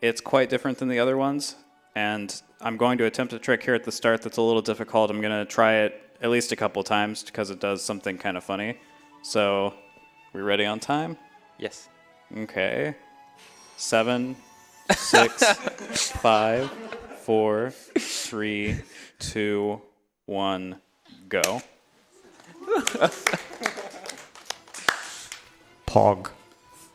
It's quite different than the other ones, and I'm going to attempt a trick here at the start that's a little difficult. I'm going to try it at least a couple times because it does something kind of funny. So, we ready on time? Yes. Okay. 7, 6, 5, 4, 3, 2, 1, go. Pog.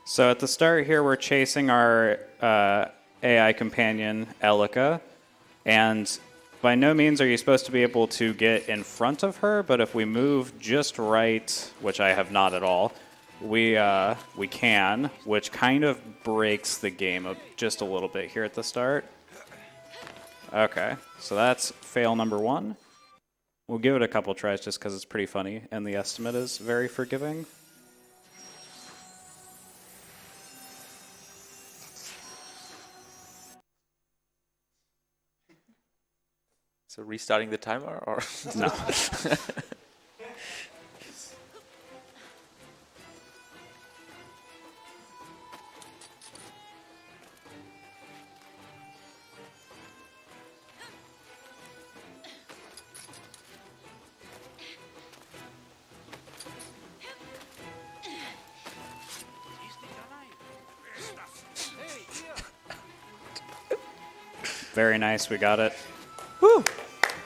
So at the start here, we're chasing our AI companion, Elika, and by no means are you supposed to be able to get in front of her, but if we move just right, which I have not at all, we can, which kind of breaks the game just a little bit here at the start. Okay, so that's fail number 1. We'll give it a couple tries just because it's pretty funny, and the estimate is very forgiving. So restarting the timer, or No. Very nice, we got it. Woo!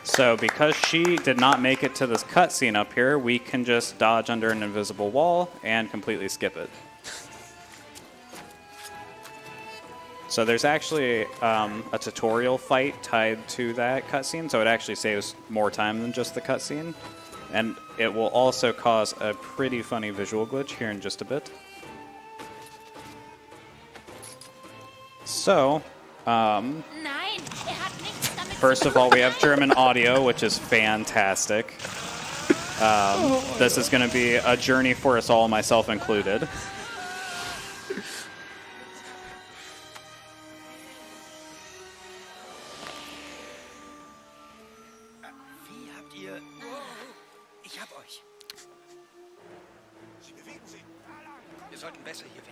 So because she did not make it to this cutscene up here, we can just dodge under an invisible wall and completely skip it. So there's actually a tutorial fight tied to that cutscene, so it actually saves more time than just the cutscene. And it will also cause a pretty funny visual glitch here in just a bit. So, first of all, we have German audio, which is fantastic. This is going to be a journey for us all, myself included.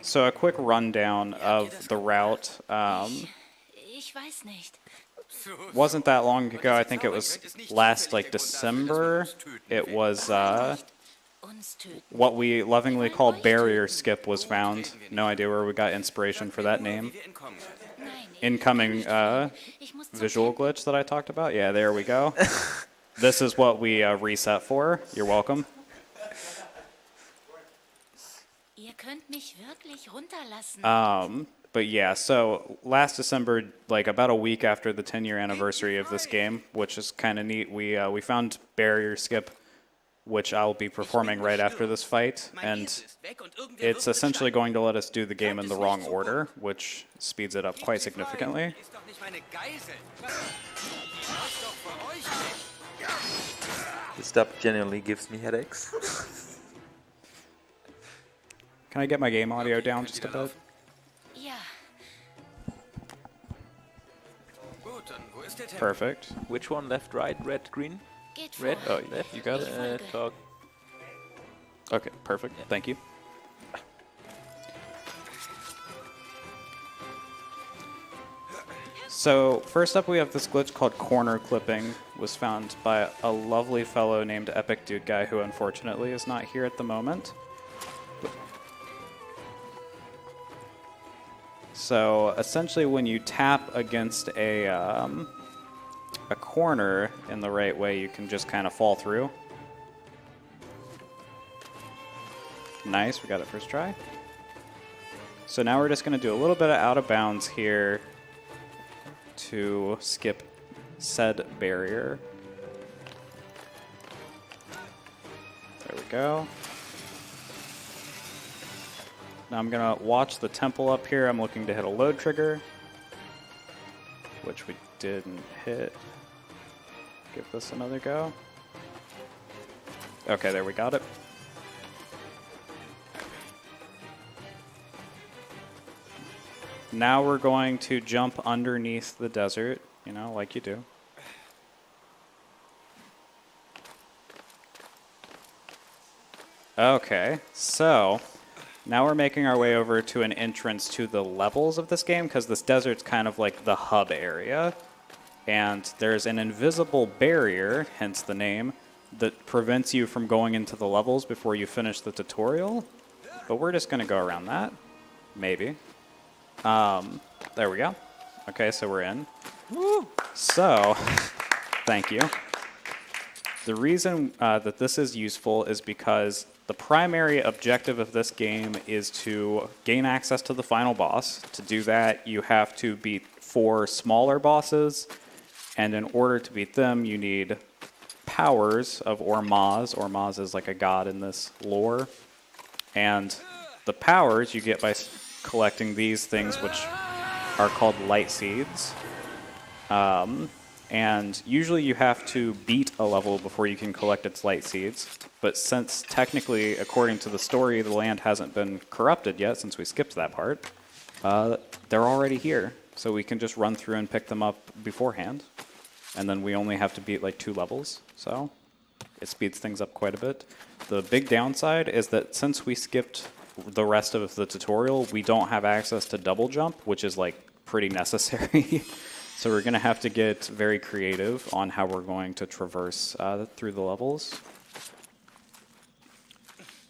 So a quick rundown of the route. Wasn't that long ago. I think it was last December. It was what we lovingly call barrier skip was found. No idea where we got inspiration for that name. Incoming visual glitch that I talked about. Yeah, there we go. This is what we reset for. You're welcome. But yeah, so last December, about a week after the 10-year anniversary of this game, which is kind of neat, we found barrier skip, which I'll be performing right after this fight, and it's essentially going to let us do the game in the wrong order, which speeds it up quite significantly. This stuff genuinely gives me headaches. Can I get my game audio down just a bit? Perfect. Which one? Left, right, red, green? Red? Oh, left. You got it. Talk. Okay, perfect. Yeah. Thank you. So first up, we have this glitch called corner clipping. Was found by a lovely fellow named Epic Dude Guy, who unfortunately is not here at the moment. So essentially, when you tap against a corner in the right way, you can just kind of fall through. Nice, we got it first try. So now we're just going to do a little bit of out of bounds here to skip said barrier. There we go. Now I'm going to watch the temple up here. I'm looking to hit a load trigger, which we didn't hit. Give this another go. Okay, there we got it. Now we're going to jump underneath the desert, like you do. Okay, so Now we're making our way over to an entrance to the levels of this game, because this desert's kind of like the hub area. And there's an invisible barrier, hence the name, that prevents you from going into the levels before you finish the tutorial. But we're just going to go around that. Maybe. There we go. Okay, so we're in. Woo! So, thank you. The reason that this is useful is because the primary objective of this game is to gain access to the final boss. To do that, you have to beat 4 smaller bosses, and in order to beat them, you need powers of Ormaz. Ormaz is like a god in this lore. And the powers you get by collecting these things, which are called light seeds. And usually you have to beat a level before you can collect its light seeds. But since technically, according to the story, the land hasn't been corrupted yet, since we skipped that part, they're already here. So we can just run through and pick them up beforehand. And then we only have to beat like 2 levels. So it speeds things up quite a bit. The big downside is that since we skipped the rest of the tutorial, we don't have access to double jump, which is like pretty necessary. So we're going to have to get very creative on how we're going to traverse through the levels.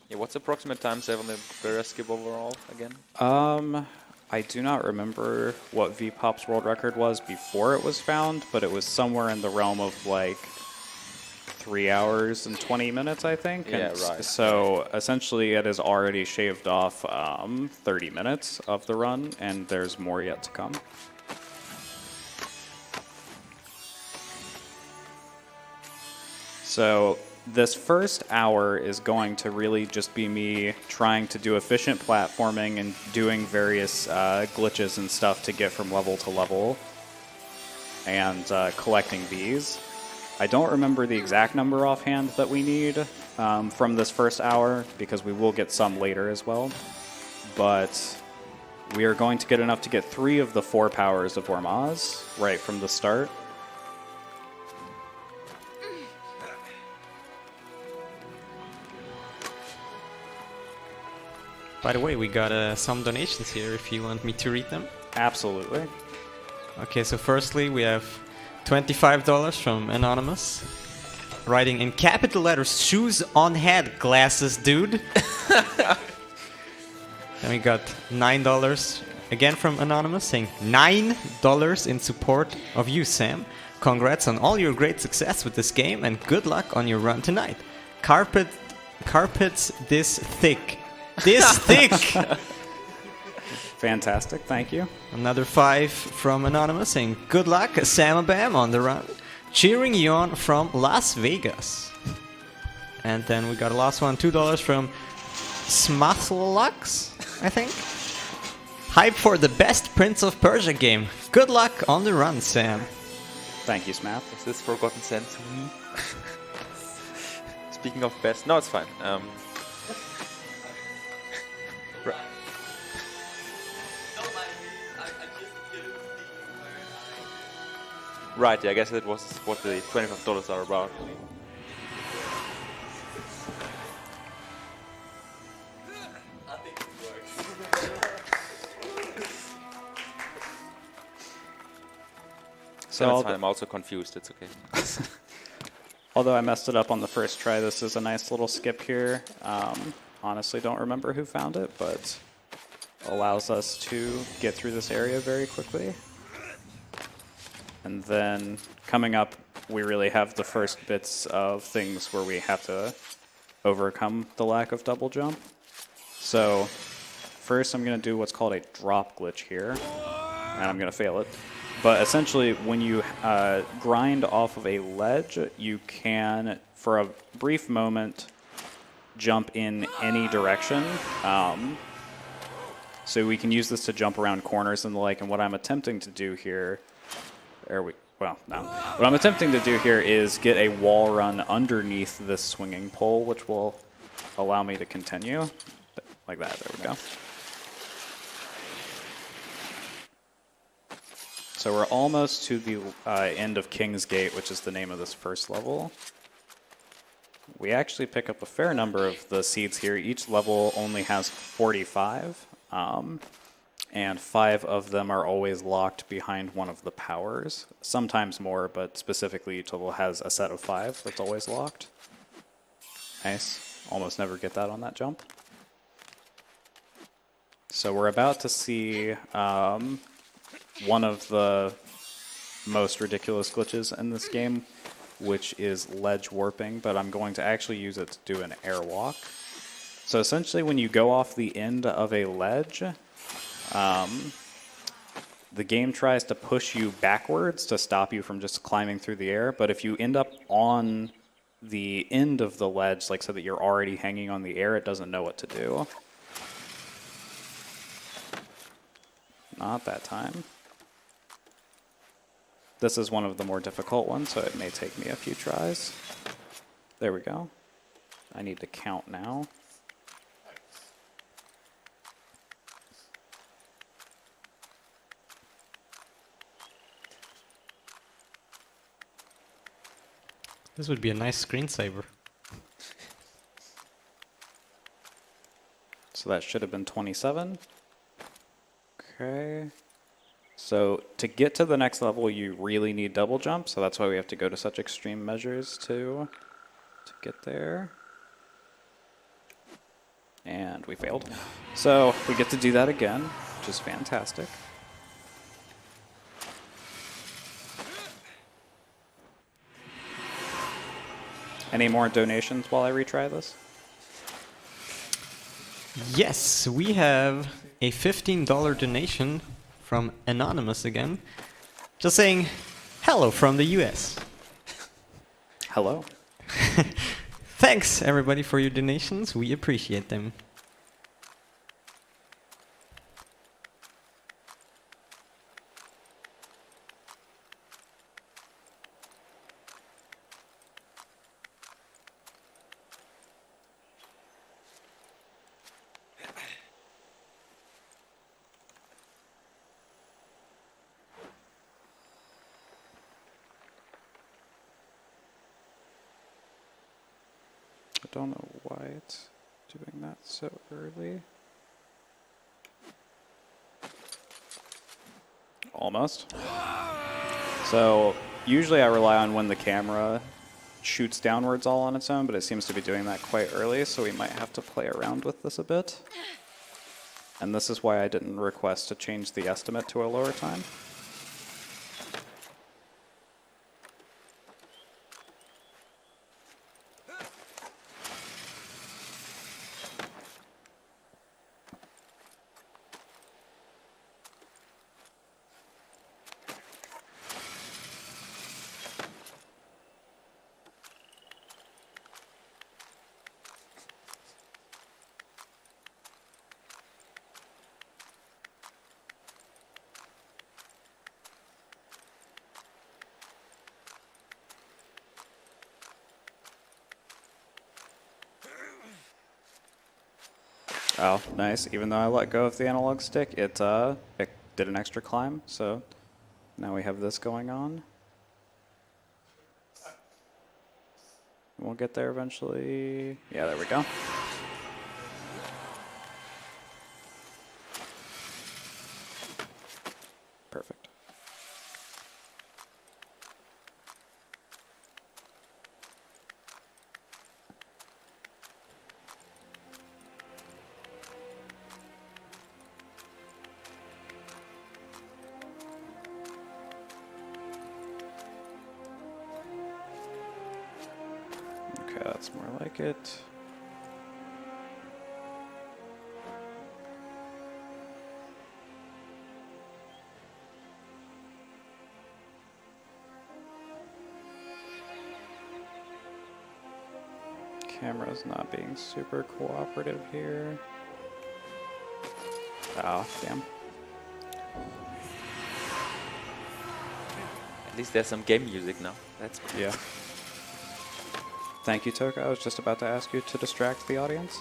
Yeah, what's approximate time save on the Persia skip overall again? I do not remember what VPop's world record was before it was found, but it was somewhere in the realm of like 3 hours and 20 minutes, I think. Yeah, and right. So essentially it has already shaved off 30 minutes of the run, and there's more yet to come. So this first hour is going to really just be me trying to do efficient platforming and doing various glitches and stuff to get from level to level and collecting these. I don't remember the exact number offhand that we need from this first hour, because we will get some later as well. But we are going to get enough to get 3 of the 4 powers of Ormaz right from the start. By the way, we got some donations here if you want me to read them. Absolutely. Okay, so firstly we have $25 from Anonymous, writing in capital letters, "Shoes on head, glasses, dude." Then we got $9 again from Anonymous, saying $9 in support of you, Sam. Congrats on all your great success with this game and good luck on your run tonight. Carpets this thick. This thick! Fantastic, thank you. Another 5 from Anonymous, saying good luck, Samabam, on the run. Cheering you on from Las Vegas. And then we got a last one, $2 from Smathlux, I think. Hype for the best Prince of Persia game. Good luck on the run, Sam. Thank you, Smath. Is this Forgotten Sense me? Speaking of best, no, it's fine. Right, yeah, I guess that was what the $25 are about. So it's fine. I'm also confused, it's okay. Although I messed it up on the first try, this is a nice little skip here. Honestly, don't remember who found it, but allows us to get through this area very quickly. And then coming up, we really have the first bits of things where we have to overcome the lack of double jump. So first I'm going to do what's called a drop glitch here, and I'm going to fail it. But essentially, when you grind off of a ledge, you can, for a brief moment, jump in any direction. So we can use this to jump around corners and the like. And what I'm attempting to do here, what I'm attempting to do here is get a wall run underneath this swinging pole, which will allow me to continue. Like that, there we go. So we're almost to the end of King's Gate, which is the name of this first level. we actually pick up a fair number of the seeds here. Each level only has 45, and 5 of them are always locked behind one of the powers. Sometimes more, but specifically each level has a set of 5 that's always locked. Nice. Almost never get that on that jump. So we're about to see one of the most ridiculous glitches in this game, which is ledge warping, but I'm going to actually use it to do an airwalk. So essentially when you go off the end of a ledge, the game tries to push you backwards to stop you from just climbing through the air, but if you end up on the end of the ledge, like so that you're already hanging on the air, it doesn't know what to do. Not that time. This is one of the more difficult ones, so it may take me a few tries. There we go. I need to count now. This would be a nice screensaver. So that should have been 27. Okay. So to get to the next level, you really need double jump, so that's why we have to go to such extreme measures to get there. And we failed. So we get to do that again, which is fantastic. Any more donations while I retry this? Yes, we have a $15 donation from Anonymous again. Just saying, hello from the US. Hello. Thanks everybody for your donations, we appreciate them. I don't know why it's doing that so early. Almost. So usually I rely on when the camera shoots downwards all on its own, but it seems to be doing that quite early, so we might have to play around with this a bit. And this is why I didn't request to change the estimate to a lower time. Oh, nice. Even though I let go of the analog stick, it did an extra climb, so now we have this going on. We'll get there eventually. Yeah, there we go. Perfect. Okay, that's more like it. Camera's not being super cooperative here. Oh, damn. At least there's some game music now. That's Yeah. Thank you, Toka. I was just about to ask you to distract the audience.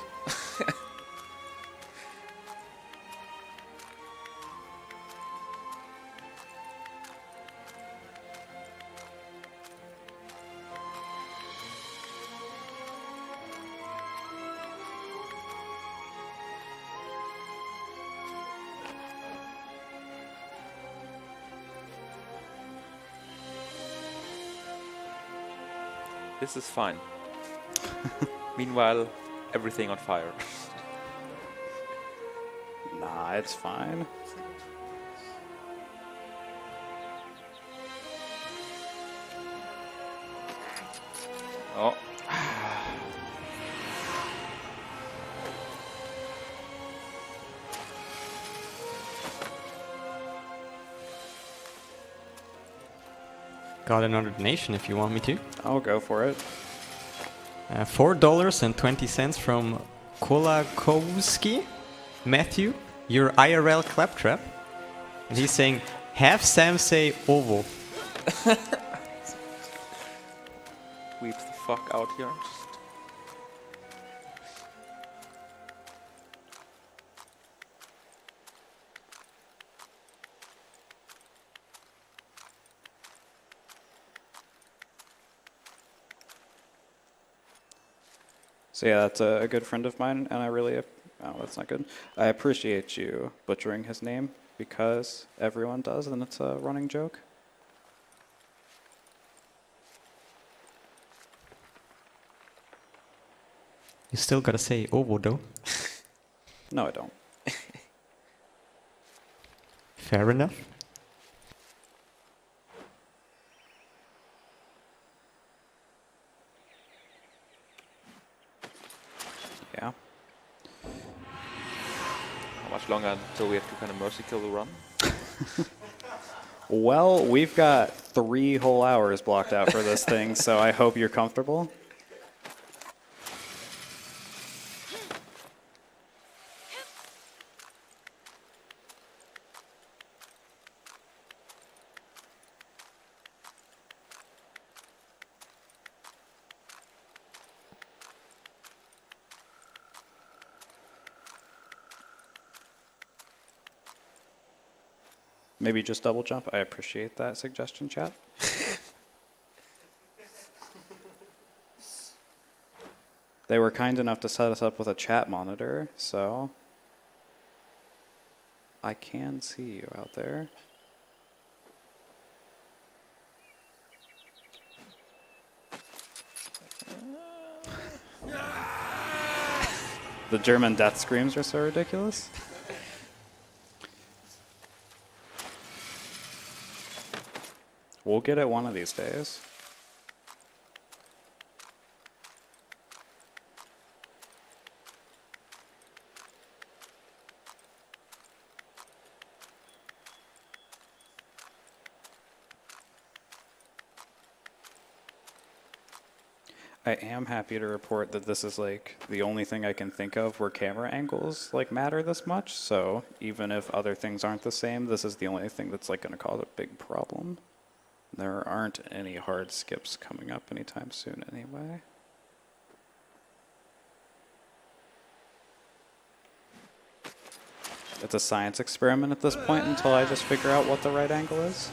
This is fine. Meanwhile, everything on fire. Nah, it's fine. Oh. Got another donation if you want me to. I'll go for it. $4.20 from Kolakowski. Matthew, your IRL claptrap. And he's saying, have Sam say ovo. Weep the fuck out here. So yeah, that's a good friend of mine, and I really, oh, that's not good. I appreciate you butchering his name, because everyone does, and it's a running joke. You still gotta say ovo though. No, I don't. Fair enough. Yeah. How much longer until we have to kind of mercy kill the run? Well, we've got 3 whole hours blocked out for this thing, so I hope you're comfortable. Maybe just double jump. I appreciate that suggestion, chat. They were kind enough to set us up with a chat monitor, so I can see you out there. The German death screams are so ridiculous. We'll get it one of these days. I am happy to report that this is like the only thing I can think of where camera angles like matter this much. So even if other things aren't the same, this is the only thing that's like going to cause a big problem. There aren't any hard skips coming up anytime soon anyway. It's a science experiment at this point until I just figure out what the right angle is.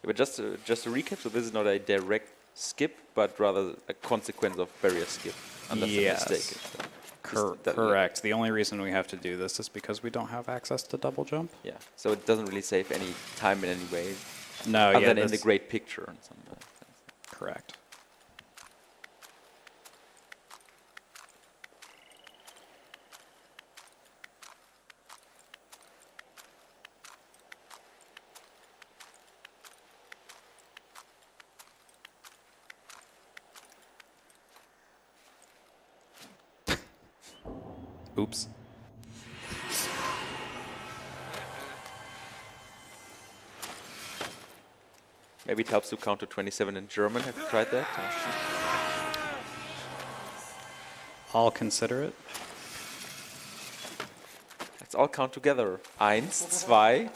But just to recap, so this is not a direct skip, but rather a consequence of barrier skip. Unless Yes. I'm mistaken. Correct. The only reason we have to do this is because we don't have access to double jump. Yeah, so it doesn't really save any time in any way. No, other yeah, than in the great picture and something. Correct. Oops. Maybe it helps to count to 27 in German. Have you tried that? I'll consider it. Let's all count together. 1, 2, 3.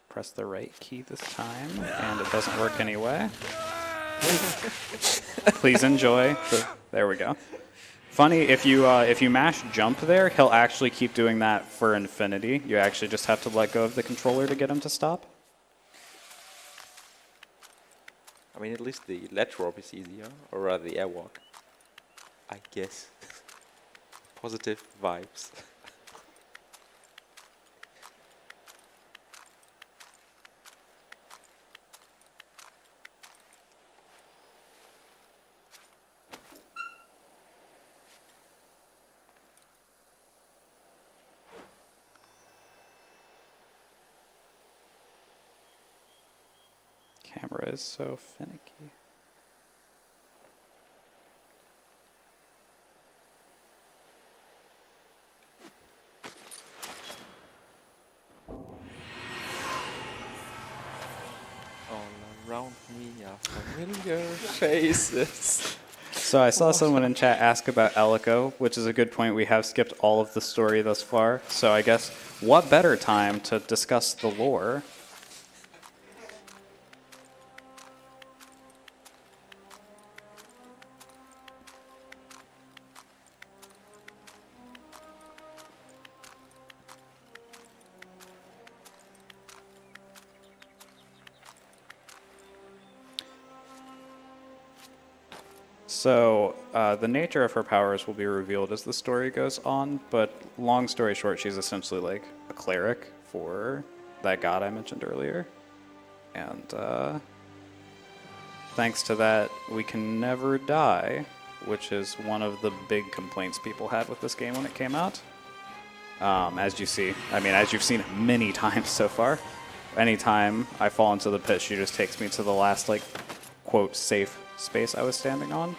Press the right key this time, and it doesn't work anyway. Please enjoy. There we go. Funny, if you mash jump there, he'll actually keep doing that for infinity. You actually just have to let go of the controller to get him to stop. I mean, at least the ledge warp is easier, or rather the airwalk. I guess. Positive vibes. Camera is so finicky. All around me are familiar faces. So I saw someone in chat ask about Elico, which is a good point. We have skipped all of the story thus far. So I guess what better time to discuss the lore? So the nature of her powers will be revealed as the story goes on, but long story short, she's essentially like a cleric for that god I mentioned earlier. And thanks to that, we can never die, which is one of the big complaints people had with this game when it came out. As you see, I mean, as you've seen many times so far, anytime I fall into the pit, she just takes me to the last, like, quote, safe space I was standing on.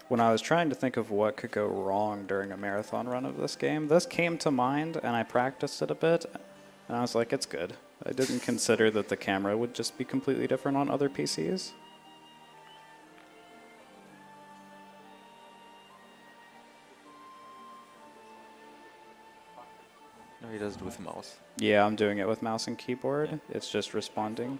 When I was trying to think of what could go wrong during a marathon run of this game, this came to mind, and I practiced it a bit, and I was like, it's good. I didn't consider that the camera would just be completely different on other PCs. No, he does it with mouse. Yeah, I'm doing it with mouse and keyboard. It's just responding.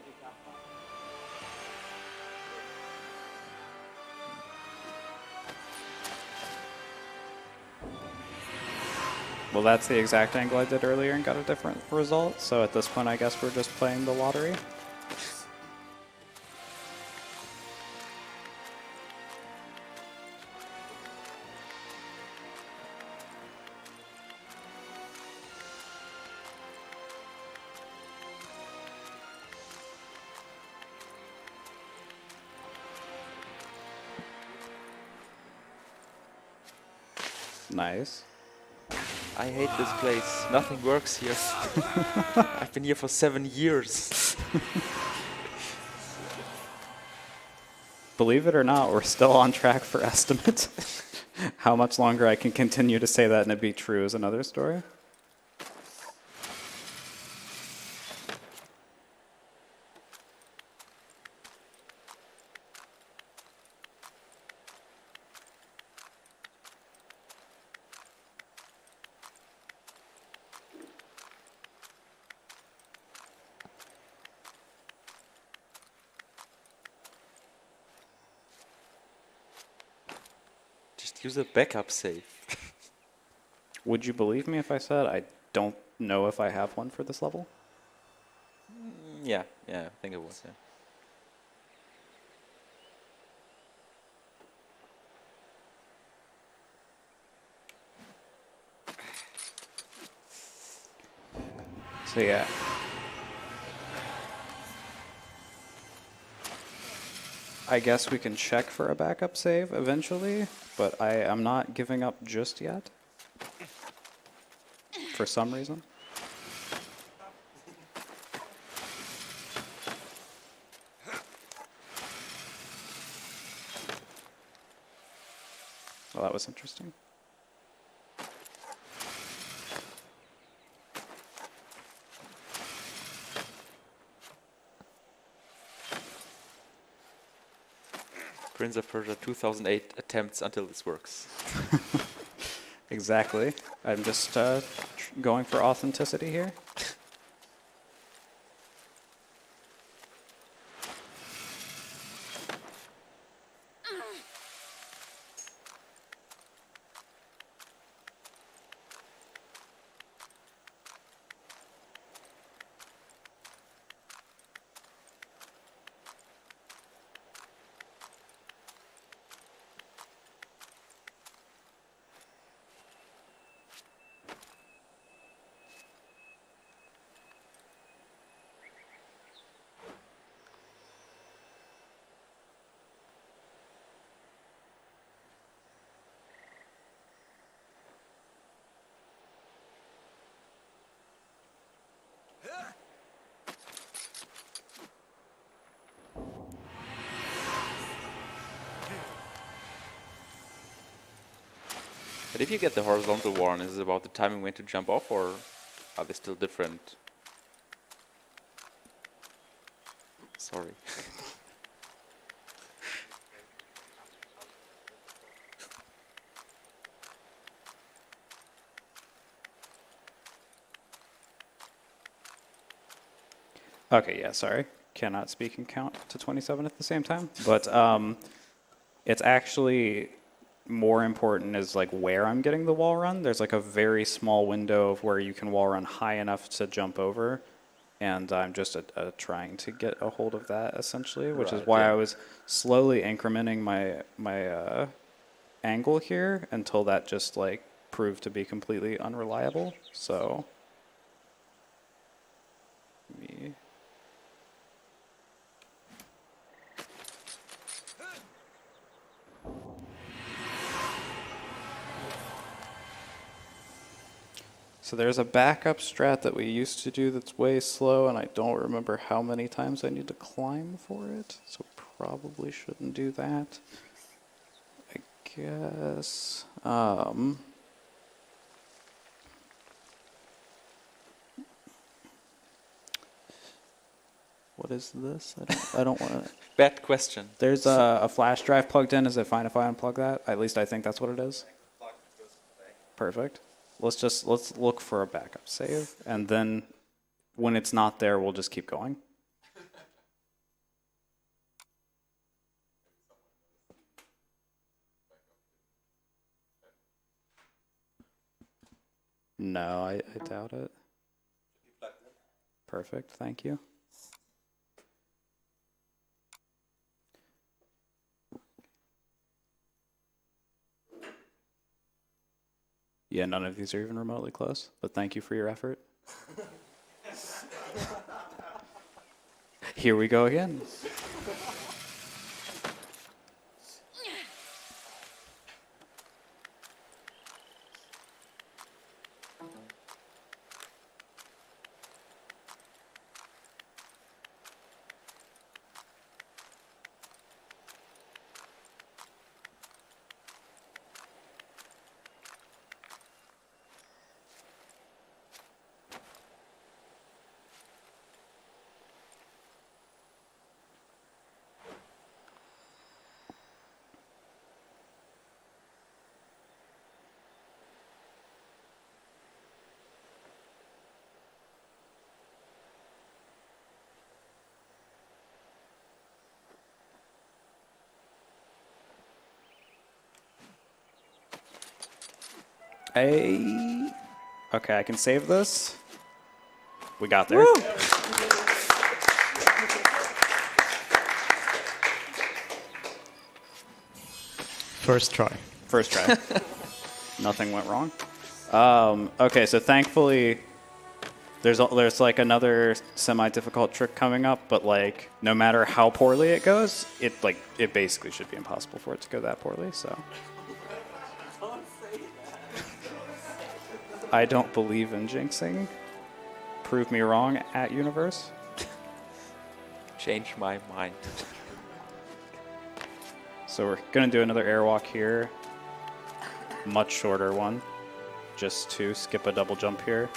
Well, that's the exact angle I did earlier and got a different result. So at this point, I guess we're just playing the lottery. Nice. I hate this place. Nothing works here. I've been here for 7 years. Believe it or not, we're still on track for estimate. How much longer I can continue to say that and it be true is another story. Just use a backup save. Would you believe me if I said I don't know if I have one for this level? Yeah, I think it was, yeah. So yeah. I guess we can check for a backup save eventually, but I am not giving up just yet. For some reason. Well, that was interesting. Prince of Persia 2008 attempts until this works. Exactly. I'm just going for authenticity here. But if you get the horizontal one, is it about the timing when to jump off, or are they still different? Sorry. Okay, yeah, sorry. Cannot speak and count to 27 at the same time. But it's actually more important is like where I'm getting the wall run. There's like a very small window of where you can wall run high enough to jump over. And I'm just trying to get a hold of that essentially, which is why I was slowly incrementing my angle here until that just like proved to be completely unreliable. So me. So there's a backup strat that we used to do that's way slow, and I don't remember how many times I need to climb for it, so probably shouldn't do that. I guess. What is this? I don't want to. Bad question. There's a flash drive plugged in. Is it fine if I unplug that? At least I think that's what it is. Perfect. Let's look for a backup save, and then when it's not there, we'll just keep going. No, I doubt it. Perfect, thank you. Yeah, none of these are even remotely close, but thank you for your effort. Here we go again. Okay, I can save this. We got there. Woo! First try. First try. Nothing went wrong. Okay, so thankfully there's like another semi-difficult trick coming up, but like no matter how poorly it goes, it basically should be impossible for it to go that poorly, so. I don't believe in jinxing. Prove me wrong at Universe. Change my mind. So we're going to do another airwalk here. Much shorter one. Just to skip a double jump here.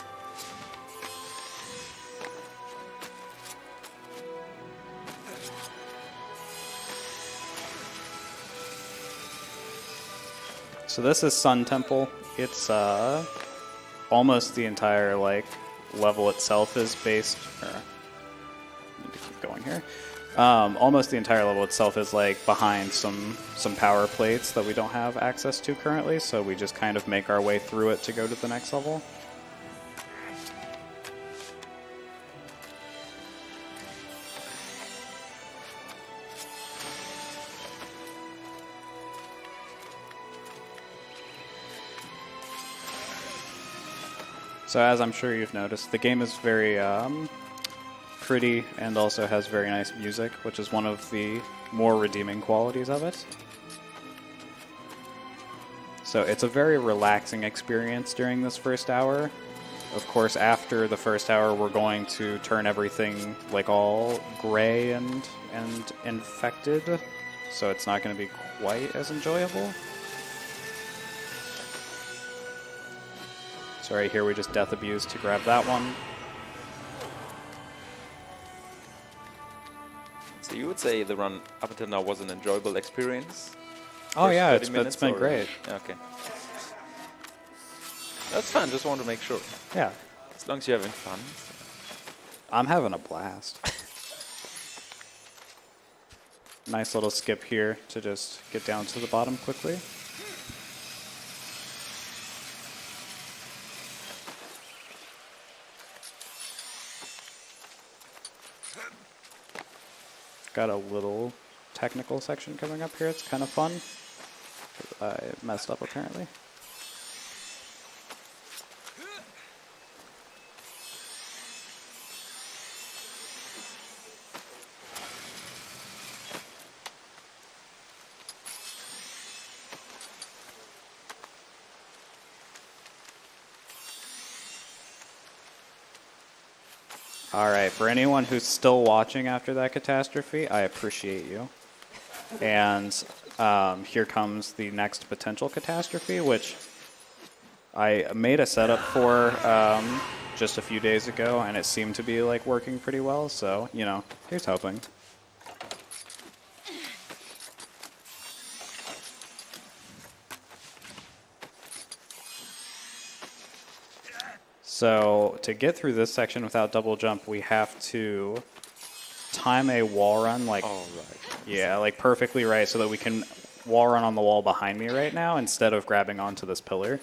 So this is Sun Temple. It's almost the entire like level itself is based. Or, I need to keep going here. Almost the entire level itself is like behind some power plates that we don't have access to currently. So we just kind of make our way through it to go to the next level. So as I'm sure you've noticed, the game is very pretty and also has very nice music, which is one of the more redeeming qualities of it. So it's a very relaxing experience during this first hour. Of course, after the first hour, we're going to turn everything like all gray and infected, so it's not going to be quite as enjoyable. So right here we just death abuse to grab that one. So you would say the run up until now was an enjoyable experience? Oh First yeah, 30 it's minutes been or- great. Okay. That's fun, just want to make sure. Yeah, As long as you're having fun. I'm having a blast. Nice little skip here to just get down to the bottom quickly. Got a little technical section coming up here. It's kind of fun. I messed up apparently. All right, for anyone who's still watching after that catastrophe, I appreciate you. And here comes the next potential catastrophe, which I made a setup for just a few days ago, and it seemed to be like working pretty well. So, you know, here's hoping. So to get through this section without double jump, we have to time a wall run like Oh, right. yeah, like perfectly right so that we can wall run on the wall behind me right now instead of grabbing onto this pillar.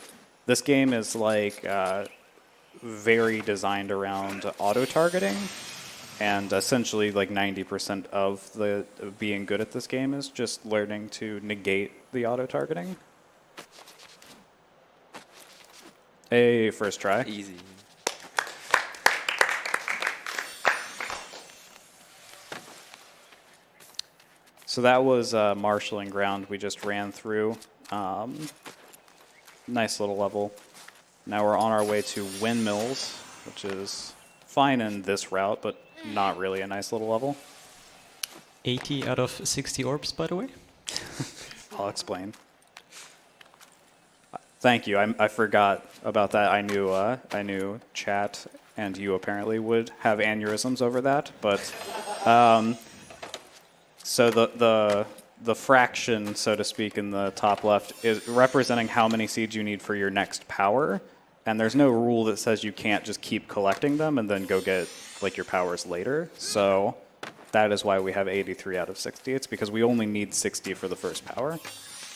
This game is like very designed around auto targeting, and essentially like 90% of the being good at this game is just learning to negate the auto targeting. Hey, first try. Easy. So that was marshalling ground we just ran through. Nice little level. Now we're on our way to windmills, which is fine in this route, but not really a nice little level. 80 out of 60 orbs, by the way. I'll explain. Thank you. I forgot about that. I knew chat and you apparently would have aneurysms over that, but so the fraction, so to speak, in the top left is representing how many seeds you need for your next power, and there's no rule that says you can't just keep collecting them and then go get like your powers later. So that is why we have 83 out of 60. It's because we only need 60 for the first power.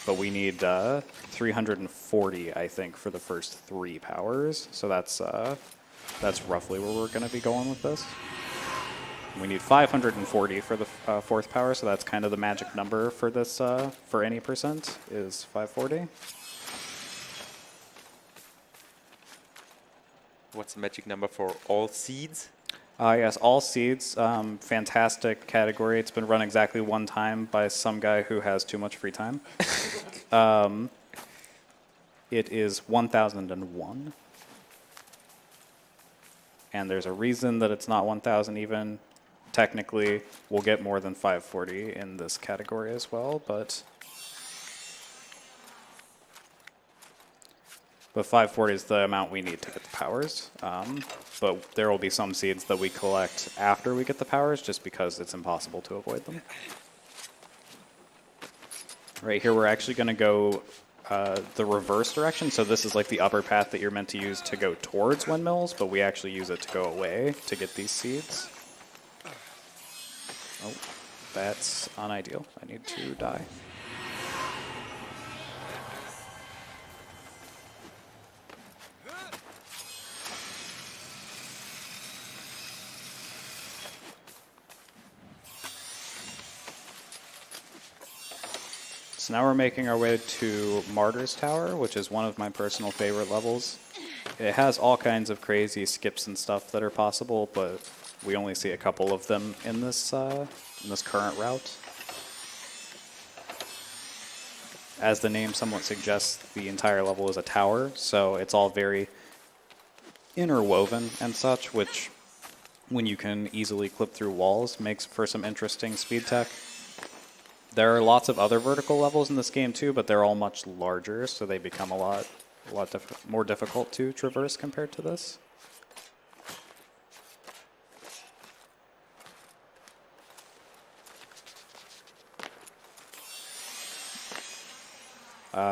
But we need 340, I think, for the first 3 powers. So that's roughly where we're going to be going with this. We need 540 for the 4th power, so that's kind of the magic number for this, for any percent, is 540. What's the magic number for all seeds? Yes, all seeds, fantastic category. It's been run exactly one time by some guy who has too much free time. It is 1001. And there's a reason that it's not 1000 even. Technically, we'll get more than 540 in this category as well, but 540 is the amount we need to get the powers. But there will be some seeds that we collect after we get the powers just because it's impossible to avoid them. Right here, we're actually going to go the reverse direction. So this is like the upper path that you're meant to use to go towards windmills, but we actually use it to go away to get these seeds. Oh, that's unideal. I need to die. So now we're making our way to Martyr's Tower, which is one of my personal favorite levels. It has all kinds of crazy skips and stuff that are possible, but we only see a couple of them in this current route. As the name somewhat suggests, the entire level is a tower, so it's all very interwoven and such, which, when you can easily clip through walls, makes for some interesting speed tech. There are lots of other vertical levels in this game too, but they're all much larger, so they become a lot more difficult to traverse compared to this.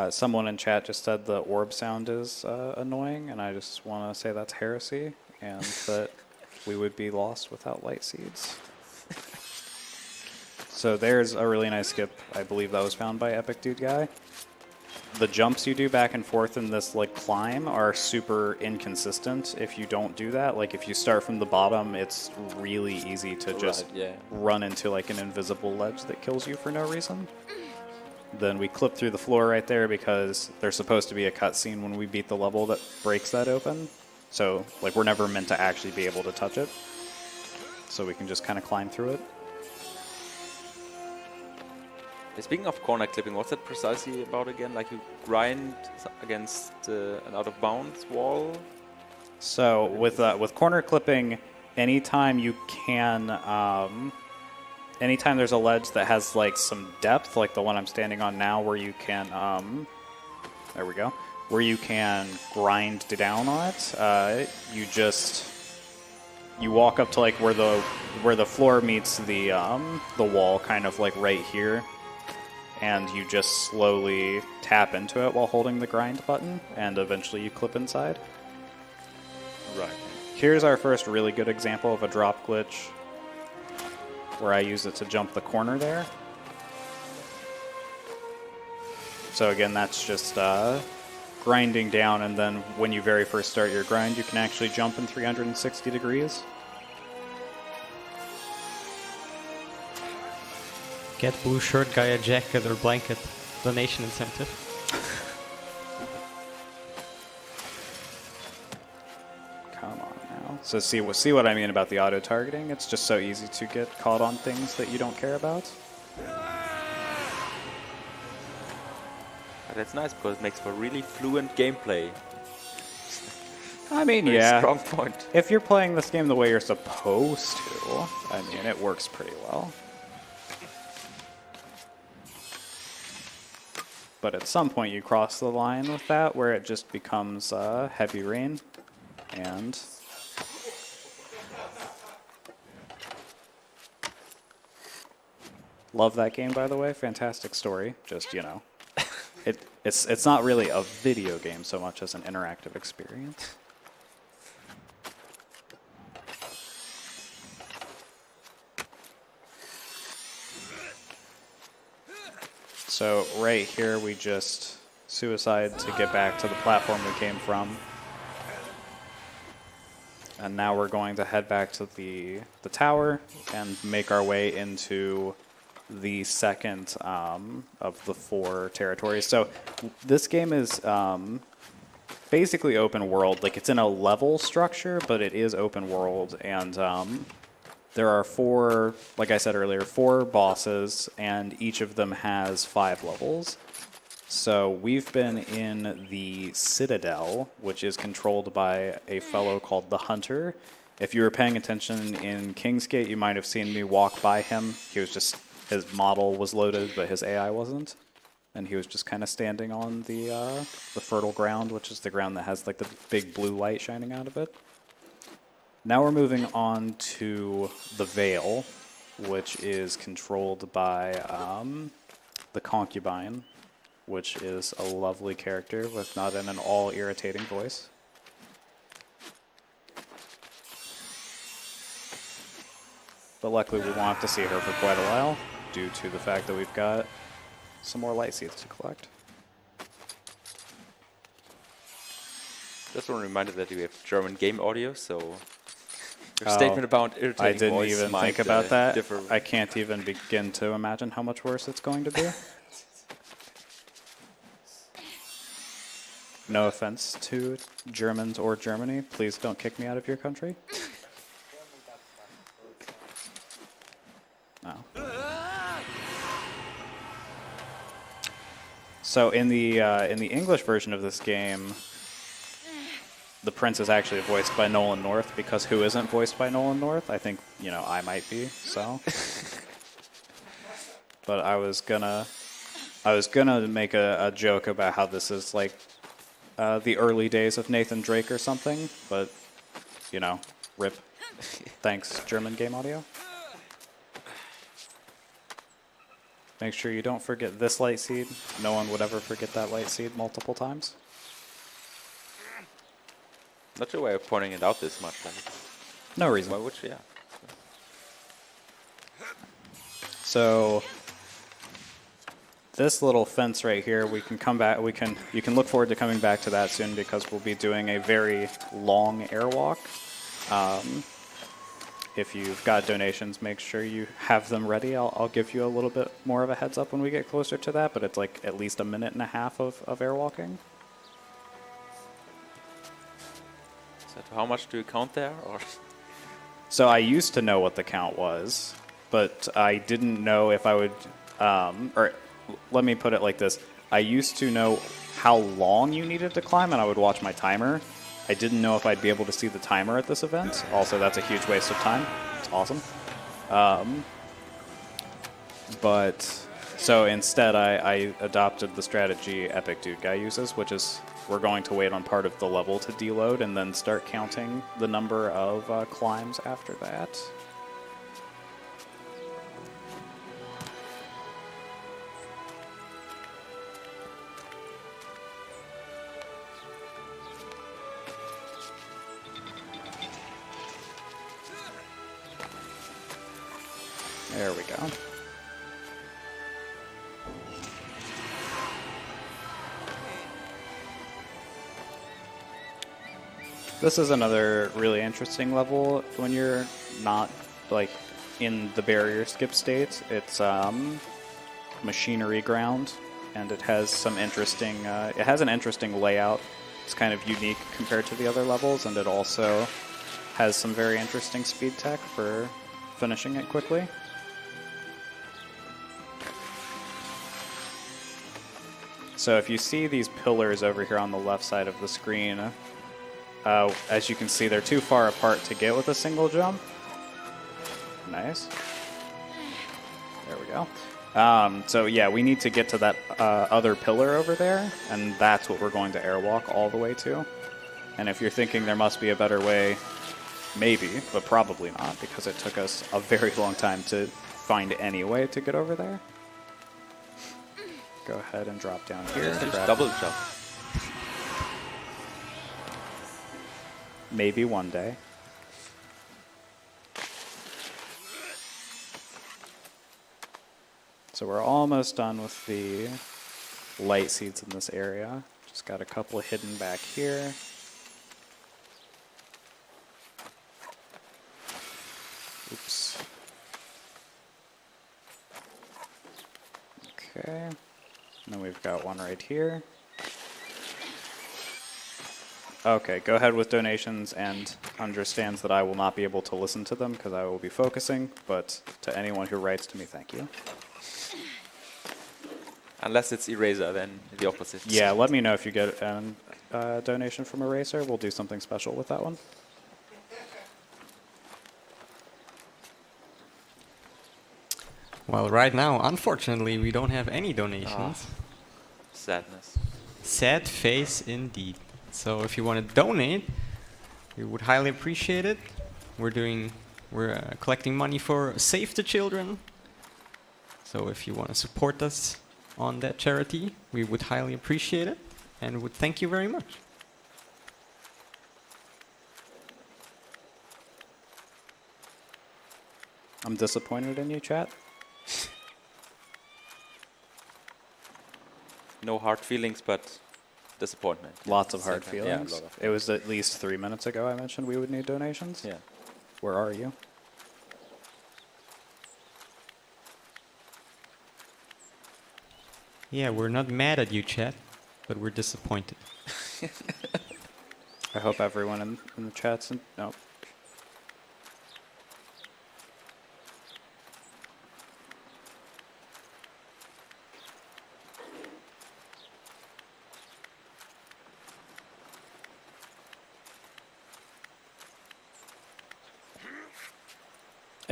Someone in chat just said the orb sound is annoying, and I just want to say that's heresy, and that we would be lost without light seeds. So there's a really nice skip. I believe that was found by Epic Dude Guy. The jumps you do back and forth in this like climb are super inconsistent if you don't do that. Like if you start from the bottom, it's really easy to just run into like an invisible ledge that kills you for no reason. Then we clip through the floor right there because there's supposed to be a cutscene when we beat the level that breaks that open. So like we're never meant to actually be able to touch it. So we can just kind of climb through it. Speaking of corner clipping, what's that precisely about again? Like you grind against an out-of-bounds wall? So with corner clipping, anytime you can, anytime there's a ledge that has like some depth, like the one I'm standing on now, where you can, there we go, where you can grind down on it, you walk up to like where the floor meets the wall, kind of like right here. And you just slowly tap into it while holding the grind button, and eventually you clip inside. Right. Here's our first really good example of a drop glitch, where I use it to jump the corner there. So again, that's just grinding down, and then when you very first start your grind, you can actually jump in 360 degrees. Get blue shirt guy a jacket or blanket. Donation incentive. Come on now. So see what I mean about the auto targeting? It's just so easy to get caught on things that you don't care about. That's nice because it makes for really fluent gameplay. I mean, Very yeah. strong point. If you're playing this game the way you're supposed to, I mean, it works pretty well. But at some point you cross the line with that where it just becomes heavy rain. And love that game, by the way. Fantastic story. Just, you know, it's not really a video game so much as an interactive experience. So right here we just suicide to get back to the platform we came from. And now we're going to head back to the tower and make our way into the second of the 4 territories. So this game is basically open world. Like it's in a level structure, but it is open world. And there are 4, like I said earlier, 4 bosses, and each of them has 5 levels. So we've been in the Citadel, which is controlled by a fellow called the Hunter. If you were paying attention in Kingsgate, you might have seen me walk by him. His model was loaded, but his AI wasn't. And he was just kind of standing on the fertile ground, which is the ground that has like the big blue light shining out of it. Now we're moving on to the Veil, which is controlled by the Concubine, which is a lovely character with not an all irritating voice. But luckily we won't have to see her for quite a while, due to the fact that we've got some more light seeds to collect. Just one reminder that we have German game audio, so your statement about irritating I didn't voice even might, think about that. differ. I can't even begin to imagine how much worse it's going to be. No offense to Germans or Germany. Please don't kick me out of your country. No. So in the English version of this game, the prince is actually voiced by Nolan North, because who isn't voiced by Nolan North? I think, you know, I might be, so. But I was gonna make a joke about how this is like the early days of Nathan Drake or something, but, you know, rip. Thanks, German game audio. Make sure you don't forget this light seed. No one would ever forget that light seed multiple times. Not sure why you're pointing it out this much. Like, No reason. why would you? Yeah. So this little fence right here, we can come back. You can look forward to coming back to that soon, because we'll be doing a very long airwalk. If you've got donations, make sure you have them ready. I'll give you a little bit more of a heads up when we get closer to that, but it's like at least a minute and a half of airwalking. So how much do you count there? Or So I used to know what the count was, but I didn't know if I would, or let me put it like this. I used to know how long you needed to climb, and I would watch my timer. I didn't know if I'd be able to see the timer at this event. Also, that's a huge waste of time. It's awesome. But so instead, I adopted the strategy Epic Dude Guy uses, which is we're going to wait on part of the level to deload and then start counting the number of climbs after that. There we go. This is another really interesting level when you're not like in the barrier skip state. It's machinery ground, and it has some interesting. It has an interesting layout. It's kind of unique compared to the other levels, and it also has some very interesting speed tech for finishing it quickly. So if you see these pillars over here on the left side of the screen, as you can see, they're too far apart to get with a single jump. Nice. There we go. So yeah, we need to get to that other pillar over there, and that's what we're going to airwalk all the way to. And if you're thinking there must be a better way, maybe, but probably not, because it took us a very long time to find any way to get over there. Go ahead and drop down here. just double jump. Maybe one day. So we're almost done with the light seeds in this area. Just got a couple hidden back here. Oops. Okay. And then we've got one right here. Okay, go ahead with donations, and understands that I will not be able to listen to them because I will be focusing, but to anyone who writes to me, thank you. Unless it's Eraser, then the opposite. Yeah, let me know if you get a donation from Eraser. We'll do something special with that one. Well, right now, unfortunately, we don't have any donations. Sadness. Sad face indeed. So if you want to donate, we would highly appreciate it. We're collecting money for Save the Children. So if you want to support us on that charity, we would highly appreciate it and would thank you very much. I'm disappointed in you, chat. No hard feelings, but disappointment. Lots of Same hard time. Yeah, feelings. a lot of. It was at least 3 minutes ago I mentioned we would need donations. Yeah. Where are you? Yeah, we're not mad at you, chat, but we're disappointed. I hope everyone in the chat's in. Nope.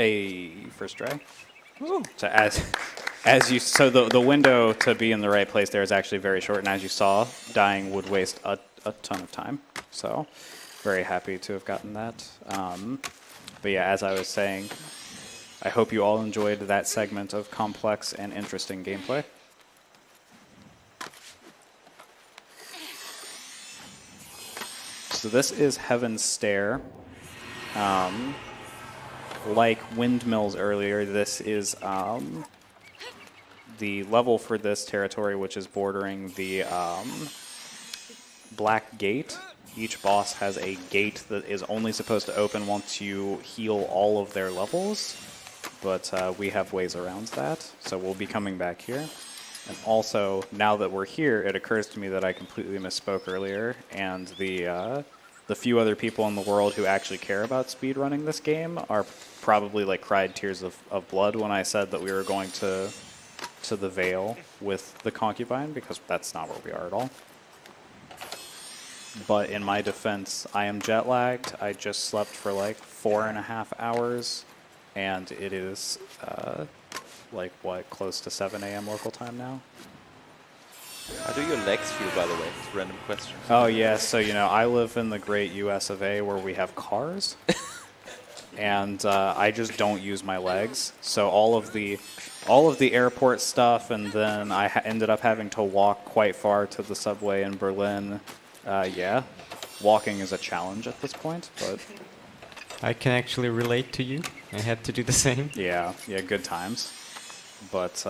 A first try. So so the window to be in the right place there is actually very short, and as you saw, dying would waste a ton of time. So very happy to have gotten that. But yeah, as I was saying, I hope you all enjoyed that segment of complex and interesting gameplay. So this is Heaven's Stair. Like windmills earlier, this is the level for this territory, which is bordering the Black Gate. Each boss has a gate that is only supposed to open once you heal all of their levels, but we have ways around that, so we'll be coming back here. And also, now that we're here, it occurs to me that I completely misspoke earlier, and the few other people in the world who actually care about speedrunning this game are probably like cried tears of blood when I said that we were going to the Vale with the concubine, because that's not where we are at all. But in my defense, I am jet lagged. I just slept for like 4.5 hours, and it is like what, close to 7 a.m. local time now. How do your legs feel, by the way? It's a random question. Oh yeah, so you know, I live in the great US of A where we have cars, and I just don't use my legs. So all of the airport stuff, and then I ended up having to walk quite far to the subway in Berlin. Yeah, walking is a challenge at this point, but I can actually relate to you. I had to do the same. yeah, good times. But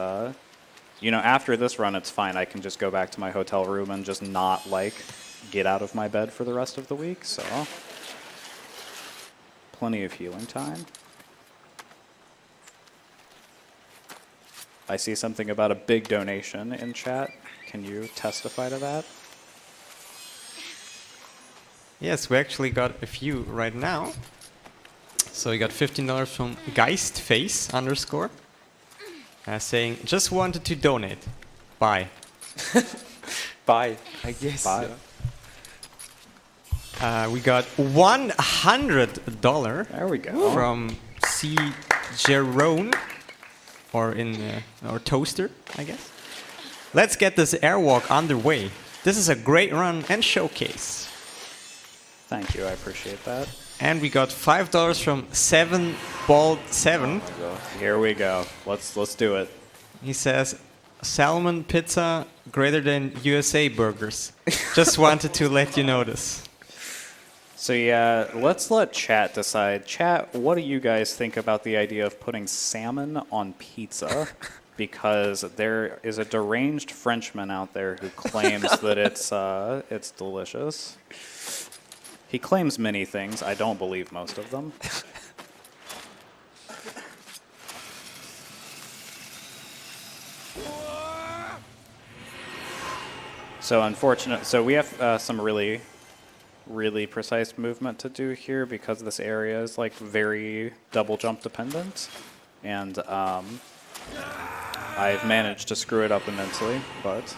you know, after this run, it's fine. I can just go back to my hotel room and just not, like, get out of my bed for the rest of the week, so plenty of healing time. I see something about a big donation in chat. Can you testify to that? Yes, we actually got a few right now. So we got $15 from Geistface _ saying, just wanted to donate. Bye. Bye, I guess. Bye. We got $100 There we go. from C. Jerome, or Toaster, I guess. Let's get this airwalk underway. This is a great run and showcase. Thank you, I appreciate that. And we got $5 from 7Bald7. Here we go. Let's do it. He says, salmon pizza greater than USA burgers. Just wanted to let you know this. So yeah, let's let chat decide. Chat, what do you guys think about the idea of putting salmon on pizza? Because there is a deranged Frenchman out there who claims that it's delicious. He claims many things. I don't believe most of them. So unfortunate. So we have some really precise movement to do here because this area is like very double jump dependent, and I've managed to screw it up immensely, but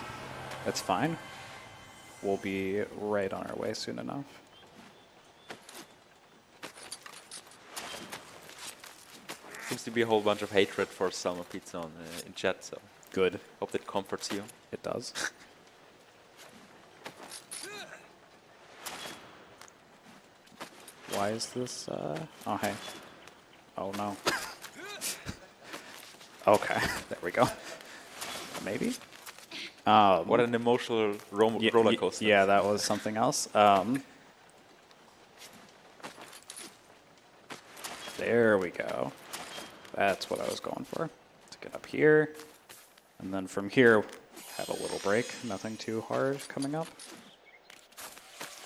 it's fine. We'll be right on our way soon enough. Seems to be a whole bunch of hatred for salmon pizza in chat, so Good. hope that comforts you. It does. Why is this, oh, hey. Oh, no. Okay, there we go. Maybe? What an emotional roller coaster. Yeah, that was something else. There we go. That's what I was going for. To get up here. And then from here, have a little break. Nothing too hard coming up.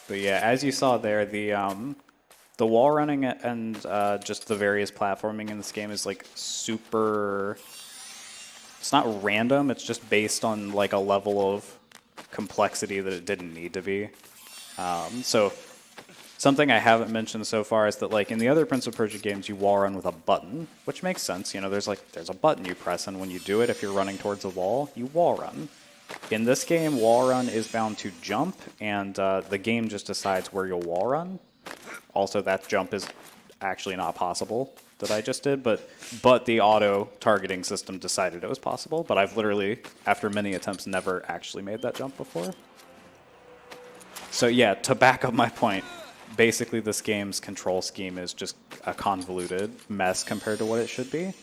But yeah, as you saw there, the wall running and just the various platforming in this game is like super... It's not random, it's just based on like a level of complexity that it didn't need to be. So something I haven't mentioned so far is that like in the other Prince of Persia games, you wall run with a button, which makes sense. You know, there's a button you press, and when you do it, if you're running towards a wall, you wall run. In this game, wall run is bound to jump, and the game just decides where you'll wall run. Also, that jump is actually not possible that I just did, but the auto targeting system decided it was possible. But I've literally, after many attempts, never actually made that jump before. So yeah, to back up my point, basically this game's control scheme is just a convoluted mess compared to what it should be.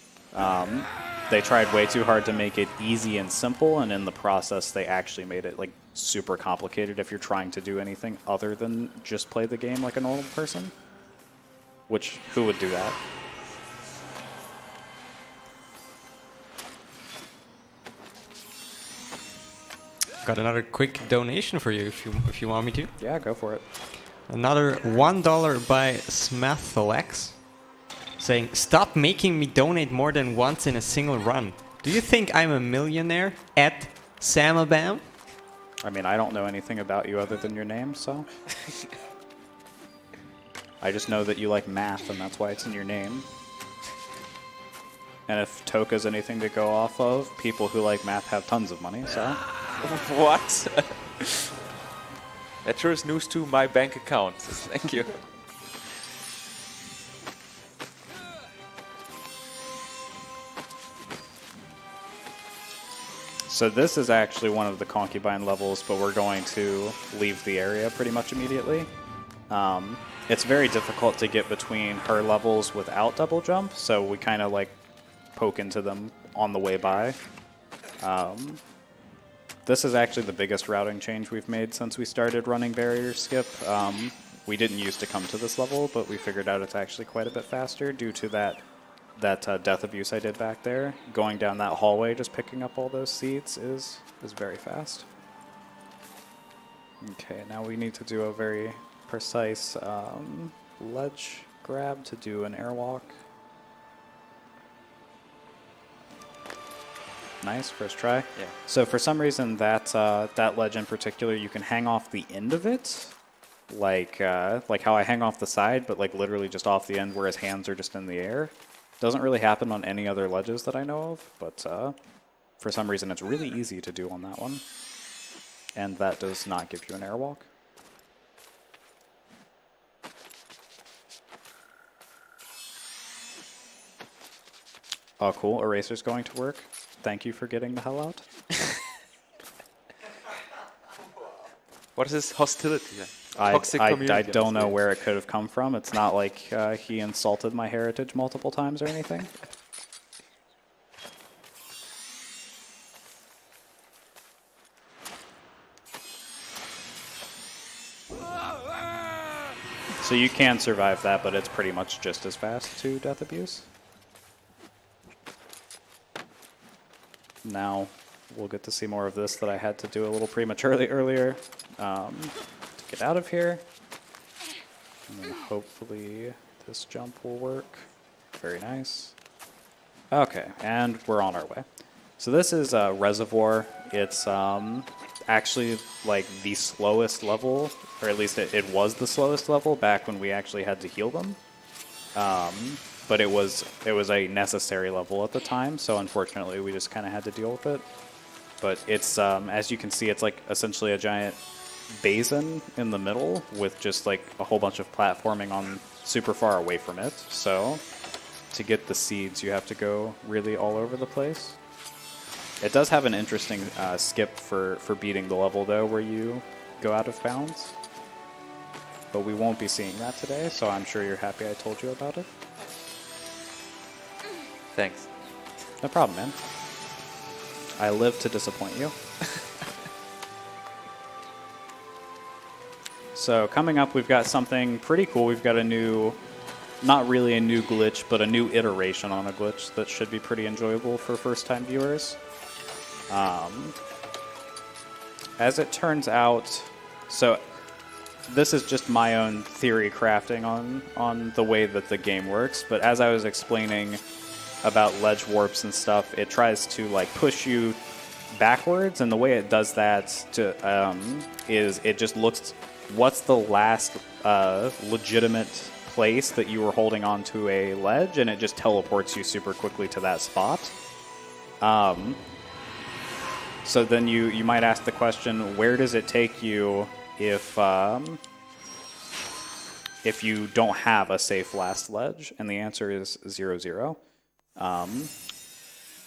They tried way too hard to make it easy and simple, and in the process they actually made it like super complicated if you're trying to do anything other than just play the game like a normal person. Which, who would do that? Got another quick donation for you if you want me to. Yeah, go for it. Another $1 by Smathalex, saying, "Stop making me donate more than once in a single run. Do you think I'm a millionaire?" At Samabam. I mean, I don't know anything about you other than your name, so... I just know that you like math, and that's why it's in your name. And if Toka's anything to go off of, people who like math have tons of money, so... What? That sure is news to my bank account. Thank you. So this is actually one of the concubine levels, but we're going to leave the area pretty much immediately. It's very difficult to get between her levels without double jump, so we kind of like poke into them on the way by. This is actually the biggest routing change we've made since we started running barrier skip. We didn't used to come to this level, but we figured out it's actually quite a bit faster due to that death abuse I did back there. Going down that hallway, just picking up all those seeds is very fast. Okay, now we need to do a very precise ledge grab to do an airwalk. Nice, first try. Yeah. So for some reason that ledge in particular, you can hang off the end of it, like how I hang off the side, but like literally just off the end where his hands are just in the air. Doesn't really happen on any other ledges that I know of, but for some reason it's really easy to do on that one. And that does not give you an airwalk. Oh, cool. Eraser's going to work. Thank you for getting the hell out. What is this hostility then? I community don't know hostility. where it could have come from. It's not like he insulted my heritage multiple times or anything. So you can survive that, but it's pretty much just as fast to death abuse. Now we'll get to see more of this that I had to do a little prematurely earlier to get out of here. And then hopefully this jump will work. Very nice. Okay, and we're on our way. So this is a reservoir. It's actually like the slowest level, or at least it was the slowest level back when we actually had to heal them. But it was a necessary level at the time, so unfortunately we just kind of had to deal with it. But it's, as you can see, it's like essentially a giant basin in the middle with just like a whole bunch of platforming on super far away from it. So to get the seeds, you have to go really all over the place. It does have an interesting skip for beating the level, though, where you go out of bounds. But we won't be seeing that today, so I'm sure you're happy I told you about it. Thanks. No problem, man. I live to disappoint you. So coming up, we've got something pretty cool. We've got a new, not really a new glitch, but a new iteration on a glitch that should be pretty enjoyable for first-time viewers. As it turns out, so this is just my own theory crafting on the way that the game works, but as I was explaining about ledge warps and stuff, it tries to like push you backwards, and the way it does that is it just looks what's the last legitimate place that you were holding onto a ledge, and it just teleports you super quickly to that spot. So then you might ask the question, where does it take you if you don't have a safe last ledge? And the answer is 0, 0.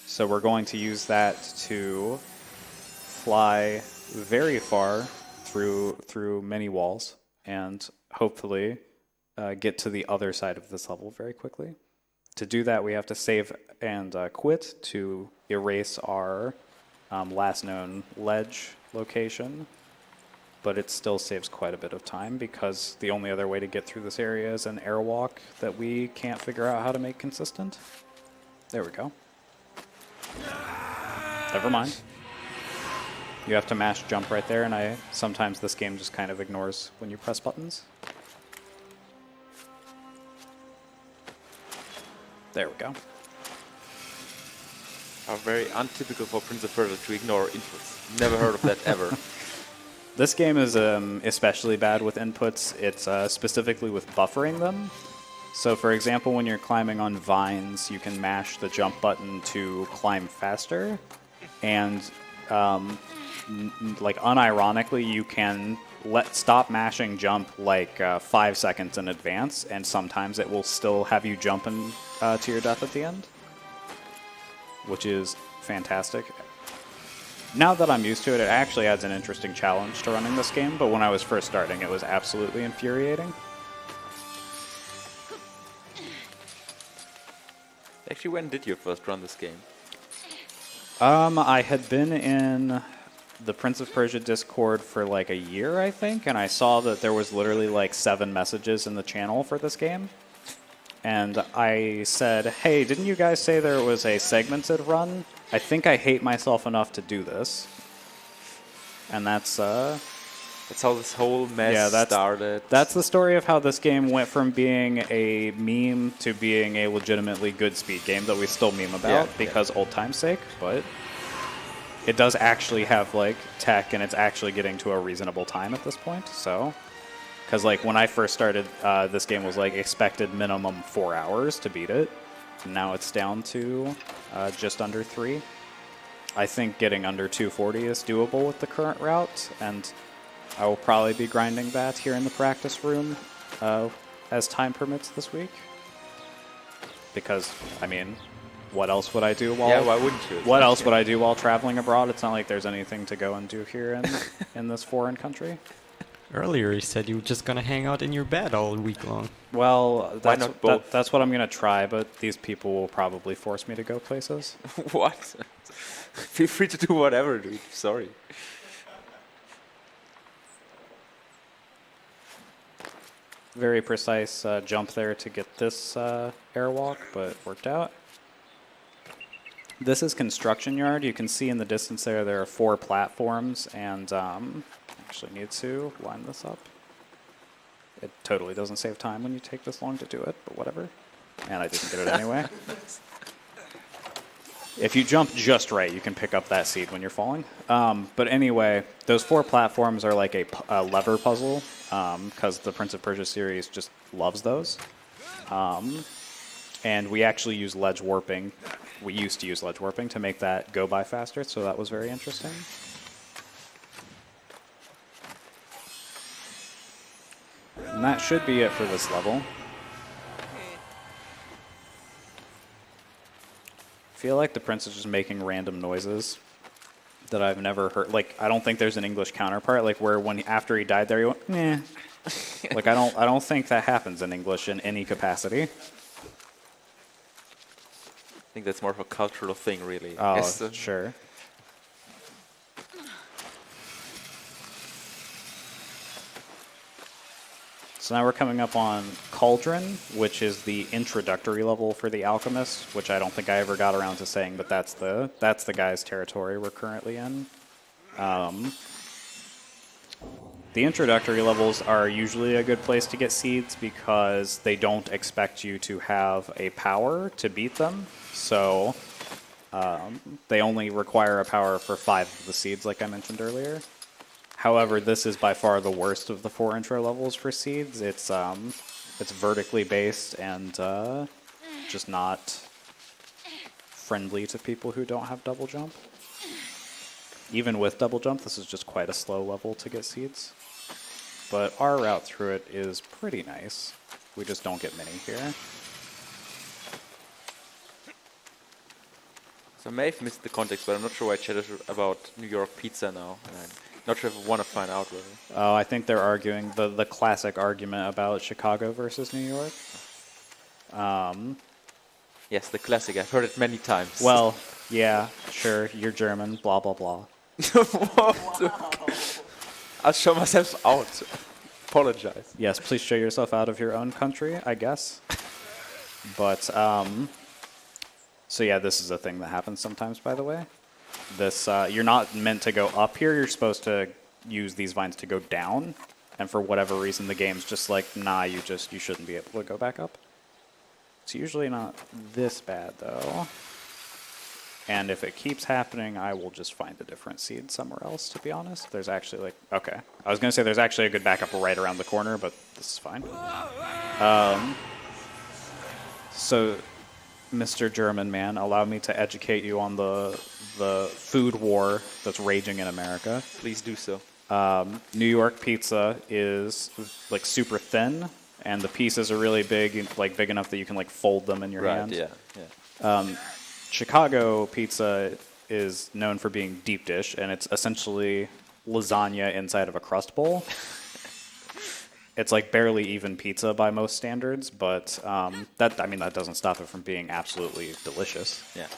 So we're going to use that to fly very far through many walls and hopefully get to the other side of this level very quickly. To do that, we have to save and quit to erase our last known ledge location, but it still saves quite a bit of time because the only other way to get through this area is an airwalk that we can't figure out how to make consistent. There we go. Never mind. You have to mash jump right there, and sometimes this game just kind of ignores when you press buttons. There we go. Are very untypical for Prince of Persia to ignore inputs. Never heard of that ever. This game is especially bad with inputs. It's specifically with buffering them. So for example, when you're climbing on vines, you can mash the jump button to climb faster. And like unironically, you can stop mashing jump like 5 seconds in advance, and sometimes it will still have you jumping to your death at the end, which is fantastic. Now that I'm used to it, it actually adds an interesting challenge to running this game, but when I was first starting, it was absolutely infuriating. Actually, when did you first run this game? I had been in the Prince of Persia Discord for like a year, I think, and I saw that there was literally like 7 messages in the channel for this game. And I said, hey, didn't you guys say there was a segmented run? I think I hate myself enough to do this. And that's how this whole mess started. That's the story of how this game went from being a meme to being a legitimately good speed game that we still meme about because old time's sake, but it does actually have like tech, and it's actually getting to a reasonable time at this point. So, because like when I first started, this game was like expected minimum 4 hours to beat it. Now it's down to just under 3. I think getting under 240 is doable with the current route, and I will probably be grinding that here in the practice room as time permits this week. Because, I mean, what else would I do while... Yeah, why wouldn't you? What else would I do while traveling abroad? It's not like there's anything to go and do here in this foreign country. Earlier you said you were just gonna hang out in your bed all week long. Well, why not both? That's what I'm going to try, but these people will probably force me to go places. What? Feel free to do whatever, dude. Sorry. Very precise jump there to get this airwalk, but worked out. This is construction yard. You can see in the distance there are 4 platforms, and actually need to line this up. It totally doesn't save time when you take this long to do it, but whatever. And I didn't get it anyway. If you jump just right, you can pick up that seed when you're falling. But anyway, those 4 platforms are like a lever puzzle, because the Prince of Persia series just loves those. And we actually use ledge warping. We used to use ledge warping to make that go by faster, so that was very interesting. And that should be it for this level. I feel like the prince is just making random noises that I've never heard. Like, I don't think there's an English counterpart, like where after he died there, he went, meh. Like, I don't think that happens in English in any capacity. I think that's more of a cultural thing, really. Oh, Yes, sure. So now we're coming up on Cauldron, which is the introductory level for the Alchemist, which I don't think I ever got around to saying, but that's the guy's territory we're currently in. The introductory levels are usually a good place to get seeds because they don't expect you to have a power to beat them. So they only require a power for 5 of the seeds, like I mentioned earlier. However, this is by far the worst of the 4 intro levels for seeds. It's vertically based and just not friendly to people who don't have double jump. Even with double jump, this is just quite a slow level to get seeds. But our route through it is pretty nice. We just don't get many here. So I may have missed the context, but I'm not sure why I chatted about New York pizza now. And I'm not sure if I want to find out really. Oh, I think they're arguing the classic argument about Chicago versus New York. Yes, the classic. I've heard it many times. Well, yeah, sure, you're German, blah, blah, blah. I'll show myself out. Apologize. Yes, please show yourself out of your own country, I guess. But, so yeah, this is a thing that happens sometimes, by the way. This, you're not meant to go up here, you're supposed to use these vines to go down. And for whatever reason, the game's just like, nah, you shouldn't be able to go back up. It's usually not this bad, though. And if it keeps happening, I will just find a different seed somewhere else, to be honest. There's actually, like, okay. I was going to say there's actually a good backup right around the corner, but this is fine. So, Mr. German man, allow me to educate you on the food war that's raging in America. Please do so. New York pizza is, like, super thin, and the pieces are really big, like, big enough that you can, like, fold them in your hand. Right, yeah. Chicago pizza is known for being deep dish, and it's essentially lasagna inside of a crust bowl. It's like barely even pizza by most standards, but that doesn't stop it from being absolutely delicious. Yeah.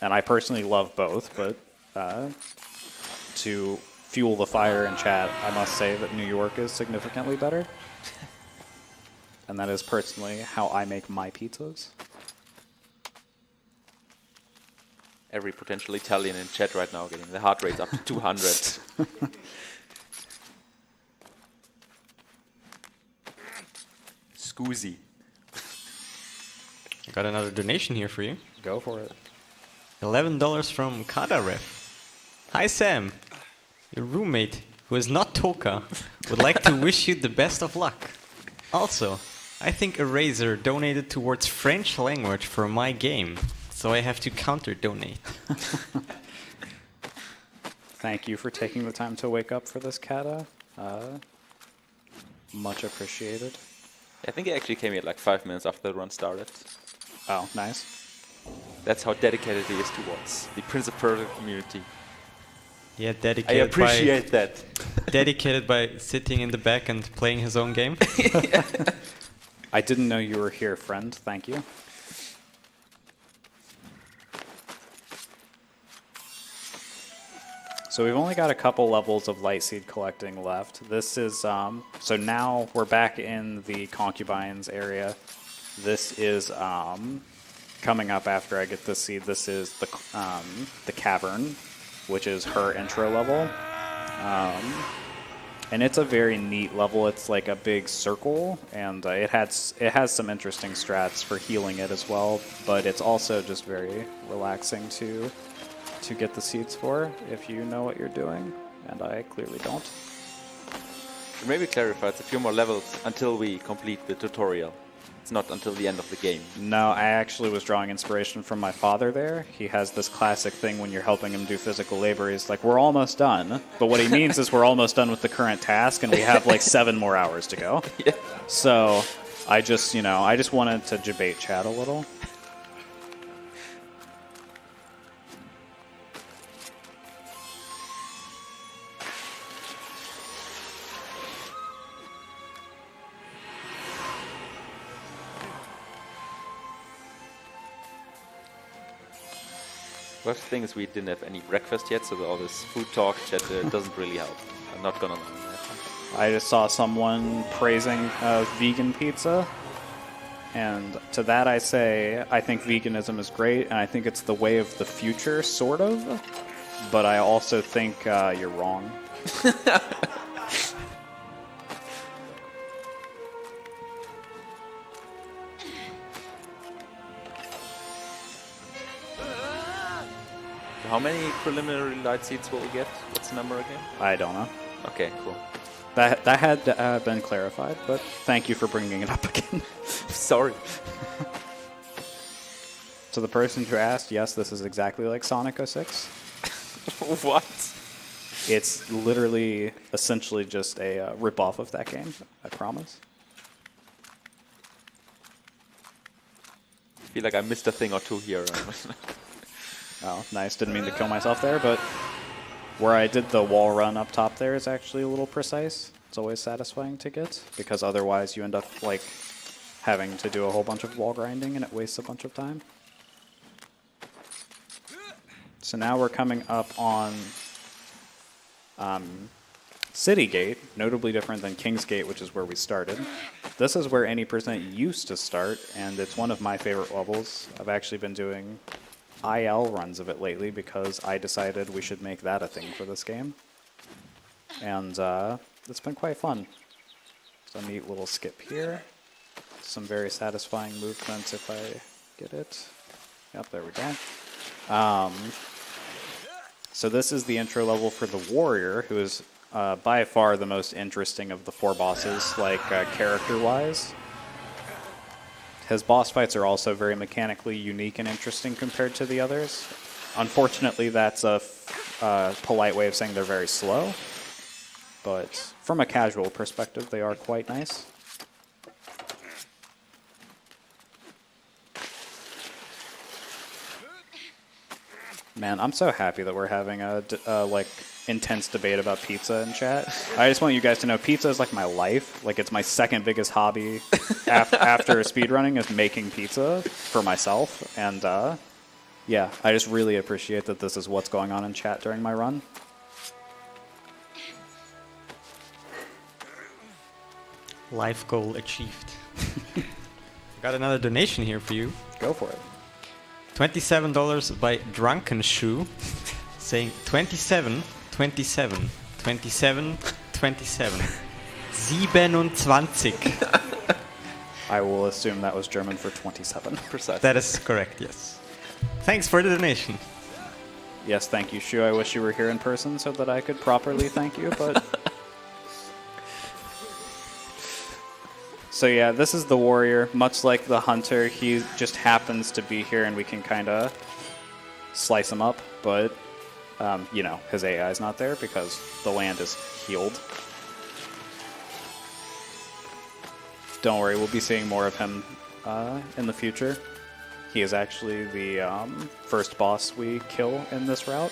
And I personally love both, but to fuel the fire in chat, I must say that New York is significantly better. And that is personally how I make my pizzas. Every potential Italian in chat right now getting the heart rate up to 200. Scusi. I got another donation here for you. Go for it. $11 from Kadaref. Hi Sam, your roommate, who is not Toka, would like to wish you the best of luck. Also, I think Eraser donated towards French language for my game, so I have to counter-donate. Thank you for taking the time to wake up for this, Kata. Much appreciated. I think he actually came here like 5 minutes after the run started. Oh, nice. That's how dedicated he is towards the Prince of Persia community. Yeah, I dedicated appreciate that. dedicated by sitting in the back and playing his own game. I didn't know you were here, friend. Thank you. So we've only got a couple levels of light seed collecting left. This is, so now we're back in the concubines area. This is coming up after I get this seed. This is the cavern, which is her intro level. And it's a very neat level. It's like a big circle, and it has some interesting strats for healing it as well, but it's also just very relaxing to get the seeds for, if you know what you're doing, and I clearly don't. Maybe clarify, it's a few more levels until we complete the tutorial. It's not until the end of the game. No, I actually was drawing inspiration from my father there. He has this classic thing when you're helping him do physical labor. He's like, we're almost done. But what he means is we're almost done with the current task, and we have like 7 more hours to go. Yeah. So I just wanted to debate chat a little. Worst thing is we didn't have any breakfast yet, so all this food talk chat doesn't really help. I'm not gonna lie. I just saw someone praising vegan pizza. And to that I say, I think veganism is great, and I think it's the way of the future, sort of. But I also think you're wrong. How many preliminary light seeds will we get? What's the number again? I don't know. Okay, cool. That had been clarified, but thank you for bringing it up again. Sorry. To the person who asked, yes, this is exactly like Sonic 06. What? It's literally, essentially just a rip-off of that game, I promise. I feel like I missed a thing or two here. Oh, nice. Didn't mean to kill myself there, but where I did the wall run up top there is actually a little precise. It's always satisfying to get, because otherwise you end up like having to do a whole bunch of wall grinding and it wastes a bunch of time. So now we're coming up on City Gate, notably different than King's Gate, which is where we started. This is where any percent used to start, and it's one of my favorite levels. I've actually been doing IL runs of it lately because I decided we should make that a thing for this game. And it's been quite fun. So a neat little skip here. Some very satisfying movements if I get it. Yep, there we go. So this is the intro level for the Warrior, who is by far the most interesting of the four bosses, like character-wise. His boss fights are also very mechanically unique and interesting compared to the others. Unfortunately, that's a polite way of saying they're very slow. But from a casual perspective, they are quite nice. Man, I'm so happy that we're having a like intense debate about pizza in chat. I just want you guys to know pizza is like my life. Like it's my second biggest hobby after speedrunning is making pizza for myself. And yeah, I just really appreciate that this is what's going on in chat during my run. Life goal achieved. Got another donation here for you. Go for it. $27 by Drunken Shoe, saying 27, 27, 27, 27, 27. I will assume that was German for 27. Precisely. That is correct, yes. Thanks for the donation. Yes, thank you, Shu. I wish you were here in person so that I could properly thank you, but... So yeah, this is the Warrior. Much like the Hunter, he just happens to be here and we can kind of slice him up, but, you know, his AI is not there because the land is healed. Don't worry, we'll be seeing more of him in the future. He is actually the first boss we kill in this route.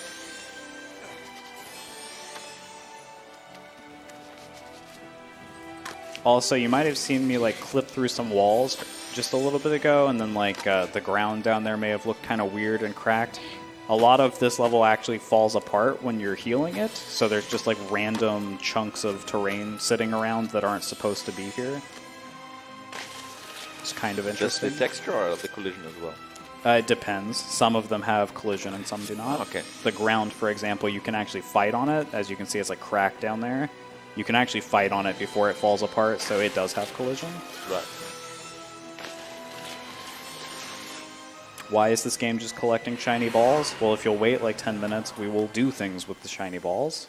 Also, you might have seen me like clip through some walls just a little bit ago, and then like the ground down there may have looked kind of weird and cracked. A lot of this level actually falls apart when you're healing it, so there's just like random chunks of terrain sitting around that aren't supposed to be here. It's kind of interesting. Just the texture or the collision as well? It depends. Some of them have collision and some do not. Okay. The ground, for example, you can actually fight on it. As you can see, it's like cracked down there. You can actually fight on it before it falls apart, so it does have collision. Right. Why is this game just collecting shiny balls? Well, if you'll wait like 10 minutes, we will do things with the shiny balls.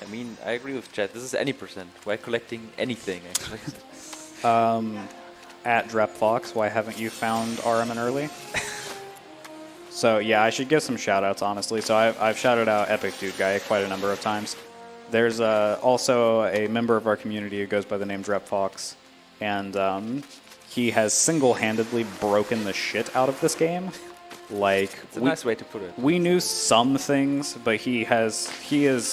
I mean, I agree with Chad. This is any percent. Why collecting anything, actually? At DrepFox, why haven't you found Araman early? So yeah, I should give some shout-outs, honestly. So I've shouted out Epic Dude Guy quite a number of times. There's also a member of our community who goes by the name DrepFox, and he has single-handedly broken the shit out of this game. Like, It's a nice way to put it. we knew some things, but he has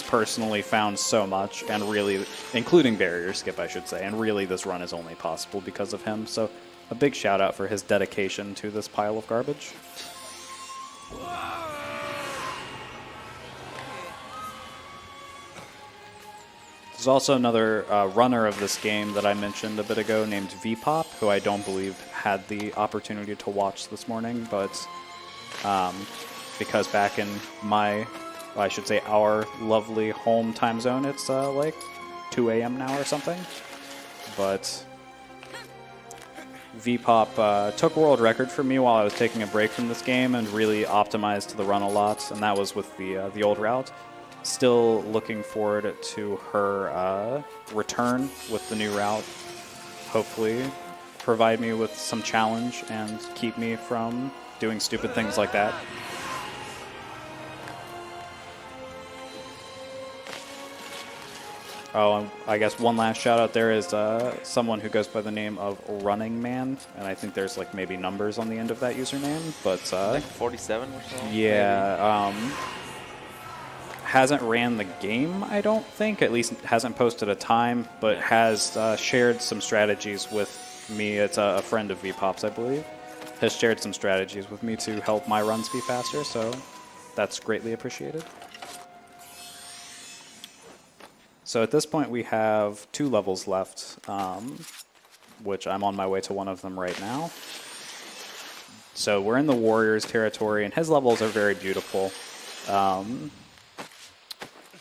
personally found so much, and really, including barrier skip, I should say, and really this run is only possible because of him. So a big shout out for his dedication to this pile of garbage. There's also another runner of this game that I mentioned a bit ago named Vpop, who I don't believe had the opportunity to watch this morning, but because back in I should say our lovely home time zone, it's like 2 a.m. now or something. But Vpop took world record for me while I was taking a break from this game and really optimized the run a lot, and that was with the old route. Still looking forward to her return with the new route. Hopefully provide me with some challenge and keep me from doing stupid things like that. Oh, I guess one last shout out there is someone who goes by the name of Running Man, and I think there's like maybe numbers on the end of that username, but like 47 or so. Yeah, hasn't ran the game, I don't think. At least hasn't posted a time, but has shared some strategies with me. It's a friend of Vpop's, I believe. Has shared some strategies with me to help my runs be faster, so that's greatly appreciated. So at this point we have 2 levels left, which I'm on my way to one of them right now. So we're in the Warriors territory, and his levels are very beautiful.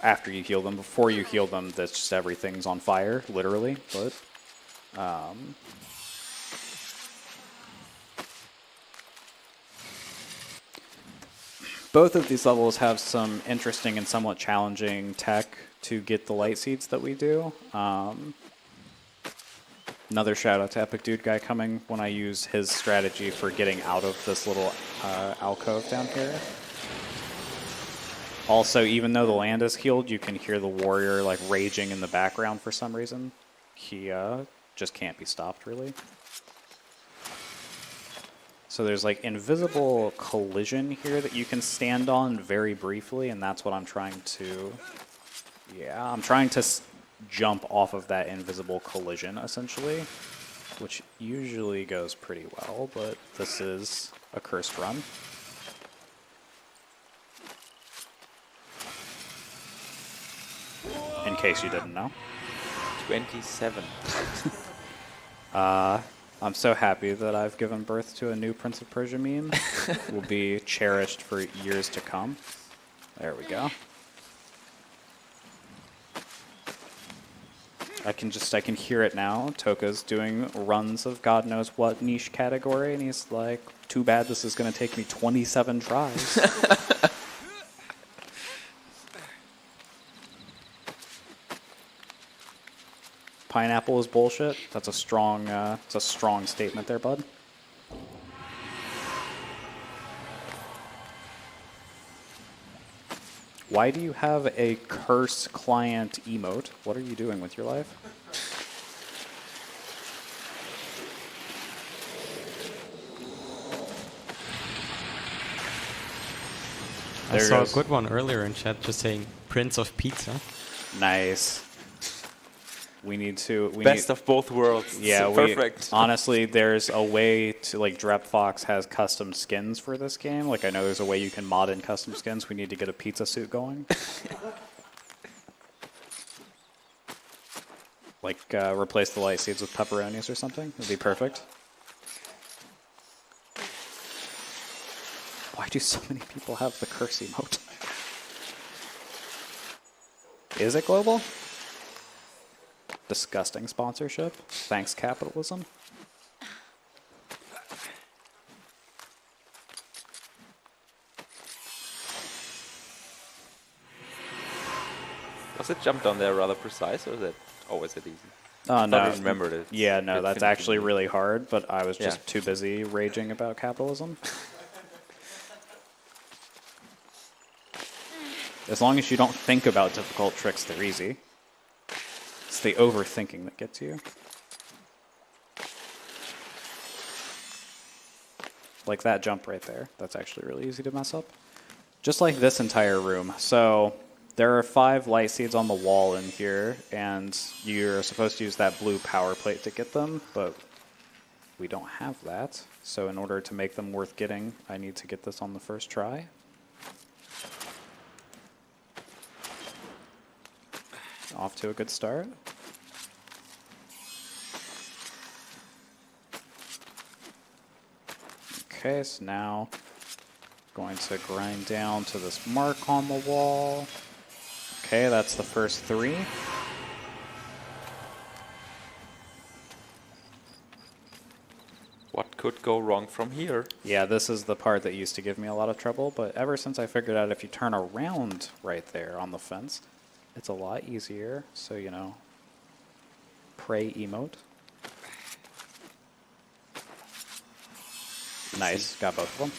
After you heal them. Before you heal them, that's just everything's on fire, literally. But both of these levels have some interesting and somewhat challenging tech to get the light seeds that we do. Another shout out to Epic Dude Guy coming when I use his strategy for getting out of this little alcove down here. Also, even though the land is healed, you can hear the warrior like raging in the background for some reason. He just can't be stopped, really. So there's like invisible collision here that you can stand on very briefly, and that's what I'm trying to... Yeah, I'm trying to jump off of that invisible collision, essentially, which usually goes pretty well, but this is a cursed run. In case you didn't know. 27. I'm so happy that I've given birth to a new Prince of Persia meme. Will be cherished for years to come. There we go. I can hear it now. Toka's doing runs of God knows what niche category, and he's like, too bad this is going to take me 27 tries. Pineapple is bullshit. That's a strong statement there, bud. Why do you have a curse client emote? What are you doing with your life? I saw a good one earlier in chat just saying Prince of Pizza. Nice. We need Best of both worlds. Yeah, perfect. Honestly, there's a way to, like, DrepFox has custom skins for this game. Like, I know there's a way you can mod in custom skins. We need to get a pizza suit going. Like, replace the light seeds with pepperonis or something. It'd be perfect. Why do so many people have the curse emote? Is it global? Disgusting sponsorship. Thanks, capitalism. Was it jump down there rather precise, or is it always that easy? Oh, no. I remembered it. Yeah, no, that's actually really hard, but I was just too busy raging about capitalism. As long as you don't think about difficult tricks, they're easy. It's the overthinking that gets you. Like that jump right there. That's actually really easy to mess up. Just like this entire room. So there are 5 light seeds on the wall in here, and you're supposed to use that blue power plate to get them, but we don't have that. So in order to make them worth getting, I need to get this on the first try. Off to a good start. Okay, so now going to grind down to this mark on the wall. Okay, that's the first 3. What could go wrong from here? Yeah, this is the part that used to give me a lot of trouble, but ever since I figured out if you turn around right there on the fence, it's a lot easier. So, you know, pray emote. Nice, got both of them.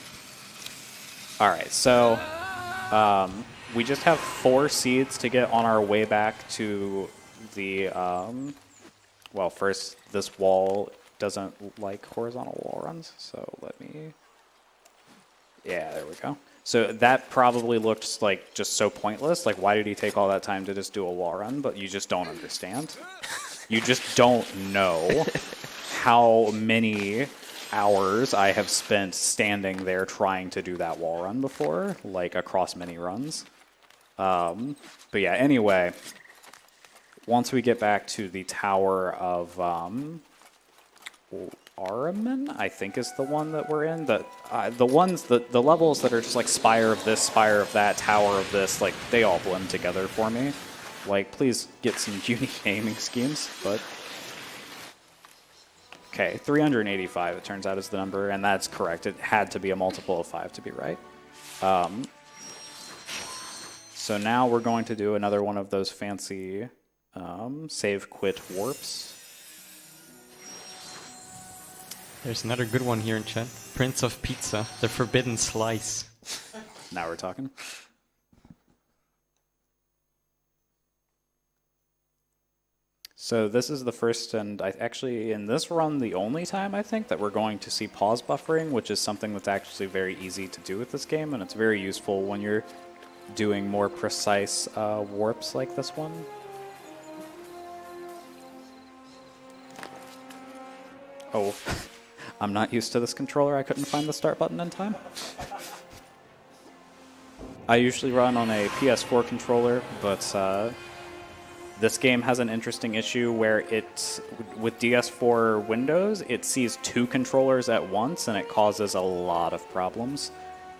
All right, so we just have 4 seeds to get on our way back to the, well, first, this wall doesn't like horizontal wall runs, so let me, yeah, there we go. So that probably looked like just so pointless, like why did he take all that time to just do a wall run, but you just don't understand. You just don't know how many hours I have spent standing there trying to do that wall run before, like across many runs. But yeah, anyway, once we get back to the Tower of Araman, I think is the one that we're in. The levels that are just like spire of this, spire of that, tower of this, like they all blend together for me. Like, please get some unique naming schemes, but... Okay, 385 it turns out is the number, and that's correct. It had to be a multiple of 5 to be right. So now we're going to do another one of those fancy save quit warps. There's another good one here in chat. Prince of Pizza, the forbidden slice. Now we're talking. So this is the first, and actually in this run, the only time I think that we're going to see pause buffering, which is something that's actually very easy to do with this game, and it's very useful when you're doing more precise warps like this one. Oh, I'm not used to this controller. I couldn't find the start button in time. I usually run on a PS4 controller, but this game has an interesting issue where it, with DS4 Windows, it sees 2 controllers at once, and it causes a lot of problems.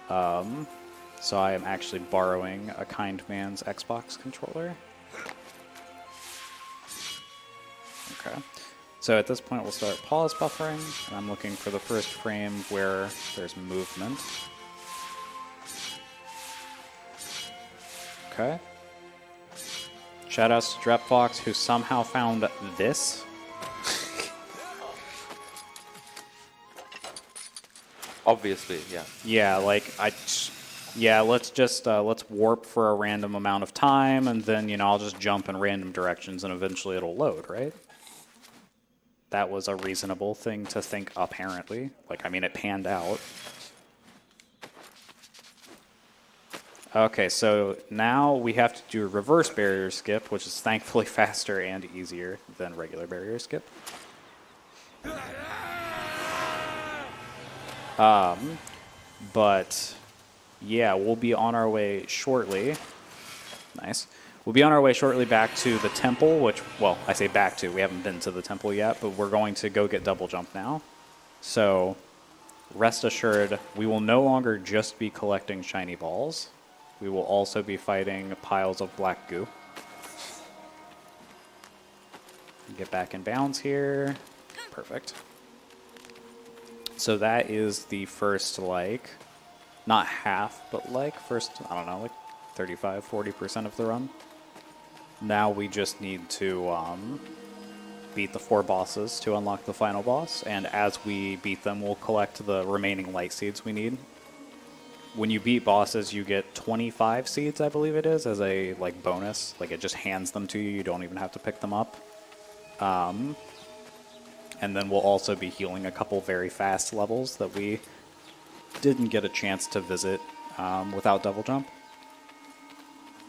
So I am actually borrowing a kind man's Xbox controller. Okay. So at this point, we'll start pause buffering, and I'm looking for the first frame where there's movement. Okay. Shoutouts to Drepfox, who somehow found this. Obviously, yeah. Yeah, like, yeah, let's just, let's warp for a random amount of time, and then, you know, I'll just jump in random directions, and eventually it'll load, right? That was a reasonable thing to think, apparently. Like, I mean, it panned out. Okay, so now we have to do a reverse barrier skip, which is thankfully faster and easier than regular barrier skip. But yeah, we'll be on our way shortly. Nice. We'll be on our way shortly back to the temple, which, well, I say back to, we haven't been to the temple yet, but we're going to go get double jump now. So rest assured, we will no longer just be collecting shiny balls. We will also be fighting piles of black goo. Get back in bounds here. Perfect. So that is the first, like, not half, but like first, I don't know, like 35, 40% of the run. Now we just need to beat the 4 bosses to unlock the final boss, and as we beat them, we'll collect the remaining light seeds we need. When you beat bosses, you get 25 seeds, I believe it is, as a like bonus. Like, it just hands them to you. You don't even have to pick them up. And then we'll also be healing a couple very fast levels that we didn't get a chance to visit without double jump.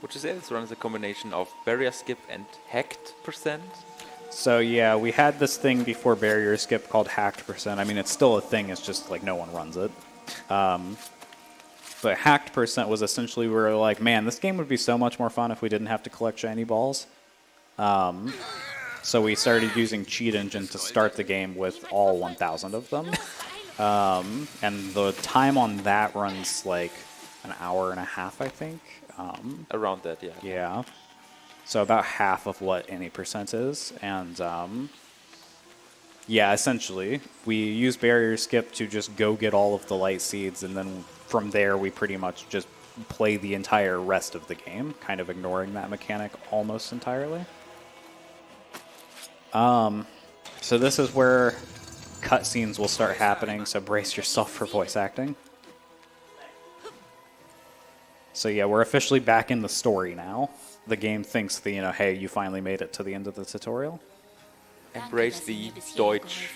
Would you say this run is a combination of barrier skip and hacked %? So yeah, we had this thing before barrier skip called hacked percent. I mean, it's still a thing. It's just like no one runs it. But hacked percent was essentially we were like, man, this game would be so much more fun if we didn't have to collect shiny balls. So we started using Cheat Engine to start the game with all 1,000 of them. And the time on that runs like an hour and a half, I think. Around that, yeah. Yeah. So about half of what any percent is. And yeah, essentially, we use barrier skip to just go get all of the light seeds, and then from there we pretty much just play the entire rest of the game, kind of ignoring that mechanic almost entirely. So this is where cutscenes will start happening, so brace yourself for voice acting. So yeah, we're officially back in the story now. The game thinks that, you know, hey, you finally made it to the end of the tutorial. Embrace the Deutsch.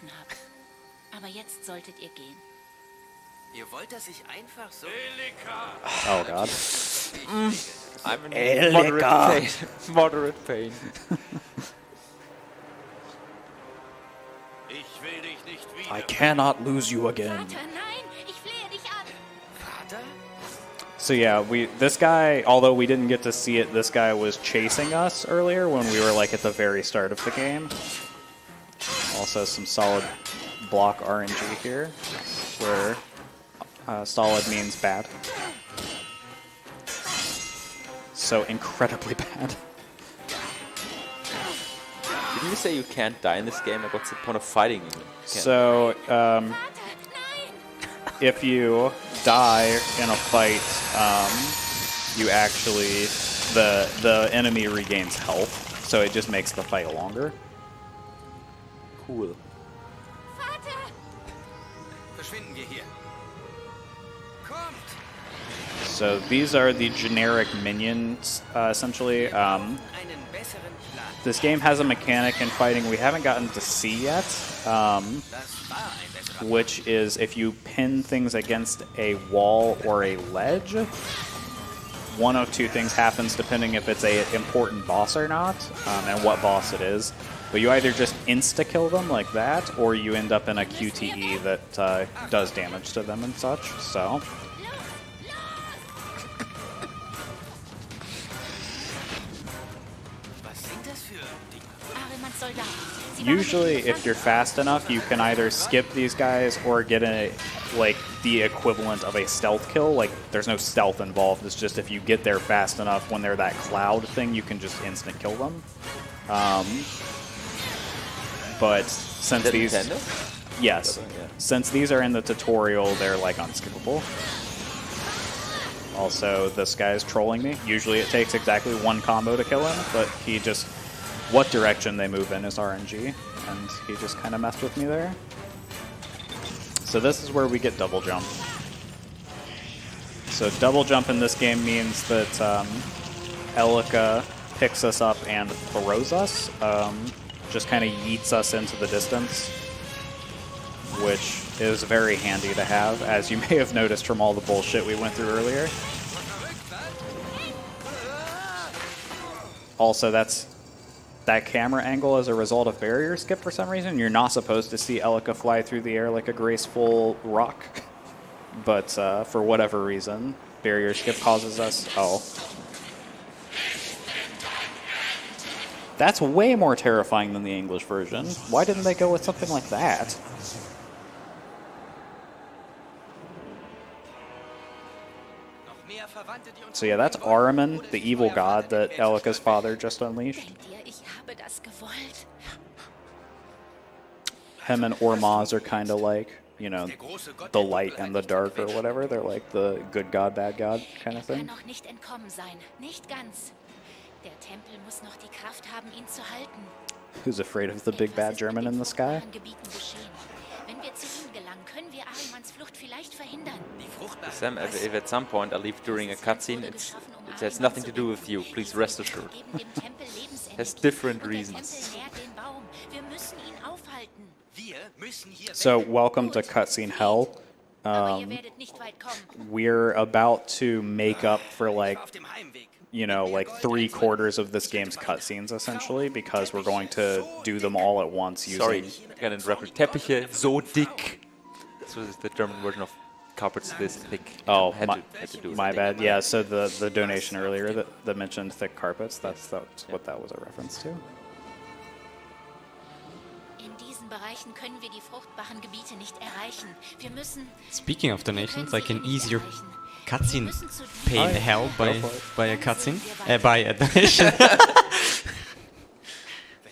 Aber jetzt solltet ihr gehen. Ihr wollt, dass ich einfach so... Oh god. I'm in moderate pain. Moderate pain. Ich will dich nicht wieder... I cannot lose you again. Vater, nein, ich flehe dich an. Vater? So yeah, this guy, although we didn't get to see it, this guy was chasing us earlier when we were like at the very start of the game. Also some solid block RNG here, where solid means bad. So incredibly bad. Didn't you say you can't die in this game? Like, what's the point of fighting you? So, if you die in a fight, you actually, the enemy regains health, so it just makes the fight longer. Cool. Vater! Verschwinden wir hier. Kommt! So these are the generic minions, essentially. Einen besseren Plan. This game has a mechanic in fighting we haven't gotten to see yet, Das war ein besserer which is if you pin things against a wall or a ledge, one of two things happens depending if it's a important boss or not, and what boss it is. But you either just insta-kill them like that, or you end up in a QTE that does damage to them and such, so... Was sind das für Dinge? Ahrimanns Soldaten. Sie waren Usually, mit if you're fast enough, you can either skip these guys or get the equivalent of a stealth kill. Like, there's no stealth involved. It's just if you get there fast enough when they're that cloud thing, you can just instant kill them. But since these... Nintendo? Yes. Yeah. Since these are in the tutorial, they're, like, unskippable. Also, this guy's trolling me. Usually it takes exactly one combo to kill him, but he just... What direction they move in is RNG, and he just kind of messed with me there. So this is where we get double jump. So double jump in this game means that Elika picks us up and throws us, just kind of yeets us into the distance, which is very handy to have, as you may have noticed from all the bullshit we went through earlier. Also, that camera angle is a result of barrier skip for some reason. You're not supposed to see Elika fly through the air like a graceful rock. But for whatever reason, barrier skip causes us... Oh. That's way more terrifying than the English version. Why didn't they go with something like that? Noch mehr Verwandte, die uns So yeah, that's Ahriman, the evil god that Elika's father just unleashed. Denkt ihr, ich habe das gewollt? Him and Ormaz are kind of like, you know, the light and the dark or whatever. They're like the good god, bad god kind of Kann thing. noch nicht entkommen sein. Nicht ganz. Der Tempel muss noch die Kraft haben, ihn zu halten. Who's afraid of the big bad German in the sky? Gebieten geschehen. Wenn wir zu ihm gelangen, können wir Ahrimanns Flucht vielleicht verhindern. die fruchtbaren Sam, if at some point I leave during a cutscene, it has nothing to do with you. Please rest assured. Geben dem Tempel Lebensenergie. Has different Und der reasons. Tempel nährt den Baum. Wir müssen ihn aufhalten. Wir müssen hier So, weg. welcome to cutscene hell. Aber ihr werdet nicht weit kommen. We're about to make up for like Auf dem Heimweg. you know, like 3/4 of this game's cutscenes essentially, because we're going to do them all at once using. Sorry, I can interrupt. Teppiche so dick. This was the German version of carpets this thick. Oh, Had to do my it. bad. Yeah, so the donation earlier that mentioned thick carpets, that's what that was a reference to. In diesen Bereichen können wir die fruchtbaren Gebiete nicht erreichen. Wir müssen... Speaking of donations, I can ease your cutscene Wir müssen zu pain diesen hell by for it. by a cutscene, by a donation.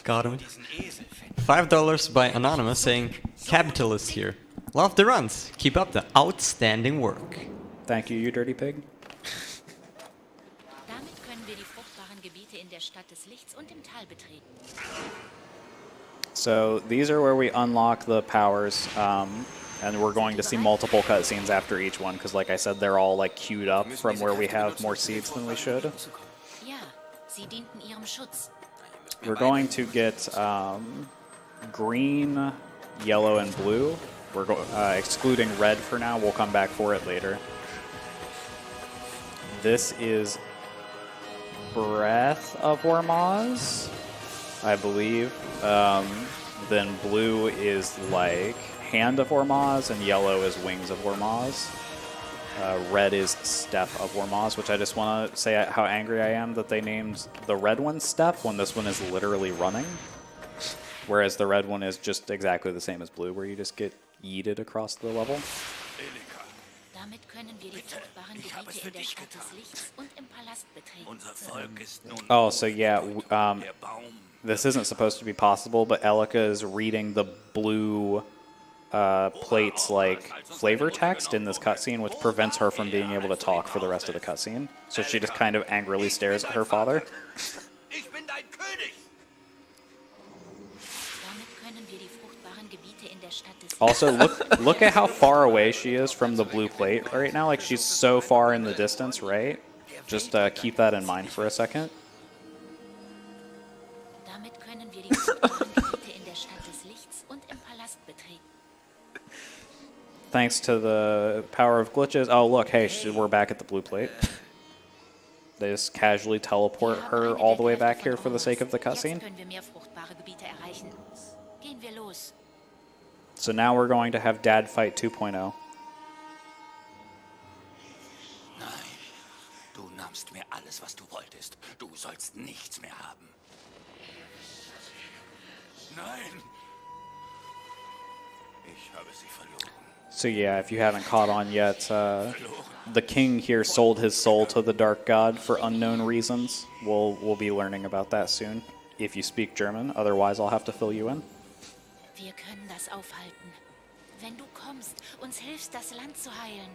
Got him. Diesen Esel finden. $5 by Anonymous saying, "Capitalist here. Love the runs. Keep up the outstanding work." Thank you, you dirty pig. Damit können wir die fruchtbaren Gebiete in der Stadt des Lichts und im Tal betreten. So these are where we unlock the powers, and we're going to see multiple cutscenes after each one, because like I said, they're all like queued up from where we have more seeds than we should. Ja, sie dienten ihrem Schutz. We're going to get green, yellow, and blue. We're excluding red for now. We'll come back for it later. This is Breath of Ormaz, I believe. Then blue is like Hand of Ormaz, and yellow is Wings of Ormaz. Red is Step of Ormaz, which I just want to say how angry I am that they named the red one Step when this one is literally running. Whereas the red one is just exactly the same as blue, where you just get yeeted across the level. Damit können wir die fruchtbaren Gebiete in der Stadt des Lichts und im Palast betreten. Unser Volk ist nun Oh, so yeah, der Baum. this isn't supposed to be possible, but Elika is reading the blue plate's like flavor text in this cutscene, which prevents her from being able to talk for the rest of the cutscene. So she just kind of angrily stares at her father. Ich bin dein König. Damit können wir die fruchtbaren Gebiete in der Stadt des Also, look at how far away she is from the blue plate right now. Like, she's so far in the distance, right? Just keep that in mind for a second. Damit können wir die fruchtbaren Gebiete in der Stadt des Lichts und im Palast betreten. Thanks to the power of glitches. Oh, look, hey, we're back at the blue plate. They just casually teleport Wir haben her eine all the way der back Kräfte here von for the sake of the Jetzt cutscene. können wir mehr fruchtbare Gebiete erreichen. Gehen wir los. So now we're going to have Dad Fight 2.0. Nein, du nahmst mir alles, was du wolltest. Du sollst nichts mehr haben. Nein. Ich habe sie verloren. So yeah, if you haven't caught on yet, the king here sold his soul to the Dark God for unknown reasons. We'll be learning about that soon. If you speak German, otherwise I'll have to fill you in. Wir können das aufhalten. Wenn du kommst, uns hilfst, das Land zu heilen.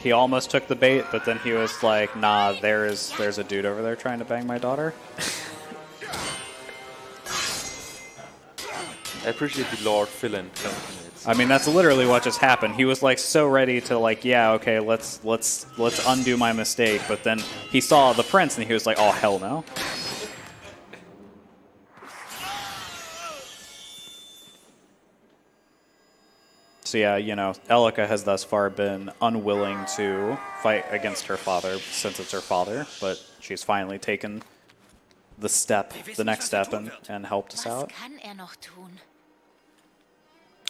He almost took the bait, but then he was like, "Nah, there's a dude over there trying to bang my daughter." I appreciate the Lord Villain. I mean, that's literally what just happened. He was like so ready to like, yeah, okay, let's undo my mistake, but then he saw the prince and he was like, "Oh hell no." So yeah, you know, Elika has thus far been unwilling to fight against her father since it's her father, but she's finally taken the next step, and helped us Was out. kann noch tun?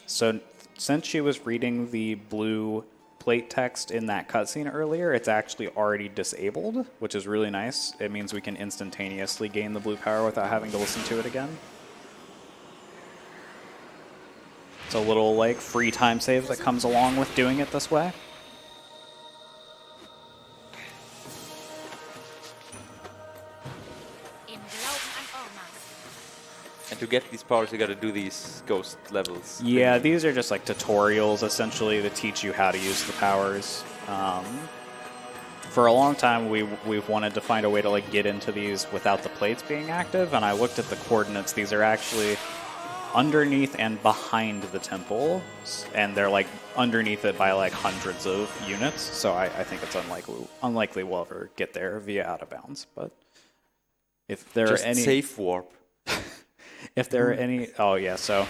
So since she was reading the blue plate text in that cutscene earlier, it's actually already disabled, which is really nice. It means we can instantaneously gain the blue power without having to listen to it again. It's a little like free time save that comes along with doing it this way. Im Glauben an Ormaz. And to get these powers, you gotta do these ghost levels. Yeah, these are just like tutorials essentially to teach you how to use the powers. For a long time, we've wanted to find a way to like get into these without the plates being active, and I looked at the coordinates. These are actually underneath and behind the temple, and they're like underneath it by like hundreds of units. So I think it's unlikely we'll ever get there via out of bounds. But if there Just are any safe warp. if there are any, oh yeah, so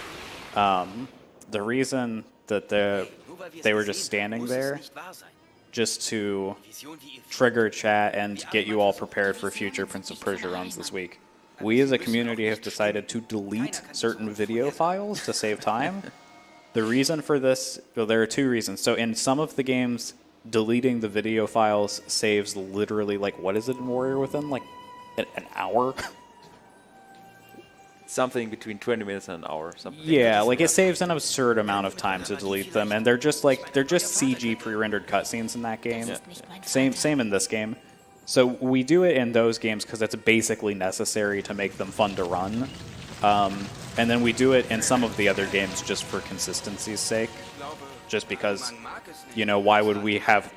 the reason that they were just standing there just to trigger chat and get you all prepared for future Prince of Persia runs this week. We as a community have decided to delete certain video files to save time. The reason for this, well, there are two reasons. So in some of the games, deleting the video files saves literally, like, what is it in Warrior Within? Like, an hour? Something between 20 minutes and an hour. Something. Yeah, like, it saves an absurd amount of time to delete them, and they're just CG pre-rendered cutscenes in that game. Same in this game. So we do it in those games because it's basically necessary to make them fun to run. And then we do it in some of the other games just for consistency's sake. Just because, you know, why would we have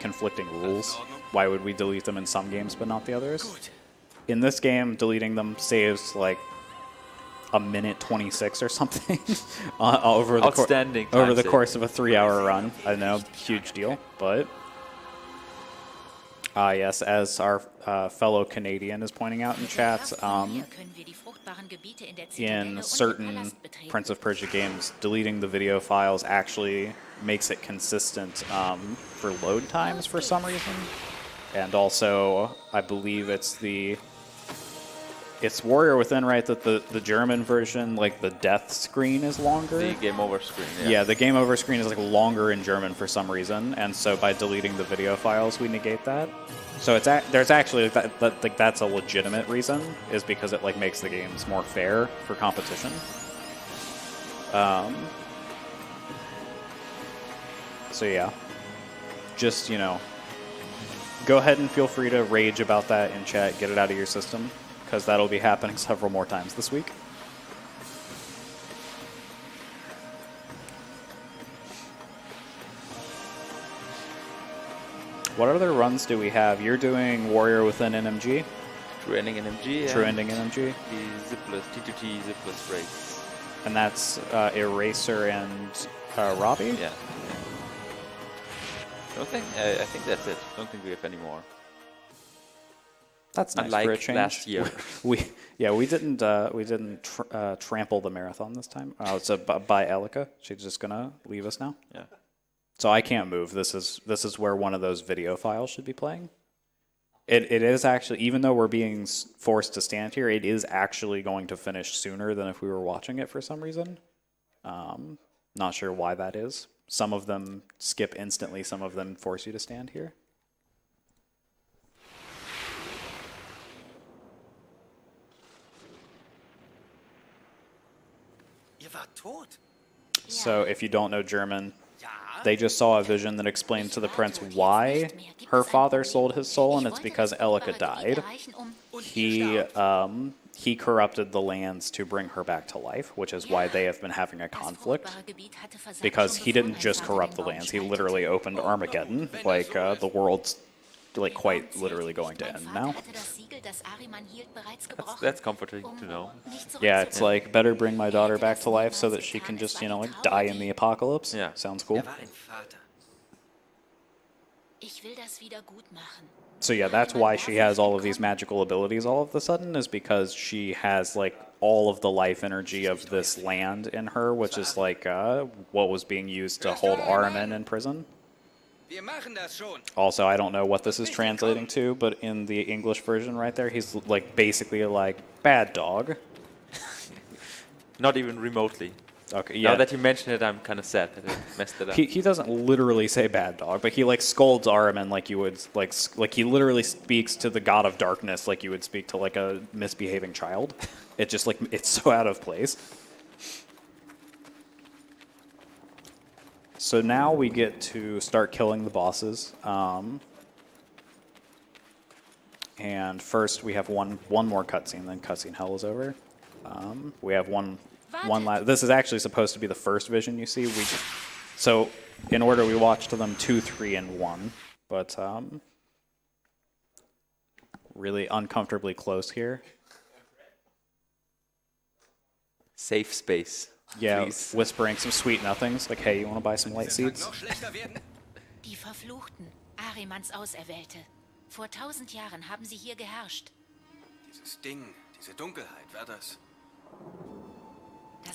conflicting rules? Why would we delete them in some games but not the others? In this game, deleting them saves like a minute 26 or something over the course of a 3-hour run. I know, huge deal, but yes, as our fellow Canadian is pointing out in chat, in certain Prince of Persia games, deleting the video files actually makes it consistent for load times for some reason. And also, I believe it's Warrior Within, right, that the German version, like, the death screen is longer? The game over screen, yeah. The game over screen is, like, longer in German for some reason, and so by deleting the video files, we negate that. So there's actually, that's a legitimate reason, is because it, like, makes the games more fair for competition. So yeah, just, you know, go ahead and feel free to rage about that in chat, get it out of your system, because that'll be happening several more times this week. What other runs do we have? You're doing Warrior Within NMG? True Ending NMG. True Ending NMG. The zipless, T2T zipless race. And that's Eraser and Robbie? Yeah. I think that's it. Don't think we have any more. That's nice. Unlike for a change. last year. we didn't trample the marathon this time. Oh, it's by Elika. She's just gonna leave us now. Yeah. So I can't move. This is where one of those video files should be playing. It is actually, even though we're being forced to stand here, it is actually going to finish sooner than if we were watching it for some reason. Not sure why that is. Some of them skip instantly. Some of them force you to stand here. So if you don't know German, they just saw a vision that explained to the prince why her father sold his soul, and it's because Elika died. He corrupted the lands to bring her back to life, which is why they have been having a conflict. Because he didn't just corrupt the lands, he literally opened Armageddon, like the world's like quite literally going to end now. That's comforting to know. Yeah, it's like, better bring my daughter back to life so that she can just, you know, like, die in the apocalypse. Yeah. Sounds cool. So yeah, that's why she has all of these magical abilities all of a sudden, is because she has, like, all of the life energy of this land in her, which is, like, what was being used to hold Ahriman in prison. Also, I don't know what this is translating to, but in the English version right there, he's, like, basically like, bad dog. Not even remotely. Okay, yeah. Now that you mention it, I'm kind of sad that I messed it up. He doesn't literally say bad dog, but he, like, scolds Ahriman like you would, like he literally speaks to the god of darkness like you would speak to, like, a misbehaving child. It just, like, it's so out of place. So now we get to start killing the bosses. And first we have one more cutscene, then cutscene hell is over. We have one last. This is actually supposed to be the first vision you see. So in order we watched them 2, 3, and 1, but really uncomfortably close here. Safe space. Yeah, Please. whispering some sweet nothings, like, hey, you want to buy some light seeds? Die Verfluchten, Ahrimans Auserwählte. Vor 1000 Jahren haben sie hier geherrscht. Dieses Ding, diese Dunkelheit, wer das?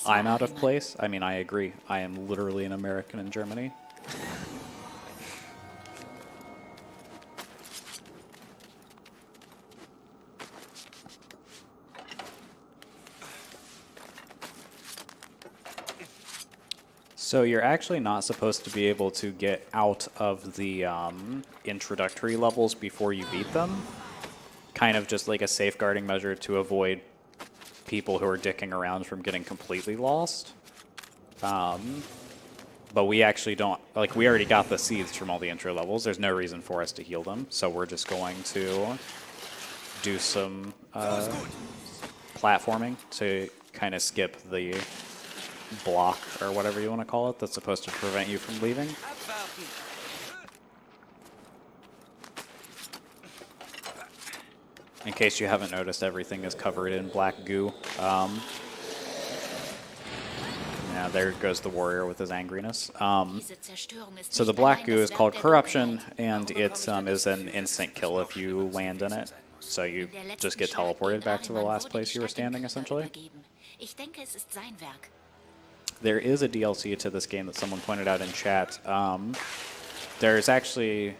I'm out of place? I mean, I agree. I am literally an American in Germany. So you're actually not supposed to be able to get out of the introductory levels before you beat them. Kind of just like a safeguarding measure to avoid people who are dicking around from getting completely lost. But we actually don't, like, we already got the seeds from all the intro levels. There's no reason for us to heal them. So we're just going to do some platforming to kind of skip the block or whatever you want to call it that's supposed to prevent you from leaving. In case you haven't noticed, everything is covered in black goo. Yeah, there goes the warrior with his angriness. So the black goo is called corruption, and it is an instant kill if you land in it. So you just get teleported back to the last place you were standing, essentially. There is a DLC to this game that someone pointed out in chat. There's actually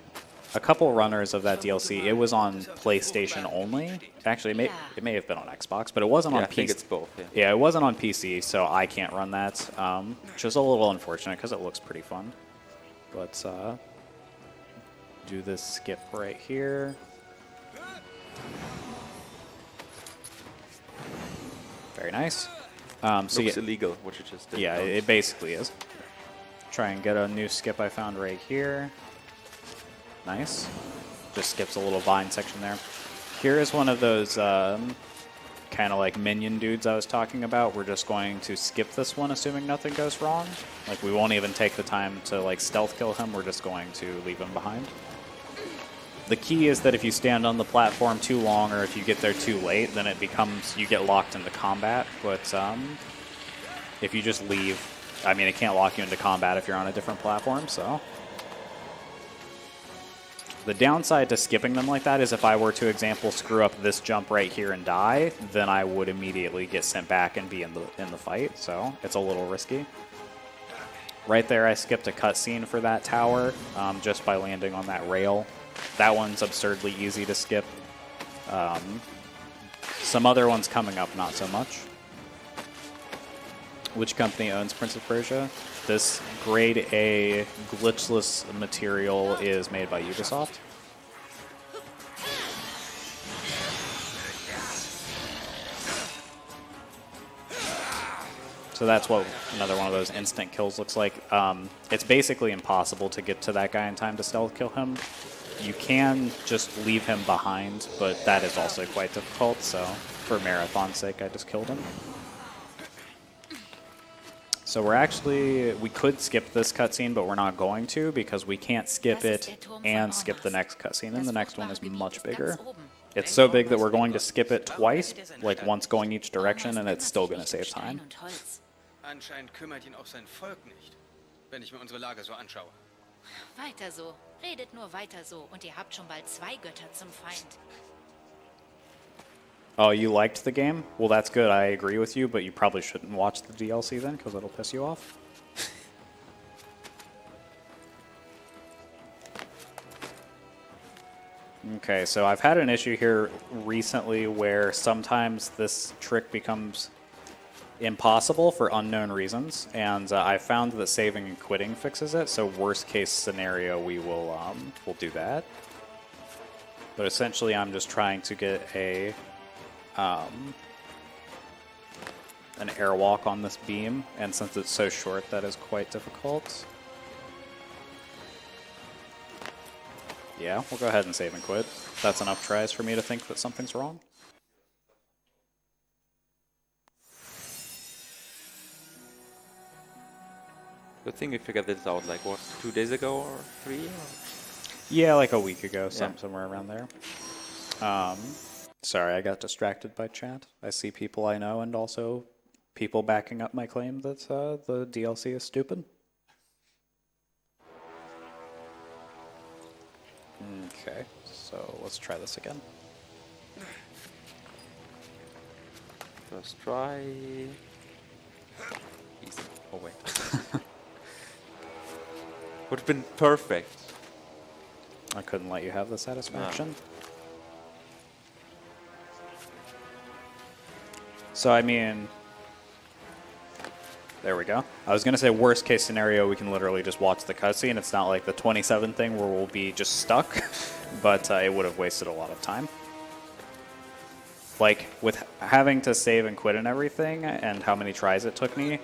a couple runners of that DLC. It was on PlayStation only. Actually, it may have been on Xbox, but it wasn't on PC. I think it's both. Yeah, it wasn't on PC, so I can't run that, which is a little unfortunate because it looks pretty fun. Let's do this skip right here. Very nice. So Looks illegal, what you just did. Yeah, it basically is. Try and get a new skip I found right here. Nice. Just skips a little vine section there. Here is one of those kind of like minion dudes I was talking about. We're just going to skip this one, assuming nothing goes wrong. Like, we won't even take the time to like stealth kill him. We're just going to leave him behind. The key is that if you stand on the platform too long, or if you get there too late, then it becomes, you get locked into combat. But if you just leave, I mean, it can't lock you into combat if you're on a different platform, so. The downside to skipping them like that is if I were to, example, screw up this jump right here and die, then I would immediately get sent back and be in the fight, so it's a little risky. Right there, I skipped a cutscene for that tower just by landing on that rail. That one's absurdly easy to skip. Some other ones coming up, not so much. Which company owns Prince of Persia? This grade A glitchless material is made by Ubisoft. So that's what another one of those instant kills looks like. It's basically impossible to get to that guy in time to stealth kill him. You can just leave him behind, but that is also quite difficult, so for marathon's sake, I just killed him. So we could skip this cutscene, but we're not going to because we can't skip it and skip the next cutscene, and the next one is much bigger. It's so big that we're going to skip it twice, like once going each direction, and it's still going to save time. Anscheinend kümmert ihn auch sein Volk nicht, wenn ich mir unsere Lage so anschaue. Weiter so. Redet nur weiter so und ihr habt schon bald 2 Götter zum Feind. Oh, you liked the game? Well, that's good. I agree with you, but you probably shouldn't watch the DLC then, because it'll piss you off. Okay, so I've had an issue here recently where sometimes this trick becomes impossible for unknown reasons, and I found that saving and quitting fixes it, so worst case scenario we will we'll do that. But essentially I'm just trying to get an airwalk on this beam, and since it's so short that is quite difficult. Yeah, we'll go ahead and save and quit. That's enough tries for me to think that something's wrong. Good thing we figured this out, like, what, 2 days ago or 3? Or? Yeah, like a week ago, somewhere around there. Sorry, I got distracted by chat. I see people I know and also people backing up my claim that the DLC is stupid. Okay, so let's try this again. First try. Easy. Oh, wait. Would have been perfect. I couldn't let you have the satisfaction. So, I mean, There we go. I was going to say worst case scenario, we can literally just watch the cutscene. It's not like the 27 thing where we'll be just stuck, but it would have wasted a lot of time. Like, with having to save and quit and everything, and how many tries it took me,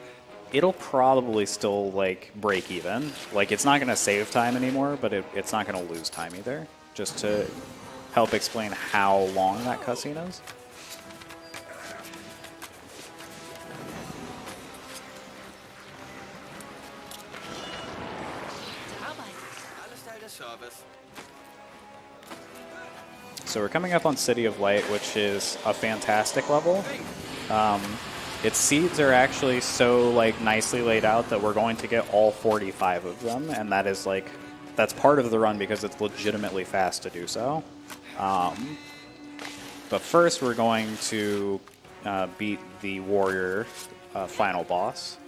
it'll probably still, like, break even. Like, it's not going to save time anymore, but it's not going to lose time either. Just to help explain how long that cutscene is. Alles Teil des Service. So we're coming up on City of Light, which is a fantastic level. Its seeds are actually so like nicely laid out that we're going to get all 45 of them, and that is like that's part of the run because it's legitimately fast to do so. But first, we're going to beat the warrior final boss.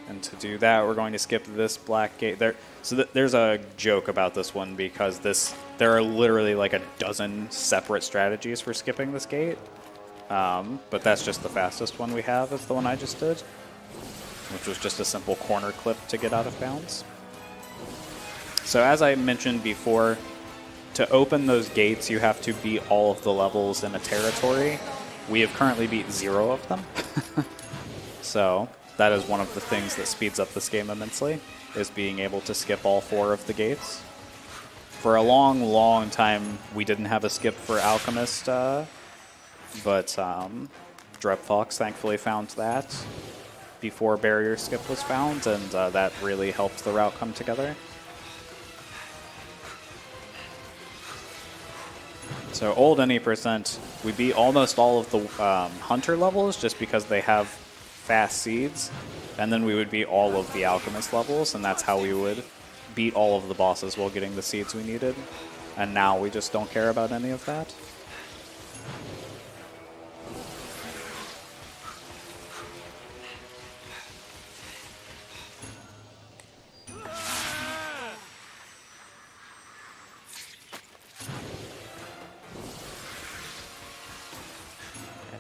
And to do that, we're going to skip this black gate. There's a joke about this one because there are literally like a dozen separate strategies for skipping this gate. But that's just the fastest one we have. Is the one I just did, which was just a simple corner clip to get out of bounds. So as I mentioned before, to open those gates, you have to beat all of the levels in a territory. We have currently beat 0 of them. So that is one of the things that speeds up this game immensely, is being able to skip all 4 of the gates. For a long, long time, we didn't have a skip for Alchemist, but Drepfox thankfully found that before Barrier Skip was found, and that really helped the route come together. So old any percent, we beat almost all of the Hunter levels just because they have fast seeds, and then we would beat all of the Alchemist levels, and that's how we would beat all of the bosses while getting the seeds we needed. And now we just don't care about any of that.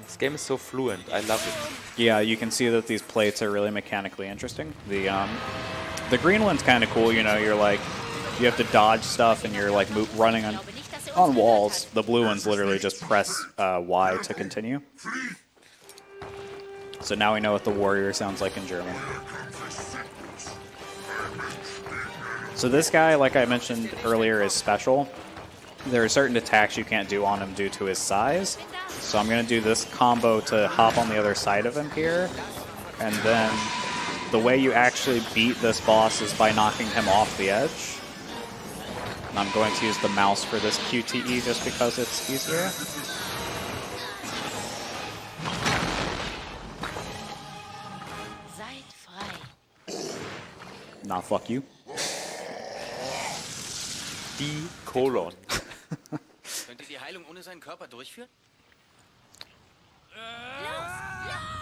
This game is so fluent. I love it. Yeah, you can see that these plates are really mechanically interesting. The green one's kind of cool. You know, you're like, you have to dodge stuff and you're like running on walls. The blue ones literally just press Y to continue. So now we know what the warrior sounds like in German. So this guy, like I mentioned earlier, is special. There are certain attacks you can't do on him due to his size. So I'm going to do this combo to hop on the other side of him here. And then the way you actually beat this boss is by knocking him off the edge. And I'm going to use the mouse for this QTE just because it's easier. Seid frei. Nah, fuck you. Die Kolon. Könnt ihr die Heilung ohne seinen Körper durchführen?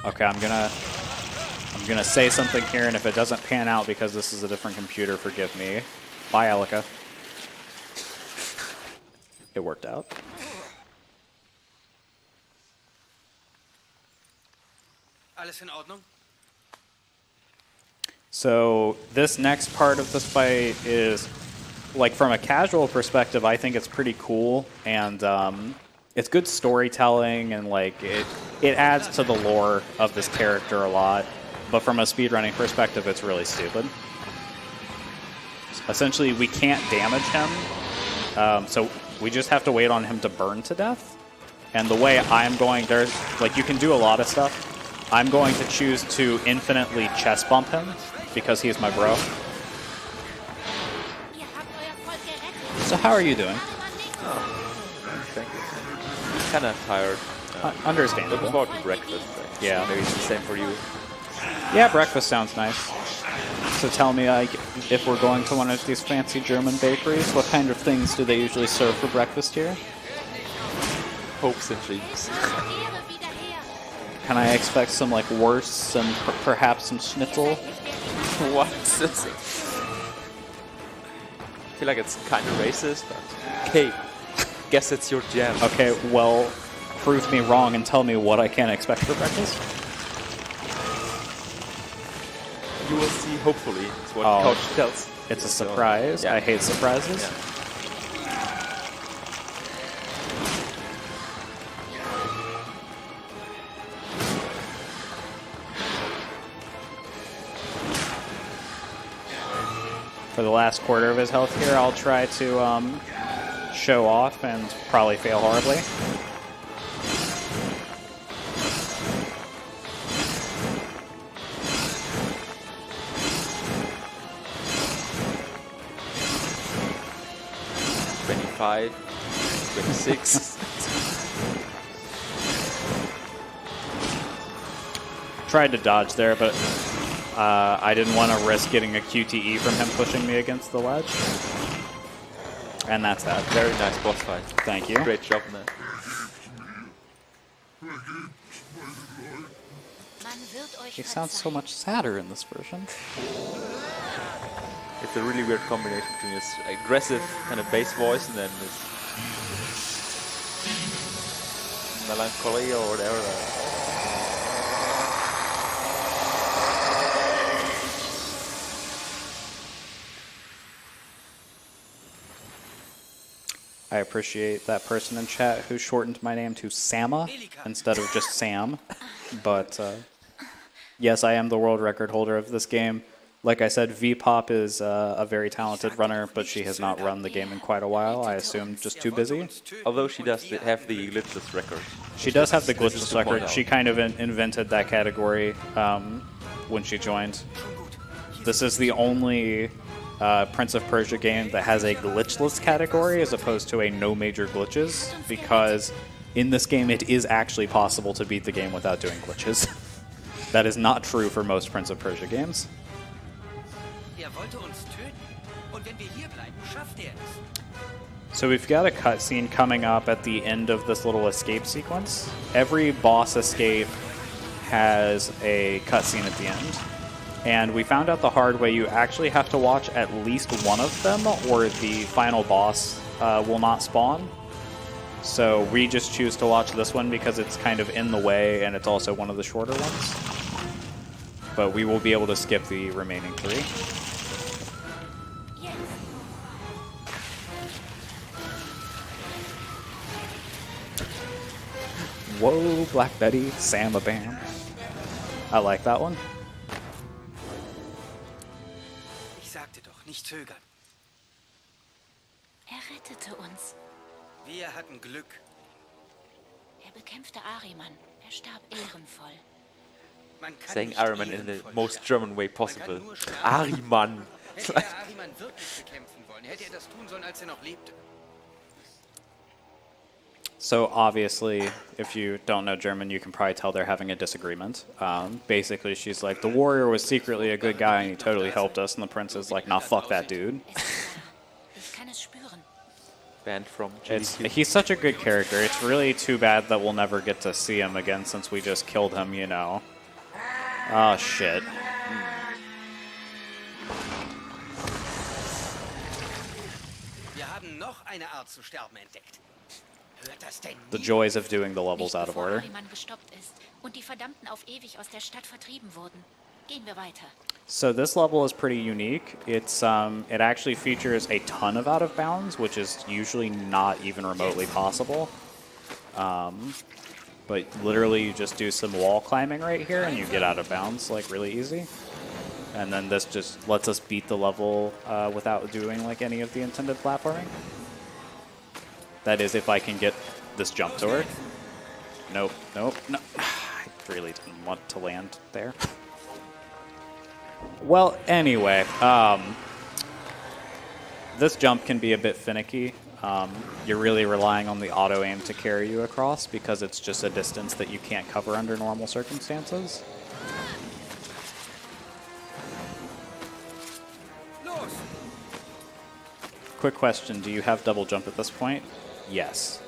Okay, I'm gonna say something here, and if it doesn't pan out because this is a different computer, forgive me. Bye, Elika. It worked out. Alles in Ordnung? So this next part of this fight is, like, from a casual perspective, I think it's pretty cool, and it's good storytelling, and like it adds to the lore of this character a lot. But from a speedrunning perspective, it's really stupid. Essentially, we can't damage him, so we just have to wait on him to burn to death. And the way I'm going, there's like you can do a lot of stuff. I'm going to choose to infinitely chest bump him because he's my bro. Ihr habt euer Volk gerettet. So how are you doing? Thank you. I'm kind of tired. Looking Understandable. forward to breakfast. Yeah. Maybe it's the same for you. Yeah, breakfast sounds nice. So tell me, if we're going to one of these fancy German bakeries, what kind of things do they usually serve for breakfast here? Hopes and dreams. Ehre wieder her. Can I expect some like wursts and perhaps some schnitzel? What? I feel like it's kind of racist, but okay. Guess it's your jam. Okay, well, prove me wrong and tell me what I can expect for breakfast. You will see, hopefully. It's what Oh. Couch tells. It's a So, surprise. yeah. I hate surprises. Yeah. For the last quarter of his health here, I'll try to show off and probably fail horribly. Five, 26. Tried to dodge there, but I didn't want to risk getting a QTE from him pushing me against the ledge. And that's that. Very nice boss fight. Thank you. Great job, man. Man wird euch He sounds so verzeihen. much sadder in this version. It's a really weird combination between this aggressive kind of bass voice and then this melancholy or whatever. I appreciate that person in chat who shortened my name to Sama instead of just Sam. But yes, I am the world record holder of this game. Like I said, V-Pop is a very talented runner, but she has not run the game in quite a while. I assume just too busy. Although she does have the glitchless record. She does have the glitchless to point record. out. She kind of invented that category when she joined. This is the only Prince of Persia game that has a glitchless category as opposed to a no major glitches, because in this game it is actually possible to beat the game without doing glitches. That is not true for most Prince of Persia games. wollte uns töten. Und wenn wir hier bleiben, schafft er es. So we've got a cutscene coming up at the end of this little escape sequence. Every boss escape has a cutscene at the end. And we found out the hard way you actually have to watch at least one of them or the final boss will not spawn. So we just choose to watch this one because it's kind of in the way and it's also one of the shorter ones. But we will be able to skip the remaining three. Whoa, Black Betty, Samabam. I like that one. Ich sagte doch, nicht zögern. Er rettete uns. Wir hatten Glück. Er bekämpfte Ahriman. Er starb ehrenvoll. Man kann Saying nicht Ahriman in the ehrenvoll most sterben. German way Man possible. kann nur sterben. Ahriman. Hätte er Ahriman wirklich bekämpfen wollen, hätte er das tun sollen, als er noch lebte. So obviously, if you don't know German, you can probably tell they're having a disagreement. Basically, she's like, the warrior was secretly a good guy and he totally helped us. And the prince is like, nah, fuck that dude. Es ist wahr. Ich kann es spüren. Banned from He's such a good character. It's really too bad that we'll never get to see him again since we just killed him, you know. Oh, shit. Wir haben noch eine Art zu sterben entdeckt. Hört das denn The nie? joys of doing the levels Nicht out of bevor order. Ahriman gestoppt ist und die Verdammten auf ewig aus der Stadt vertrieben wurden. Gehen wir weiter. So this level is pretty unique. It's it actually features a ton of out of bounds, which is usually not even remotely possible. But literally, you just do some wall climbing right here, and you get out of bounds like really easy. And then this just lets us beat the level without doing like any of the intended platforming. That is, if I can get this jump to work. Nope, nope, no. I really didn't want to land there. Well, anyway, this jump can be a bit finicky. You're really relying on the auto aim to carry you across because it's just a distance that you can't cover under normal circumstances. Los! Quick question, do you have double jump at this point? Yes.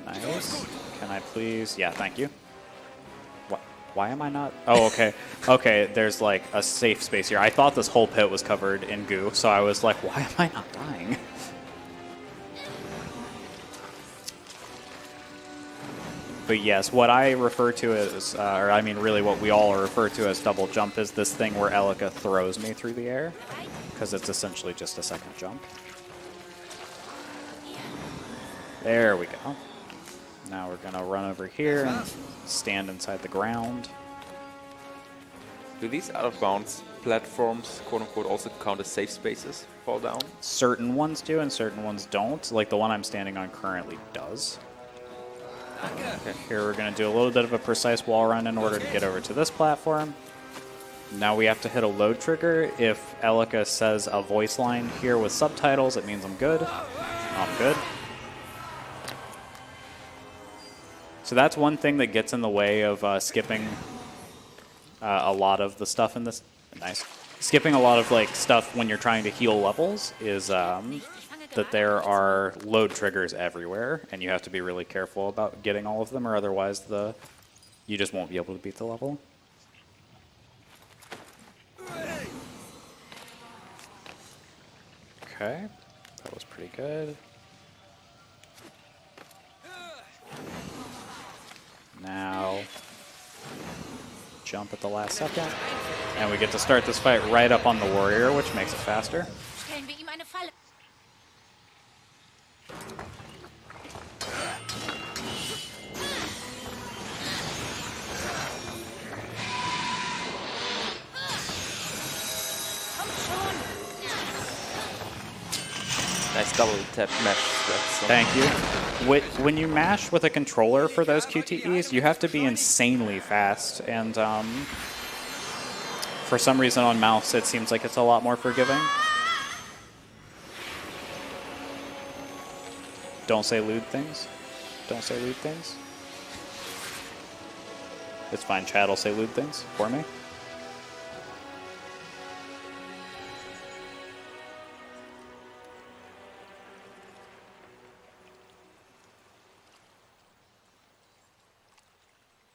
Nice. Can I please? Yeah, thank you. Why am I not? Oh, okay. Okay, there's like a safe space here. I thought this whole pit was covered in goo, so I was like, why am I not dying? But yes, what I refer to as, or I mean really what we all refer to as double jump is this thing where Elika throws me through the air, because it's essentially just a second jump. There we go. Now we're going to run over here and stand inside the ground. Do these out-of-bounds platforms, quote-unquote, also count as safe spaces, fall down? Certain ones do and certain ones don't. Like the one I'm standing on currently does. Okay, here we're going to do a little bit of a precise wall run in order to get over to this platform. Now we have to hit a load trigger. If Elika says a voice line here with subtitles, it means I'm good. I'm good. So that's one thing that gets in the way of skipping a lot of the stuff in this. Nice. Skipping a lot of like stuff when you're trying to heal levels is that there are load triggers everywhere, and you have to be really careful about getting all of them, or otherwise you just won't be able to beat the level. Okay, that was pretty good. Now, jump at the last second, and we get to start this fight right up on the warrior, which makes it faster. Stellen wir ihm eine Falle. Nice double tap match. Thank you. When you mash with a controller for those QTEs, you have to be insanely fast, and for some reason on mouse it seems like it's a lot more forgiving. Don't say lewd things. Don't say lewd things. It's fine, chat will say lewd things for me.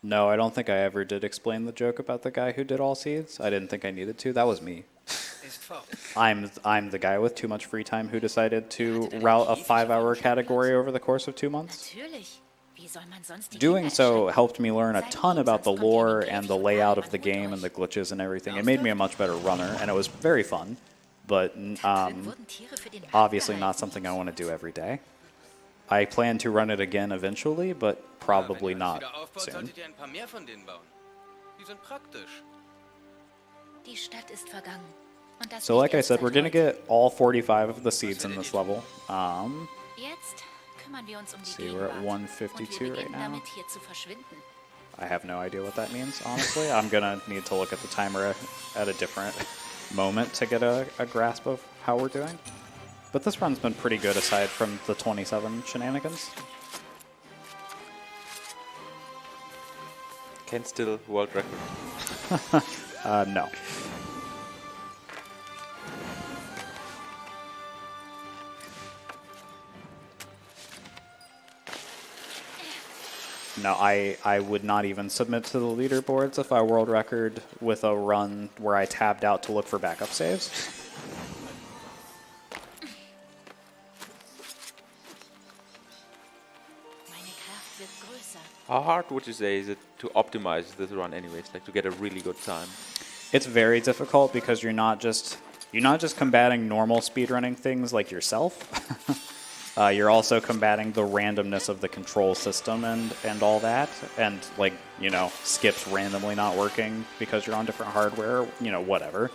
No, I don't think I ever did explain the joke about the guy who did all seeds. I didn't think I needed to. That was me. I'm the guy with too much free time who decided to route a 5-hour category over the course of 2 months. Natürlich. Wie soll man sonst die Doing Kinder so erschrecken? helped me learn a ton about the lore and the layout of the game and the glitches and everything. It made me a much better runner, and it was very fun, but Wurden Tiere für den Markt obviously not gehalten. something I want to do every day. I plan to run it again eventually, but probably not soon. Solltet ihr ein paar mehr von denen bauen. Die sind praktisch. Die Stadt ist vergangen. Und das So like I nicht said, erst we're going to seit get all 45 of the seeds in this level. heute. Jetzt kümmern wir uns um die See, we're at Gegenwart. 152 Und wir right beginnen now. damit, hier zu verschwinden. I have no idea what that means, honestly. I'm going to need to look at the timer at a different moment to get a grasp of how we're doing. But this run's been pretty good aside from the 27 shenanigans. Can still world record. No. No, I would not even submit to the leaderboards if I world record with a run where I tabbed out to look for backup saves. Meine Kraft wird größer. How hard would you say is it to optimize this run anyways, like to get a really good time? It's very difficult because you're not just combating normal speedrunning things like yourself. You're also combating the randomness of the control system and all that, and like, you know, skips randomly not working because you're on different hardware, you know, whatever.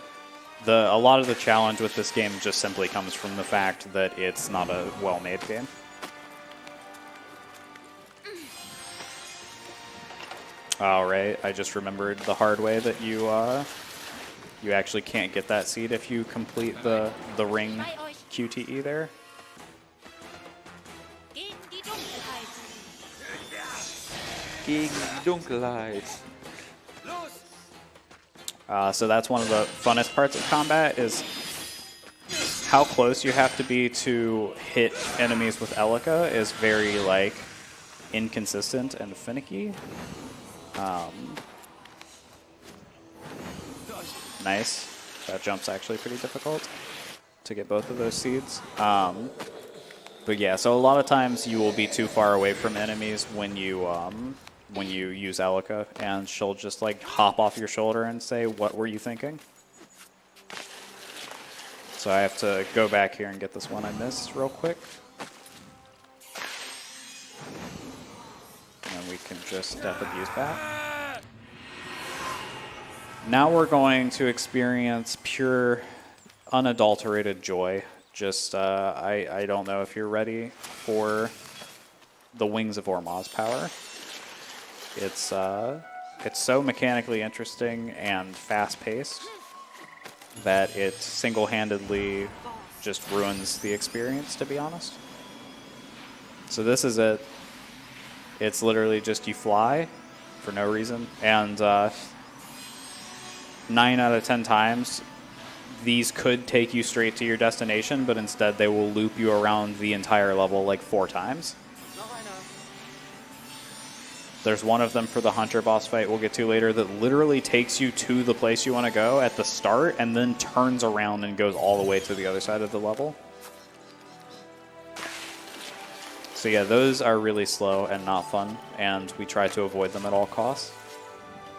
A lot of the challenge with this game just simply comes from the fact that it's not a well-made game. All right, I just remembered the hard way that you actually can't get that seed if you complete the ring QTE there. Gegen die Dunkelheit. Gegen die Dunkelheit. So that's one of the funnest parts of combat is how close you have to be to hit enemies with Elika is very like inconsistent and finicky. Nice. That jump's actually pretty difficult to get both of those seeds. But yeah, so a lot of times you will be too far away from enemies when you use Elika, and she'll just like hop off your shoulder and say, "What were you thinking?" So I have to go back here and get this one I missed real quick. And then we can just Death Abuse back. Now we're going to experience pure, unadulterated joy. Just, I don't know if you're ready for the Wings of Ormaz's power. It's so mechanically interesting and fast-paced that it single-handedly just ruins the experience, to be honest. So this is it. It's literally just you fly for no reason, and 9 out of 10 times, these could take you straight to your destination, but instead they will loop you around the entire level like 4 times. There's one of them for the Hunter boss fight we'll get to later that literally takes you to the place you want to go at the start and then turns around and goes all the way to the other side of the level. So yeah, those are really slow and not fun, and we try to avoid them at all costs.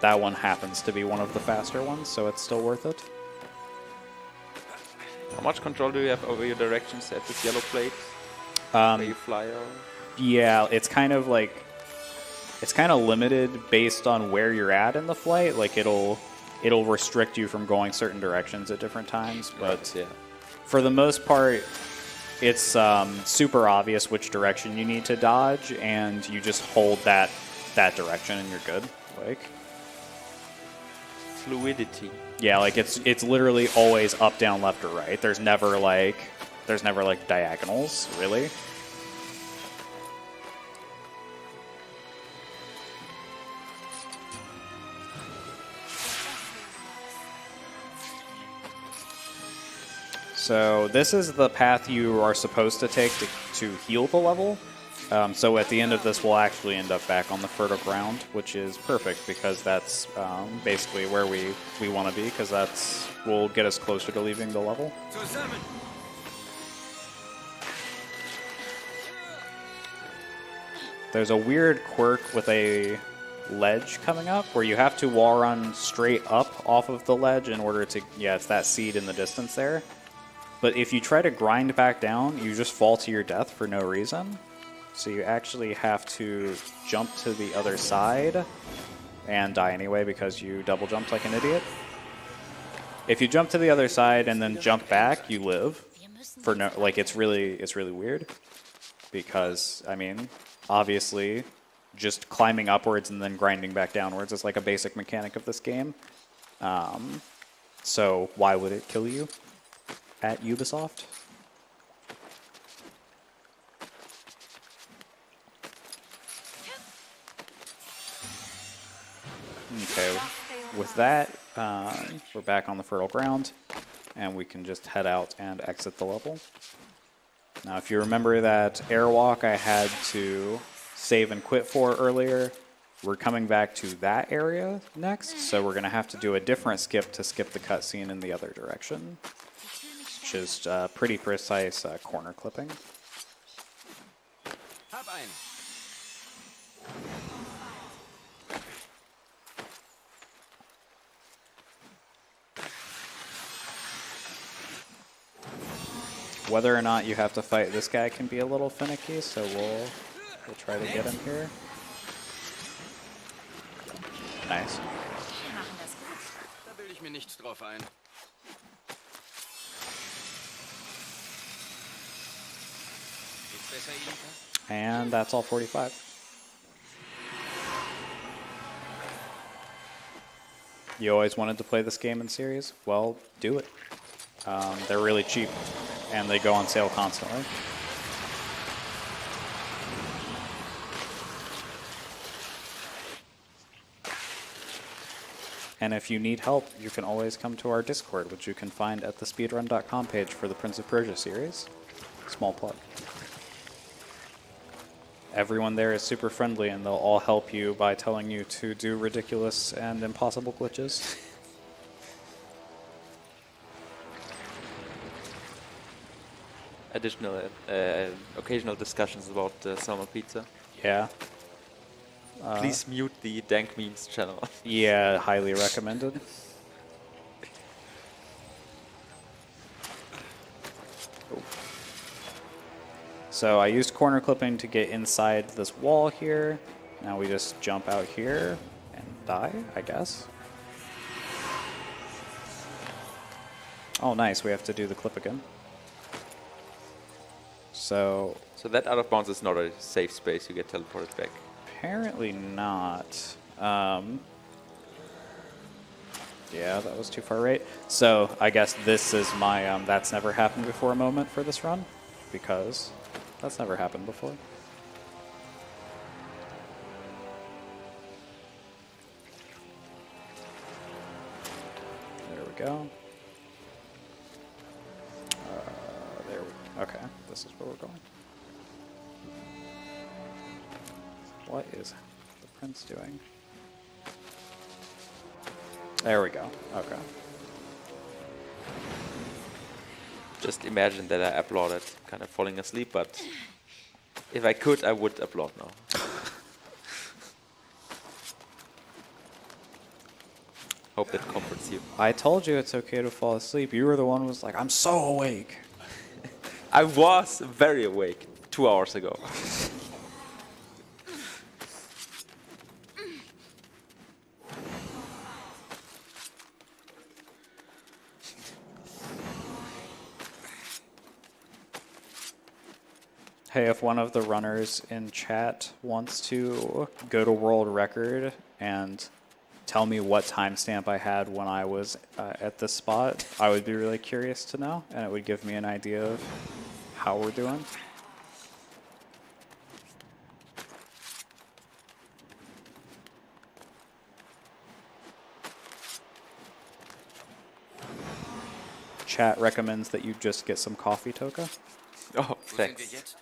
That one happens to be one of the faster ones, so it's still worth it. How much control do you have over your directions at this yellow plate? Where you fly or? Yeah, it's kind of like, it's kind of limited based on where you're at in the flight. Like it'll restrict you from going certain directions at different times, but yeah. For the most part, it's super obvious which direction you need to dodge, and you just hold that direction and you're good. Like Fluidity. yeah, like it's literally always up, down, left, or right. There's never like diagonals, really. So this is the path you are supposed to take to heal the level. So at the end of this, we'll actually end up back on the fertile ground, which is perfect because that's basically where we want to be, because that's will get us closer to leaving the level. There's a weird quirk with a ledge coming up where you have to wall run straight up off of the ledge in order to, yeah, it's that seed in the distance there. But if you try to grind back down, you just fall to your death for no reason. So you actually have to jump to the other side and die anyway because you double jumped like an idiot. If you jump to the other side and then jump back, you live. For no, like it's really weird because I mean, obviously, just climbing upwards and then grinding back downwards is like a basic mechanic of this game. So why would it kill you at Ubisoft? Okay, with that, we're back on the fertile ground, and we can just head out and exit the level. Now, if you remember that airwalk I had to save and quit for earlier, we're coming back to that area next, so we're going to have to do a different skip to skip the cutscene in the other direction, which is pretty precise corner clipping. Hab ein. Whether or not you have to fight this guy can be a little finicky, so we'll try to get him here. Nice. Wir machen das gut. Da bilde ich mir nichts drauf ein. Geht's besser, Elika? And that's all 45. You always wanted to play this game in series? Well, do it. They're really cheap, and they go on sale constantly. And if you need help, you can always come to our Discord, which you can find at the speedrun.com page for the Prince of Persia series. Small plug. Everyone there is super friendly, and they'll all help you by telling you to do ridiculous and impossible glitches. additional, occasional discussions about summer pizza. Yeah. Please mute the Dank Memes channel. Yeah, highly recommended. So I used corner clipping to get inside this wall here. Now we just jump out here and die, I guess. Oh, nice. We have to do the clip again. So So that out of bounds is not a safe space. You get teleported back. apparently not. Yeah, that was too far right. So I guess this is my that's never happened before moment for this run, because that's never happened before. There we go. There we. Okay, this is where we're going. What is the prince doing? There we go. Okay. Just imagine that I applauded, kind of falling asleep, but if I could, I would applaud now. Hope that comforts you. I told you it's okay to fall asleep. You were the one who was like, I'm so awake. I was very awake 2 hours ago. Hey, if one of the runners in chat wants to go to world record and tell me what timestamp I had when I was at this spot, I would be really curious to know, and it would give me an idea of how we're doing. Chat recommends that you just get some coffee, Toka. Oh, Wo sind wir thanks. jetzt?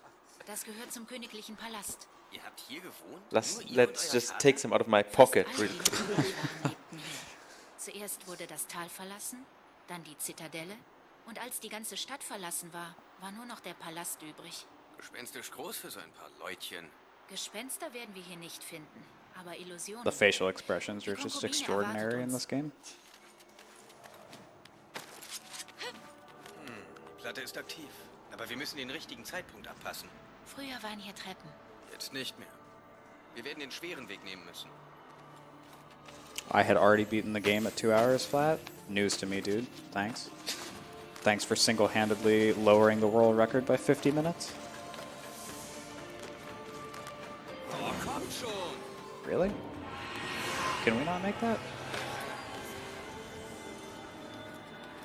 Das gehört zum königlichen Palast. Ihr habt hier gewohnt? Let's Nur ihr und let's euer just Vater? take some out of my pocket. Alle Really quick. Leben lebten hier. Zuerst wurde das Tal verlassen, dann die Zitadelle, und als die ganze Stadt verlassen war, war nur noch der Palast übrig. Gespenstisch groß für so ein paar Leutchen. Gespenster werden wir hier nicht finden, aber Illusionen. The facial expressions are just extraordinary in this game. Die Platte ist aktiv, aber wir müssen den richtigen Zeitpunkt abpassen. Früher waren hier Treppen. Jetzt nicht mehr. Wir werden den schweren Weg nehmen müssen. I had already beaten the game at 2 hours flat. News to me, dude. Thanks. Thanks for single-handedly lowering the world record by 50 minutes. Oh, komm schon! Really? Can we not make that?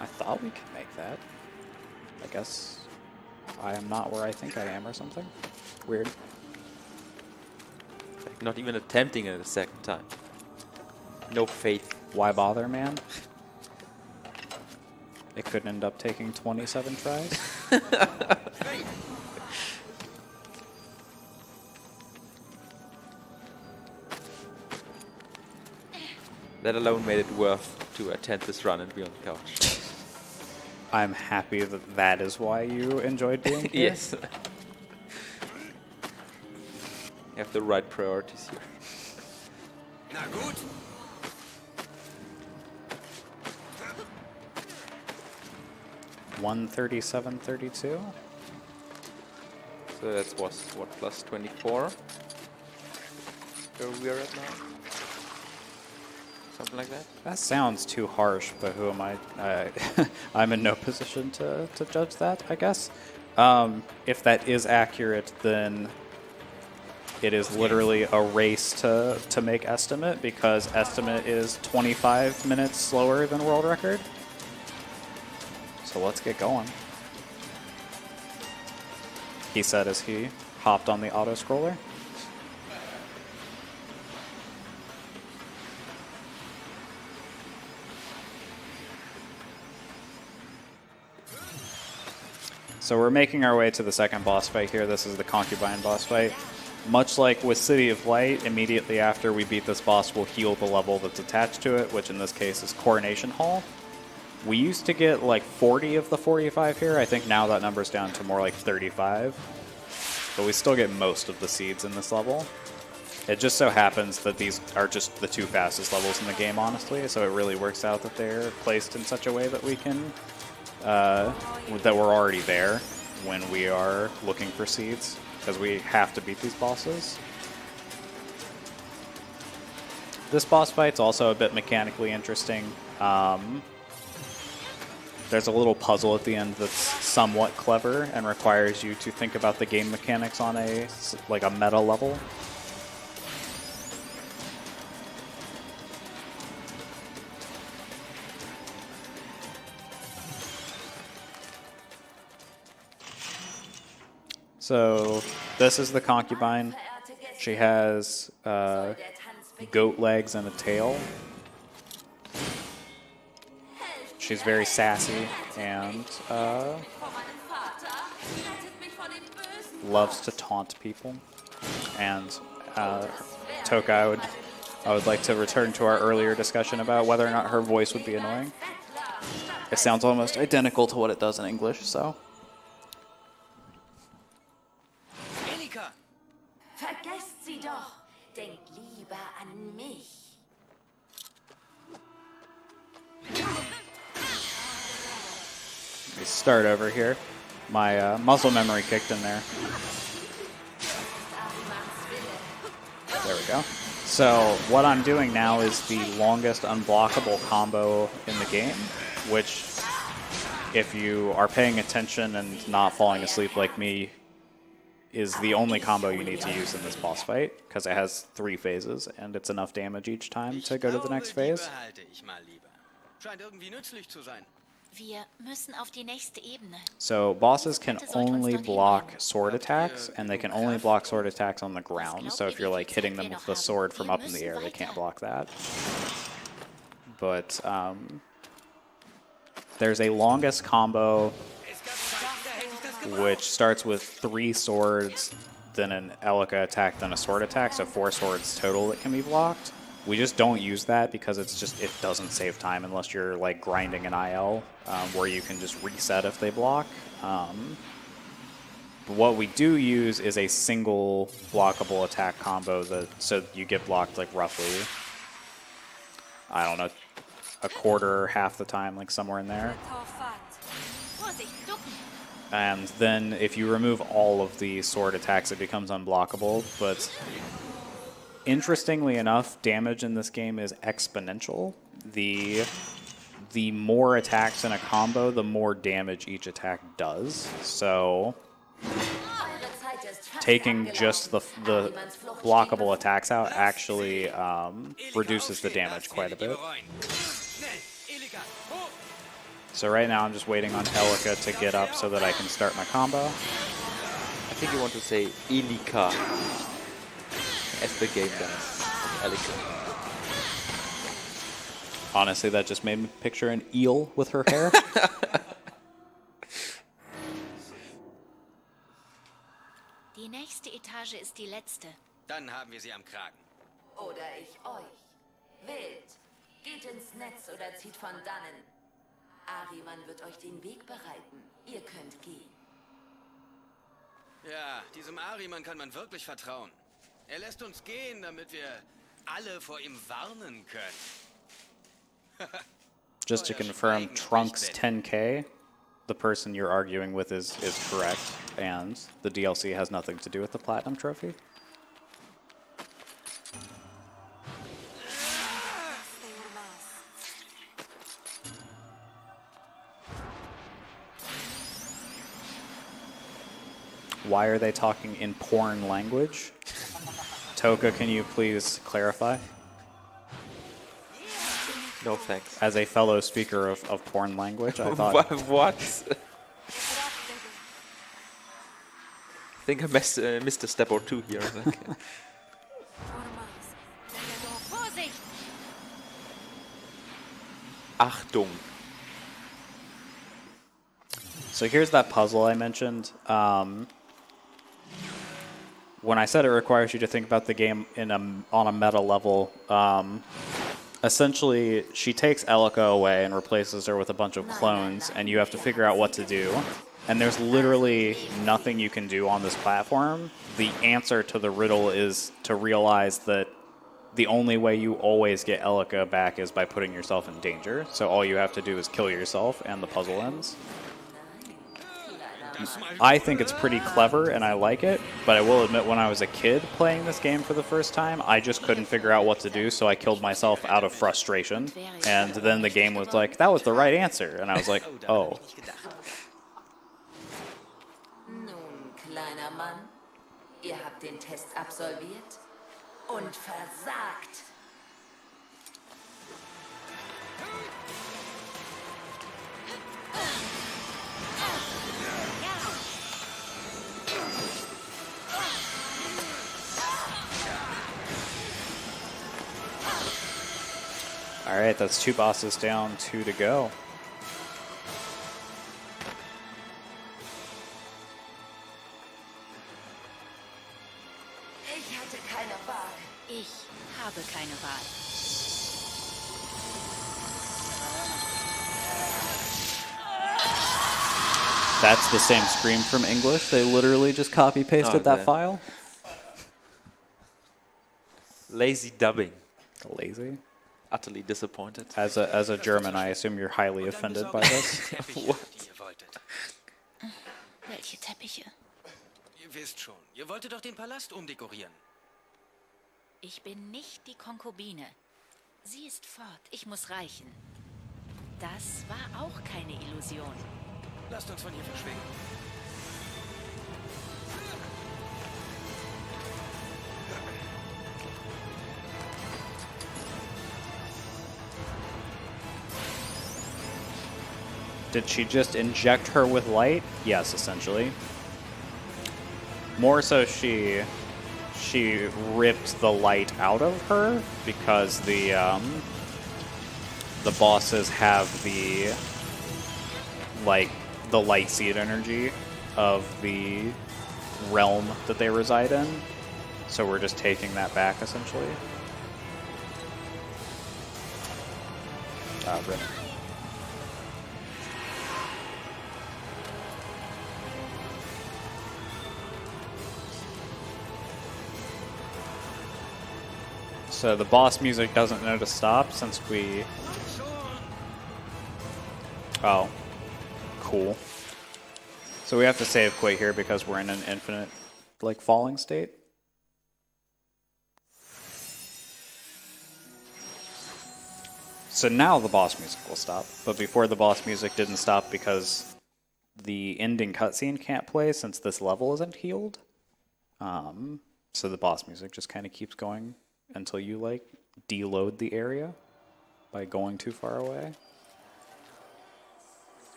I thought we could make that. I guess I am not where I think I am or something. Weird. Like not even attempting it a second time. No faith. Why bother, man? It could end up taking 27 tries. That alone made it worth to attend this run and be on the couch. I'm happy that that is why you enjoyed being here. Yes. You have the right priorities here. Na gut. 137.32. So that was what, plus 24? Where we are at now? Something like that? That sounds too harsh, but who am I? I'm in no position to judge that, I guess. If that is accurate, then it is literally a race to make estimate, because estimate is 25 minutes slower than world record. So let's get going. He said as he hopped on the auto scroller. So we're making our way to the second boss fight here. This is the Concubine boss fight. Much like with City of Light, immediately after we beat this boss, we'll heal the level that's attached to it, which in this case is Coronation Hall. We used to get like 40 of the 45 here. I think now that number's down to more like 35. But we still get most of the seeds in this level. It just so happens that these are just the 2 fastest levels in the game, honestly. So it really works out that they're placed in such a way that we can, that we're already there when we are looking for seeds, because we have to beat these bosses. This boss fight's also a bit mechanically interesting. There's a little puzzle at the end that's somewhat clever and requires you to think about the game mechanics on a meta level. So this is the concubine. She has goat legs and a tail. She's very sassy and loves to taunt people. And Toka, I would like to return to our earlier discussion about whether or not her voice would be annoying. It sounds almost identical to what it does in English, so. Vergesst sie doch. Denkt lieber an mich. We start over here. My muscle memory kicked in there. There we go. So what I'm doing now is the longest unblockable combo in the game, which, if you are paying attention and not falling asleep like me, is the only combo you need to use in this boss fight, because it has 3 phases, and it's enough damage each time to go to the next phase. Wir müssen auf die nächste Ebene. So bosses can only block sword attacks, and they can only block sword attacks on the ground. So if you're like hitting them with the sword from up in the air, they can't block that. But there's a longest combo, which starts with 3 swords, then an Elika attack, then a sword attack, so 4 swords total that can be blocked. We just don't use that because it doesn't save time unless you're like grinding an IL, where you can just reset if they block. But what we do use is a single blockable attack combo, so you get blocked like roughly, I don't know, a quarter, half the time, like somewhere in there. And then if you remove all of the sword attacks, it becomes unblockable. But interestingly enough, damage in this game is exponential. The more attacks in a combo, the more damage each attack does. So taking just the blockable attacks out actually reduces the damage quite a bit. So right now I'm just waiting on Elika to get up so that I can start my combo. I think you want to say Elika, as the game does. Elika. Honestly, that just made me picture an eel with her hair. Die nächste Etage ist die letzte. Dann haben wir sie am Kragen. Oder ich euch. Wählt. Geht ins Netz oder zieht von dannen. Ahriman wird euch den Weg bereiten. Ihr könnt gehen. Ja, diesem Ahriman kann man wirklich vertrauen. Er lässt uns gehen, damit wir alle vor ihm warnen können. Just to confirm, Trunks 10K, the person you're arguing with is correct, and the DLC has nothing to do with the Platinum Trophy. Why are they talking in porn language? Toka, can you please clarify? No thanks. As a fellow speaker of porn language, I thought... What? I think I missed a step or two here. Achtung. So here's that puzzle I mentioned. When I said it requires you to think about the game on a meta level, essentially, she takes Elika away and replaces her with a bunch of clones, and you have to figure out what to do. And there's literally nothing you can do on this platform. The answer to the riddle is to realize that the only way you always get Elika back is by putting yourself in danger. So all you have to do is kill yourself, and the puzzle ends. I think it's pretty clever, and I like it, but I will admit when I was a kid playing this game for the first time, I just couldn't figure out what to do, so I killed myself out of frustration. And then the game was like, that was the right answer. And I was like, oh. Nun, kleiner Mann, ihr habt den Test absolviert und versagt. All right, that's 2 bosses down, 2 to go. Ich hatte keine Wahl. Ich habe keine Wahl. That's the same scream from English. They literally just copy-pasted that file. Lazy dubbing. Lazy. Utterly disappointed. As a German, I assume you're highly offended by this. What? Die ihr wolltet. Welche Teppiche? Ihr wisst schon, ihr wolltet doch den Palast umdekorieren. Ich bin nicht die Konkubine. Sie ist fort. Ich muss reichen. Das war auch keine Illusion. Lasst uns von hier verschwinden. Did she just inject her with light? Yes, essentially. More so she ripped the light out of her because the bosses have the light seed energy of the realm that they reside in. So we're just taking that back essentially. Rip. So the boss music doesn't know to stop since we... Oh. Cool. So we have to save quite here because we're in an infinite, falling state. So now the boss music will stop. But before the boss music didn't stop because the ending cutscene can't play since this level isn't healed. So the boss music just kind of keeps going until you deload the area by going too far away.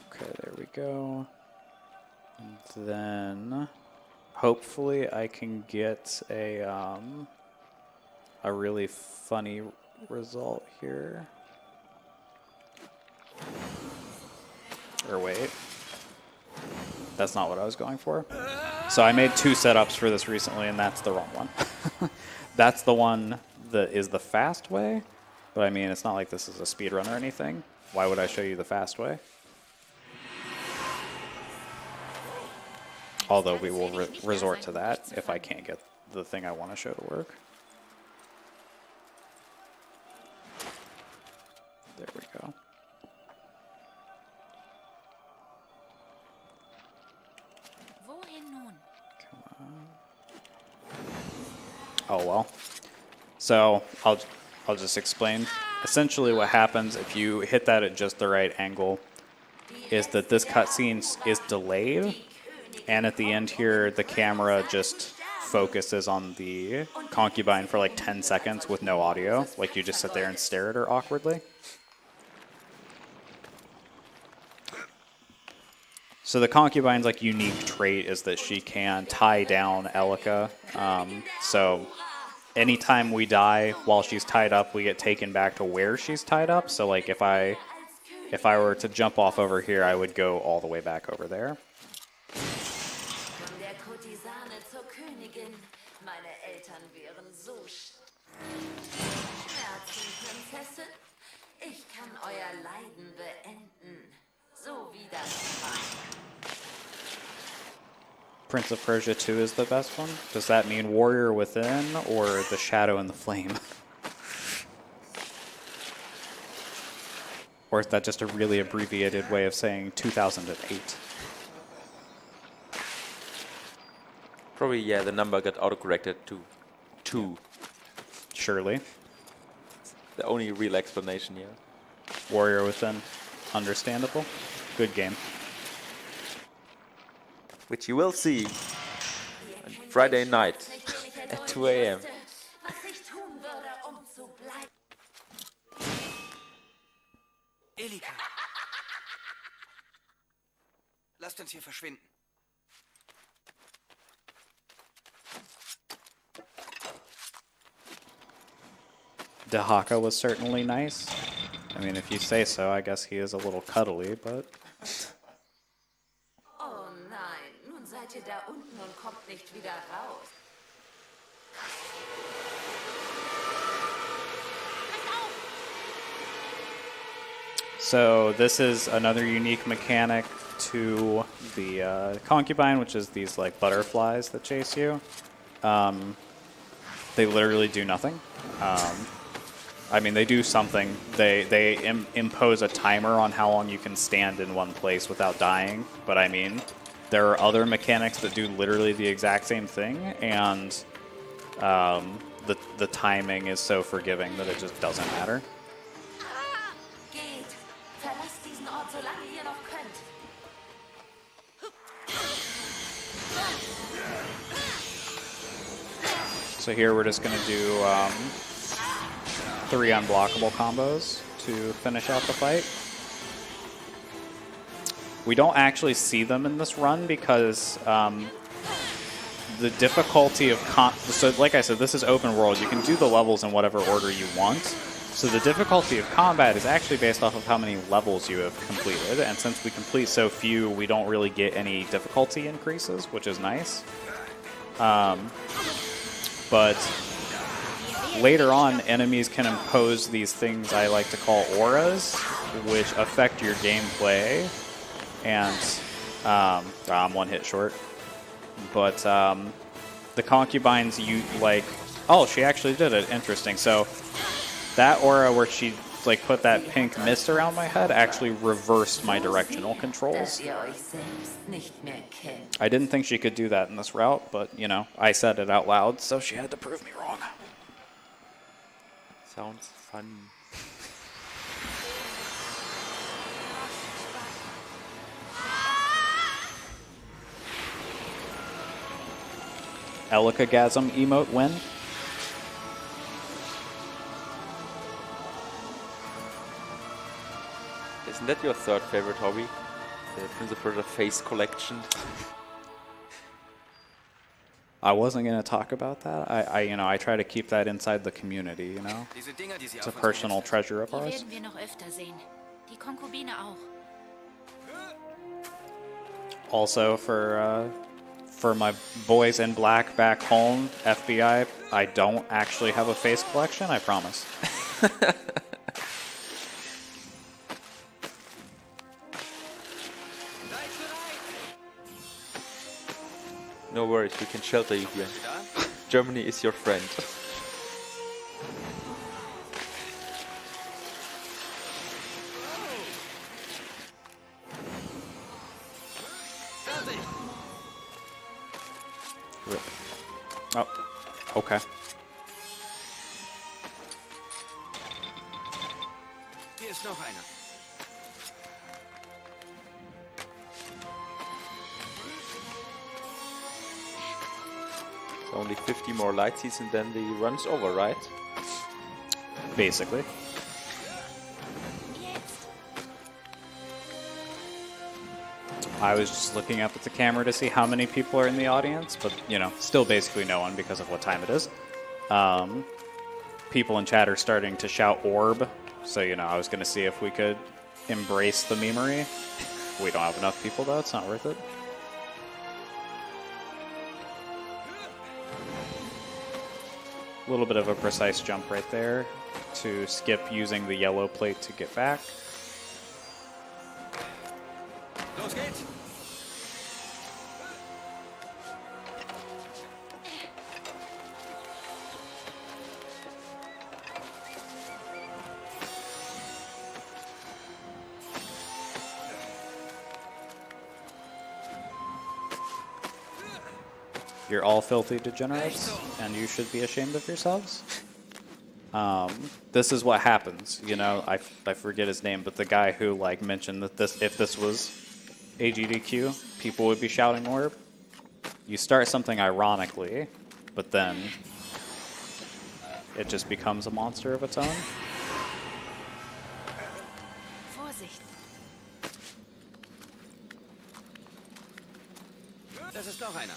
Okay, there we go. And then hopefully I can get a really funny result here. Or wait. That's not what I was going for. So I made 2 setups for this recently, and that's the wrong one. That's the one that is the fast way, but I mean, it's not like this is a speed run or anything. Why would I show you the fast way? Although we will resort to that if I can't get the thing I want to show to work. There we go. Oh well. So I'll just explain. Essentially what happens if you hit that at just the right angle is that this cutscene is delayed, and at the end here the camera just focuses on the concubine for 10 seconds with no audio. You just sit there and stare at her awkwardly. So the concubine's unique trait is that she can tie down Elika. So anytime we die while she's tied up, we get taken back to where she's tied up. So if I were to jump off over here, I would go all the way back over there. Von der Kurtisane zur Königin. Meine Eltern wären so Schmerzen, Prinzessin. Ich kann euer Leiden beenden. So wie das war. Prince of Persia 2 is the best one? Does that mean Warrior Within or The Shadow and the Flame? Or is that just a really abbreviated way of saying 2008? Probably, yeah, the number got autocorrected to 2. Surely. The only real explanation here. Warrior Within. Understandable. Good game. Which you will see on Friday night at 2 a.m. Was ich tun würde, zu bleiben. Elika. Lasst uns hier verschwinden. Dahaka was certainly nice. I mean, if you say so, I guess he is a little cuddly, but... Oh nein, nun seid ihr da unten und kommt nicht wieder raus. So this is another unique mechanic to the concubine, which is these like butterflies that chase you. They literally do nothing. I mean, they do something. They impose a timer on how long you can stand in one place without dying. But I mean, there are other mechanics that do literally the exact same thing, and the timing is so forgiving that it just doesn't matter. Geht! Verlasst diesen Ort, solange ihr noch könnt. So here we're just going to do 3 unblockable combos to finish out the fight. We don't actually see them in this run because the difficulty of... So like I said, this is open world. You can do the levels in whatever order you want. So the difficulty of combat is actually based off of how many levels you have completed. And since we complete so few, we don't really get any difficulty increases, which is nice. But later on, enemies can impose these things I like to call auras, which affect your gameplay. And I'm 1 hit short. But the concubines, you like... Oh, she actually did it. Interesting. So that aura where she like put that pink mist around my head actually reversed my directional controls. Dass ihr euch selbst nicht mehr kennt. I didn't think she could do that in this route, but, you know, I said it out loud, so she had to prove me wrong. Sounds fun. Elika-gasm emote win. Isn't that your third favorite hobby? The Prince of Persia face collection? I wasn't going to talk about that. I try to keep that inside the community, you know? Diese Dinger, die sie It's a auf uns personal hetzen. treasure of Die ours. werden wir noch öfter sehen. Die Konkubine auch. Also, for my boys in black back home, FBI, I don't actually have a face collection, I promise. No worries, we can shelter you here. Germany is your friend. Oh, okay. Hier ist noch einer. It's only 50 more light seas and then the run's over, right? Basically. I was just looking up at the camera to see how many people are in the audience, but, you know, still basically no one because of what time it is. People in chat are starting to shout orb, so, you know, I was going to see if we could embrace the memery. We don't have enough people, though. It's not worth it. little bit of a precise jump right there to skip using the yellow plate to get back. Los geht's! You're all filthy degenerates, and you should be ashamed of yourselves. This is what happens, you know. I forget his name, but the guy who like mentioned that if this was AGDQ, people would be shouting orb. You start something ironically, but then it just becomes a monster of its own. Vorsicht. Das ist noch einer.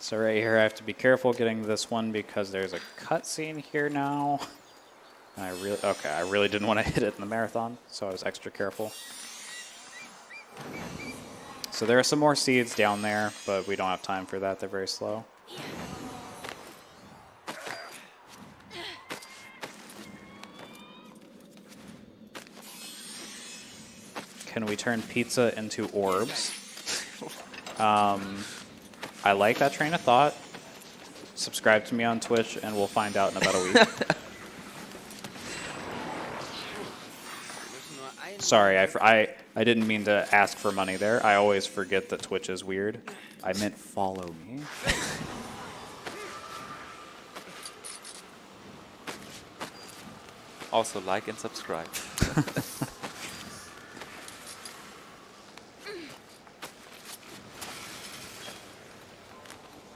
So right here, I have to be careful getting this one because there's a cutscene here now. And I really didn't want to hit it in the marathon, so I was extra careful. So there are some more seeds down there, but we don't have time for that. They're very slow. Can we turn pizza into orbs? I like that train of thought. Subscribe to me on Twitch, and we'll find out in about a week. Sorry, I didn't mean to ask for money there. I always forget that Twitch is weird. I meant follow me. Also like and subscribe.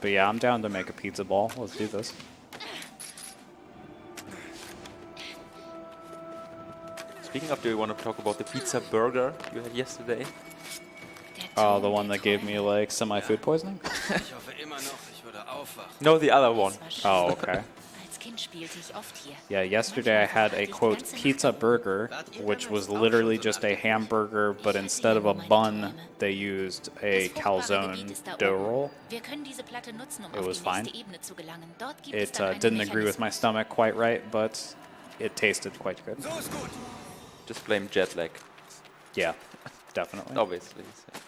But yeah, I'm down to make a pizza ball. Let's do this. Speaking of, do you want to talk about the pizza burger you had yesterday? Oh, the one that gave me like semi-food poisoning? Ich hoffe immer noch, ich würde aufwachen. No, the other one. Oh, okay. Als Kind spielte ich oft hier. Yeah, yesterday I had a, quote, pizza burger, which was literally just a hamburger, but instead of a bun, they used a calzone dough roll. Wir können diese Platte nutzen, It auf was die fine. nächste Ebene zu gelangen. Dort gibt es It dann einen didn't agree with my Mechanismus. stomach quite right, but it tasted quite good. So ist gut. Just blame jet lag, Yeah, definitely. obviously. So.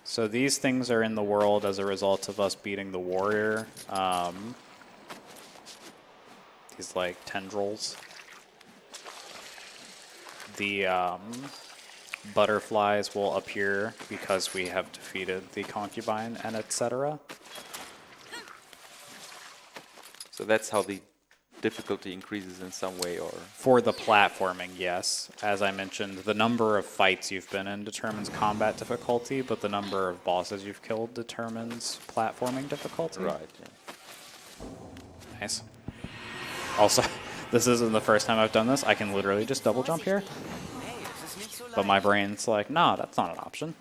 So these things are in the world as a result of us beating the warrior. These like tendrils. The butterflies will appear because we have defeated the concubine and etc. So that's how the difficulty increases in some way, or For the platforming, yes. As I mentioned, the number of fights you've been in determines combat difficulty, but the number of bosses you've killed determines platforming difficulty. right? Yeah. Nice. Also, this isn't the first time I've done this. I can literally just double jump here. Hey, es ist nicht so But my brain's like, nah, that's not an option.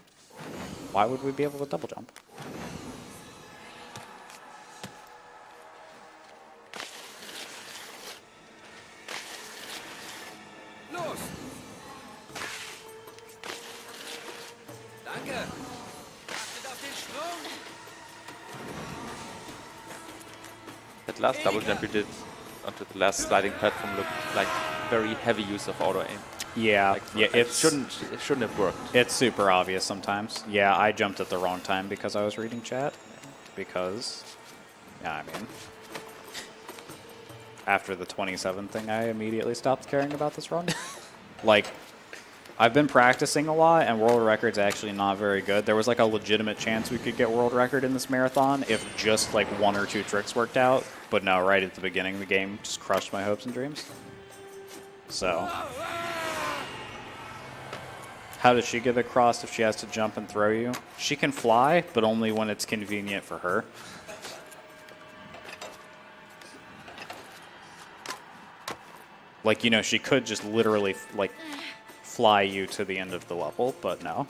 Why would we be able to double jump? Los! Danke! Achtet auf den Sprung! That last double jump you did onto the last sliding platform looked like very heavy use of auto aim. Yeah, Like, yeah, it shouldn't have worked. It's super obvious sometimes. Yeah, I jumped at the wrong time because I was reading chat. Because, yeah, I mean, after the 27 thing, I immediately stopped caring about this run. Like, I've been practicing a lot, and world record's actually not very good. There was like a legitimate chance we could get world record in this marathon if just like one or two tricks worked out. But no, right at the beginning, the game just crushed my hopes and dreams. So, how does she get across if she has to jump and throw you? She can fly, but only when it's convenient for her. Like, you know, she could just literally, like, fly you to the end of the level, but no.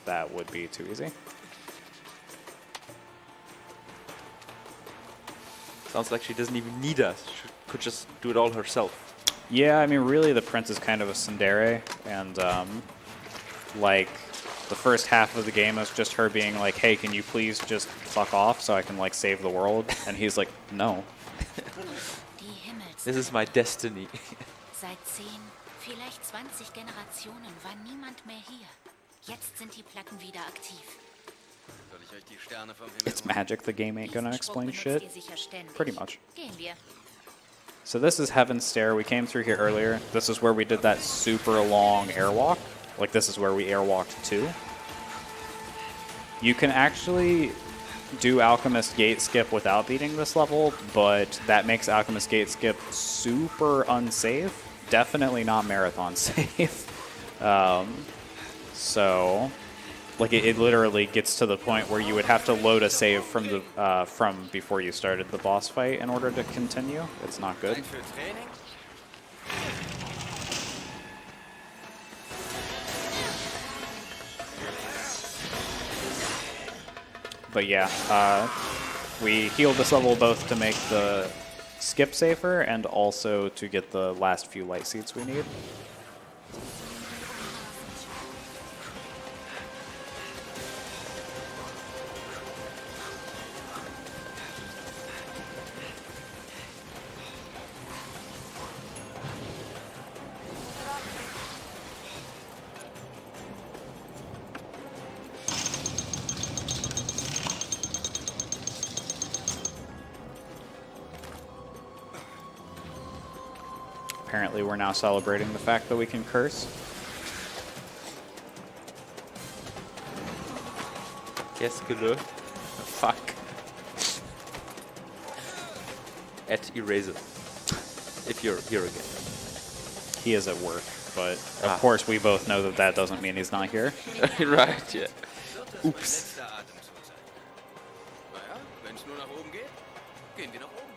That would be too easy. Sounds like she doesn't even need us. She could just do it all herself. Yeah, I mean, really, the prince is kind of a tsundere, and, like, the first half of the game is just her being like, hey, can you please just fuck off so I can, like, save the world? And he's like, no. This is my destiny. Seit 10, vielleicht 20 Generationen war niemand mehr hier. Jetzt sind die Platten wieder aktiv. Soll ich euch die Sterne vom Himmel It's magic, the game ain't gonna Diesen Spruch explain benutzt shit. ihr sicher ständig. Pretty much. Gehen wir. So this is Heaven's Stair. We came through here earlier. This is where we did that super long airwalk. Like, this is where we airwalked to. You can actually do Alchemist Gate Skip without beating this level, but that makes Alchemist Gate Skip super unsafe. Definitely not marathon safe. So, like, it literally gets to the point where you would have to load a save from the from before you started the boss fight in order to continue. It's not good. Zeit für Training? But yeah, we healed this level both to make the skip safer and also to get the last few light seeds we need. Apparently we're now celebrating the fact that we can curse. Qu'est-ce que le fuck? At Eraser. If you're here again. He is at work, but of course we both know that that doesn't mean he's not here. Right, yeah. Wird das mein letzter Atemzug sein. Naja, wenn es nur nach oben geht, gehen wir nach oben.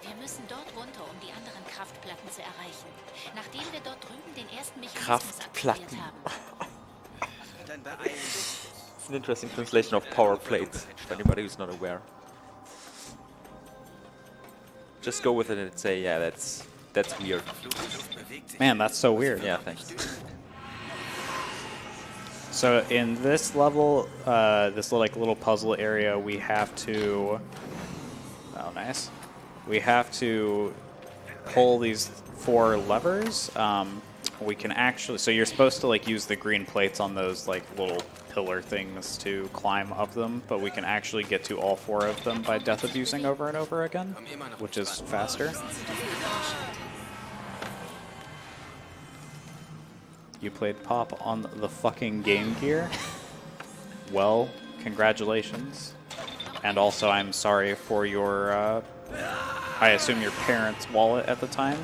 Wir müssen dort runter, um die anderen Kraftplatten zu erreichen. Nachdem wir dort drüben den ersten Mechanismus Kraftplatten. aktiviert haben. Dann beeilen wir uns. It's an interesting translation of power plates, for anybody who's not aware. Just go with it and say, yeah, that's weird. Man, that's so weird. Yeah, thanks. So in this level, this little puzzle area, we have to... Oh, nice. We have to pull these 4 levers. We can actually... So you're supposed to, like, use the green plates on those, like, little pillar things to climb up them, but we can actually get to all 4 of them by death abusing over and over again, which is faster. You played Pop on the fucking Game Gear? Well, congratulations. And also, I'm sorry for your, I assume your parents' wallet at the time,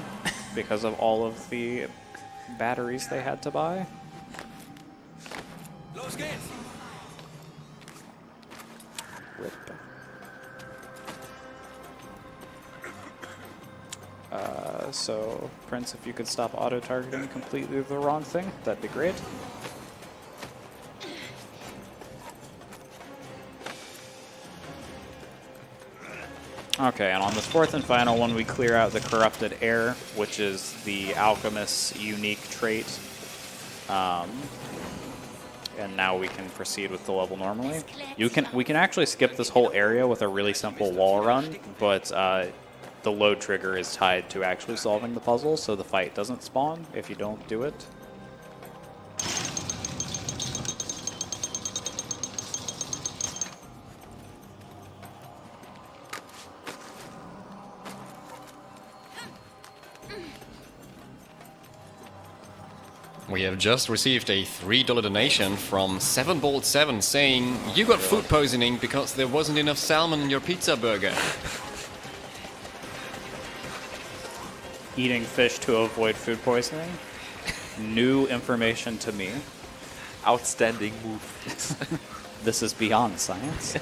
because of all of the batteries they had to buy. Los geht's! Rip. So, Prince, if you could stop auto-targeting completely the wrong thing, that'd be great. Okay, and on this 4th and final one, we clear out the Corrupted Air, which is the Alchemist's unique trait. And now we can proceed with the level normally. We can actually skip this whole area with a really simple wall run, but the load trigger is tied to actually solving the puzzle, so the fight doesn't spawn if you don't do it. We have just received a $3 donation from 7Bolt7 saying you got food poisoning because there wasn't enough salmon in your pizza burger. Eating fish to avoid food poisoning. New information to me. Outstanding move. This is beyond science.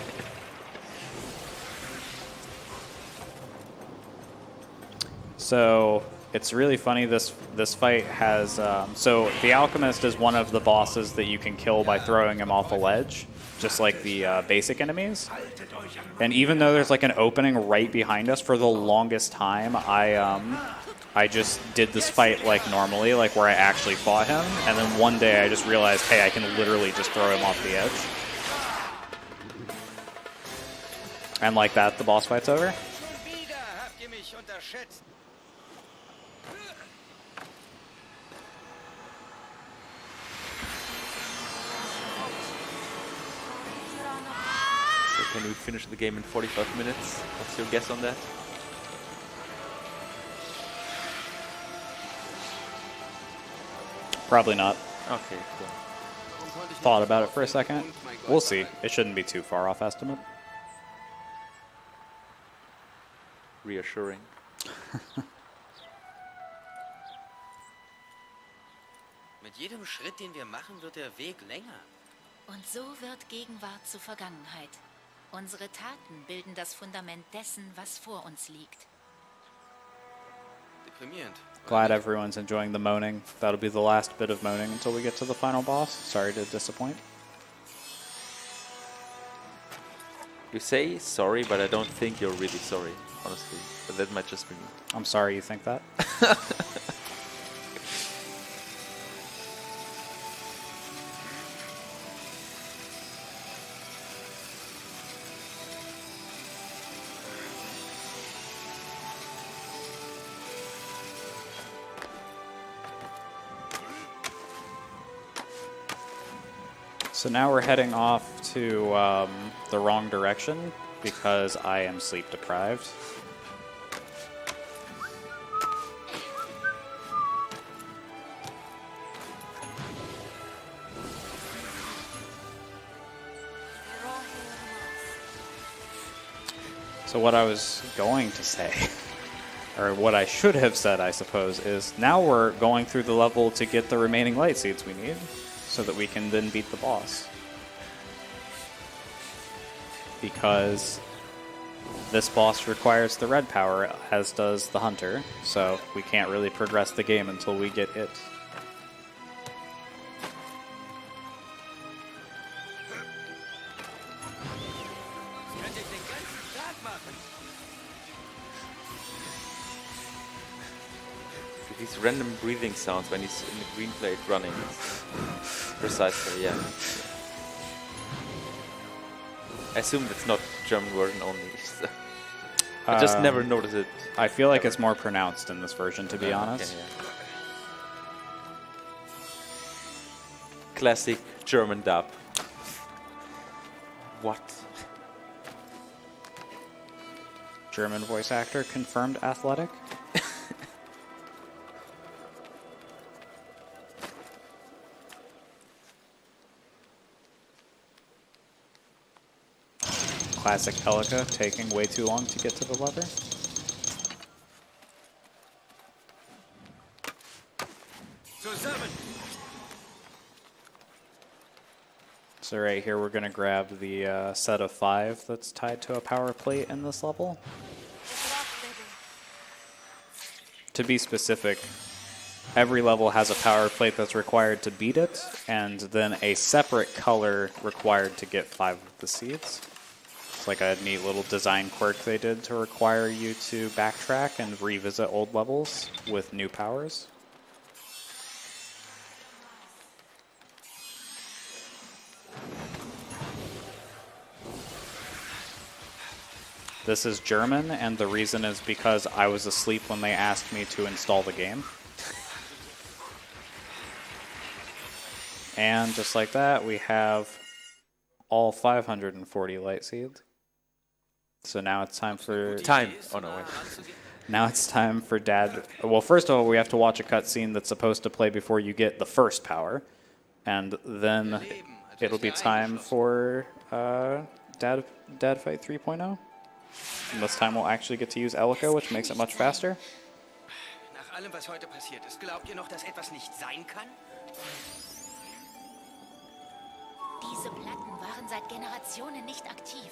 So, It's really funny. This fight has so the alchemist is one of the bosses that you can kill by throwing him off a ledge, just like the basic enemies. And even though there's like an opening right behind us, for the longest time, I just did this fight like normally, like where I actually fought him. And then one day I just realized, hey, I can literally just throw him off the edge. And like that, the boss fight's over. Schon wieder habt ihr mich unterschätzt. So can we finish the game in 45 minutes? What's your guess on that? Probably not. Okay, cool. Thought about it for a second. We'll see. It shouldn't be too far off estimate. Reassuring. Mit jedem Schritt, den wir machen, wird der Weg länger. Und so wird Gegenwart zur Vergangenheit. Unsere Taten bilden das Fundament dessen, was vor uns liegt. Deprimierend. Glad everyone's enjoying the moaning. That'll be the last bit of moaning until we get to the final boss. Sorry to disappoint. You say sorry, but I don't think you're really sorry, honestly. But that might just be me. I'm sorry you think that. So now we're heading off to the wrong direction because I am sleep deprived. So what I was going to say, or what I should have said, I suppose, is now we're going through the level to get the remaining light seeds we need, so that we can then beat the boss. Because this boss requires the red power, as does the hunter, so we can't really progress the game until we get it. Könnte ich den ganzen Tag machen. These random breathing sounds when he's in the green plate running. Precisely, yeah. I assume that's not German version only. So I just never noticed it. I feel like it's more pronounced in this version, to be honest. Okay, yeah. Classic German dub. What? German voice actor confirmed athletic. Classic Elika taking way too long to get to the lever. Zusammen. So right here we're going to grab the set of 5 that's tied to a power plate in this level. To be specific, every level has a power plate that's required to beat it, and then a separate color required to get 5 of the seeds. It's like a neat little design quirk they did to require you to backtrack and revisit old levels with new powers. This is German, and the reason is because I was asleep when they asked me to install the game. And just like that, we have all 540 light seeds. So now it's time for... Oh no, wait. Now it's time for Dad... Well, first of all, we have to watch a cutscene that's supposed to play before you get the first power. And then it'll be time for Dad Fight 3.0. And this time we'll actually get to use Elika, which makes it much faster. Nach allem, was heute passiert ist, glaubt ihr noch, dass etwas nicht sein kann? Diese Platten waren seit Generationen nicht aktiv.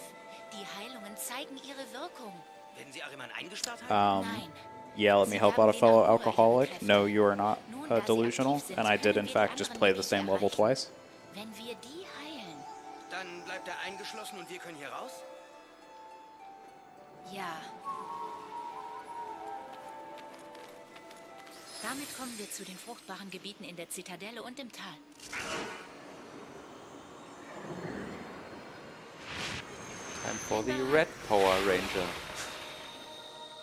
Die Heilungen zeigen ihre Wirkung. Werden sie Ariman eingesperrt haben? Nein, yeah, let me help out a fellow alcoholic. No, you are not delusional. And I did, in fact, just play the same level twice. Wenn wir die heilen. Dann bleibt er eingeschlossen und wir können hier raus? Ja. Damit kommen wir zu den fruchtbaren Gebieten in der Zitadelle und im Tal. Time for the Red Power Ranger.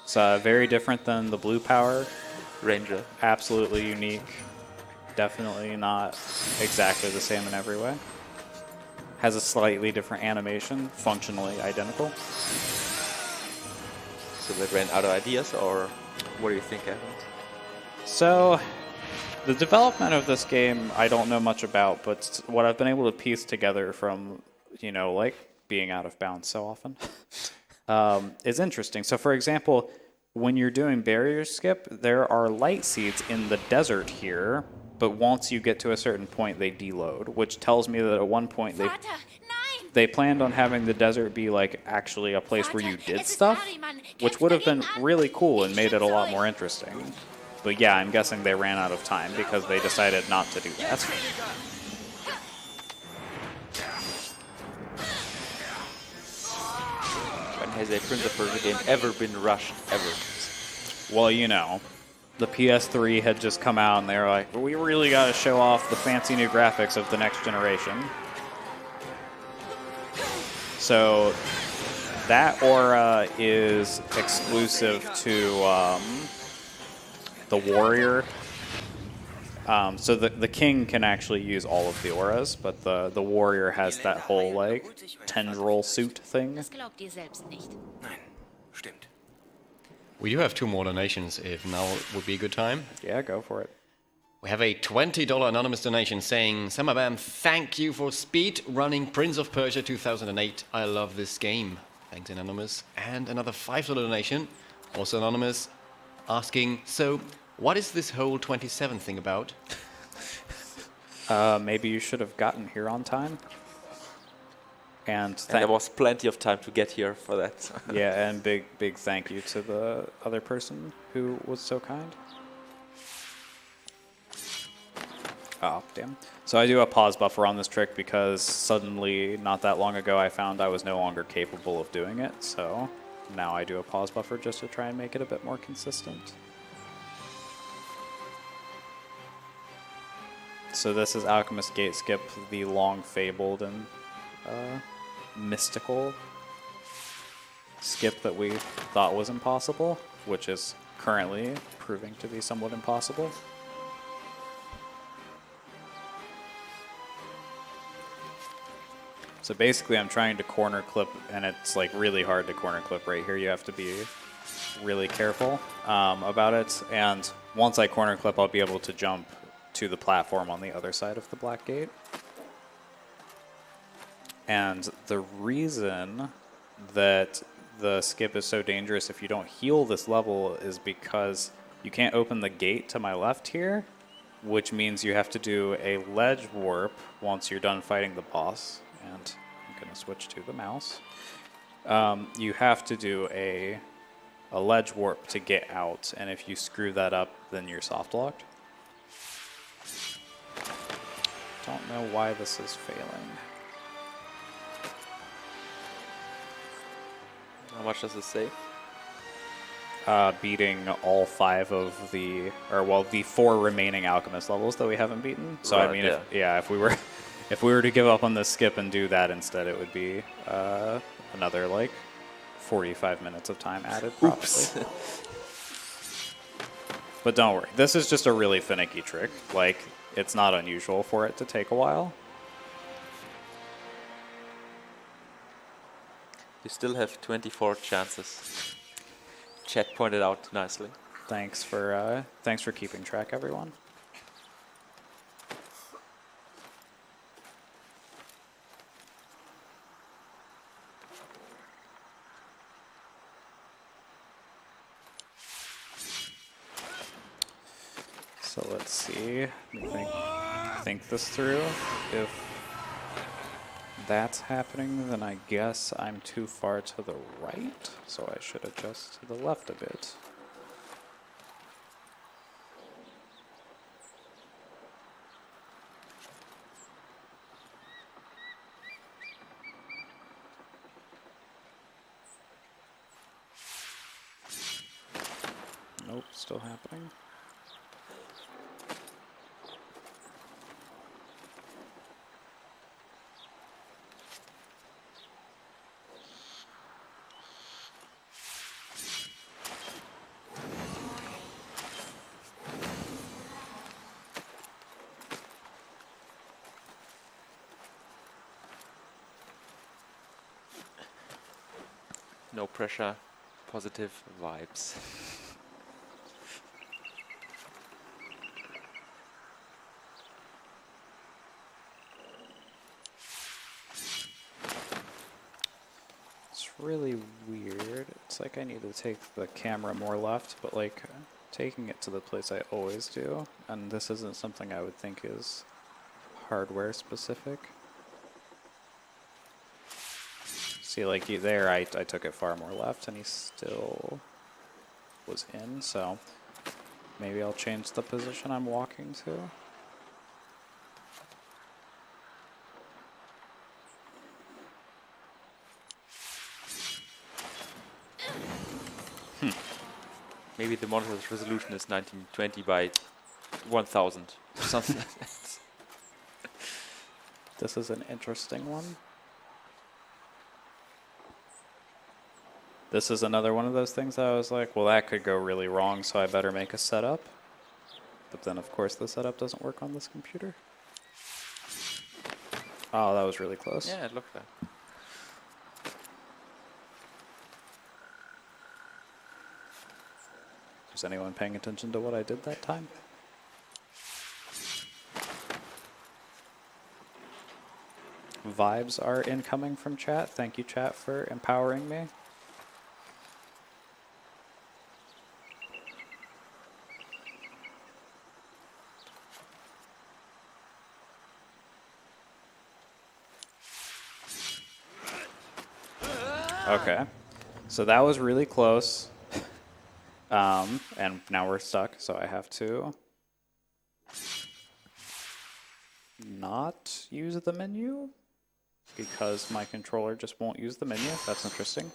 It's very different than the blue power. Ranger. Absolutely unique. Definitely not exactly the same in every way. Has a slightly different animation, functionally identical. So they ran out of ideas, or what do you think happened? So, the development of this game I don't know much about, but what I've been able to piece together from, you know, like being out of bounds so often, is interesting. So, for example, when you're doing barrier skip, there are light seeds in the desert here, but once you get to a certain point, they deload, which tells me that at one point Vater, nein! they planned on having the desert be like actually a place where you did stuff, which would have been really cool and made it a lot more interesting. But yeah, I'm guessing they ran out of time because they decided not to do that. When has a Prince of Persia game ever been rushed, ever? Well, you know, the PS3 had just come out and they were like, we really got to show off the fancy new graphics of the next generation. So that aura is exclusive to the warrior. So the king can actually use all of the auras, but the warrior has that whole like tendril suit thing. Das glaubt ihr selbst nicht. Nein, stimmt. We do have 2 more donations, if now would be a good time. Yeah, go for it. We have a $20 anonymous donation saying, Samabam, thank you for speed running Prince of Persia 2008. I love this game. Thanks, Anonymous. And another $5 donation, also anonymous, asking, so what is this whole 27 thing about? Maybe you should have gotten here on time. And And there was plenty of time to get here for that. yeah, and big thank you to the other person who was so kind. Oh, damn. So I do a pause buffer on this trick because suddenly, not that long ago, I found I was no longer capable of doing it. So now I do a pause buffer just to try and make it a bit more consistent. So this is Alchemist Gate Skip, the long fabled and mystical skip that we thought was impossible, which is currently proving to be somewhat impossible. So basically I'm trying to corner clip, and it's like really hard to corner clip right here. You have to be really careful about it, and once I corner clip I'll be able to jump to the platform on the other side of the black gate. And the reason that the skip is so dangerous if you don't heal this level is because you can't open the gate to my left here, which means you have to do a ledge warp once you're done fighting the boss. And I'm going to switch to the mouse. You have to do a ledge warp to get out, and if you screw that up, then you're soft locked. Don't know why this is failing. How much does it say? Beating all 5 of the, or well, the 4 remaining alchemist levels that we haven't beaten. So Right, I mean, yeah. if we were, if we were to give up on this skip and do that instead, it would be another like 45 minutes of time added. Probably. Oops. But don't worry, this is just a really finicky trick. Like, it's not unusual for it to take a while. You still have 24 chances. Chat pointed out nicely. Thanks for keeping track, everyone. So let's see. Let me think this through. If that's happening, then I guess I'm too far to the right, so I should adjust to the left a bit. Nope, still happening. No pressure, positive vibes. It's really weird. It's like I need to take the camera more left, but like taking it to the place I always do, and this isn't something I would think is hardware specific. See, like there, I took it far more left, and he still was in, so maybe I'll change the position I'm walking to. Maybe the monitor's resolution is 1920 by 1000 or something like that. This is an interesting one. This is another one of those things that I was like, well, that could go really wrong, so I better make a setup. But then, of course, the setup doesn't work on this computer. Oh, that was really close. Yeah, it looked like. Was anyone paying attention to what I did that time? Vibes are incoming from chat. Thank you, chat, for empowering me. Okay, so that was really close. And now we're stuck, so I have to not use the menu because my controller just won't use the menu. That's interesting.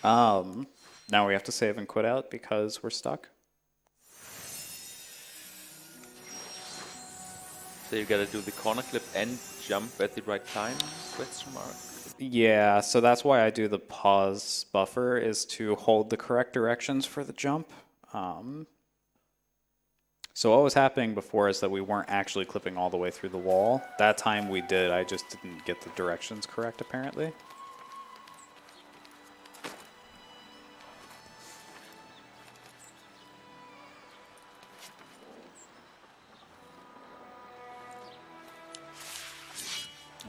Now we have to save and quit out because we're stuck. So you gotta do the corner clip and jump at the right time? Question mark. Yeah, so that's why I do the pause buffer, is to hold the correct directions for the jump. So what was happening before is that we weren't actually clipping all the way through the wall. That time we did, I just didn't get the directions correct, apparently.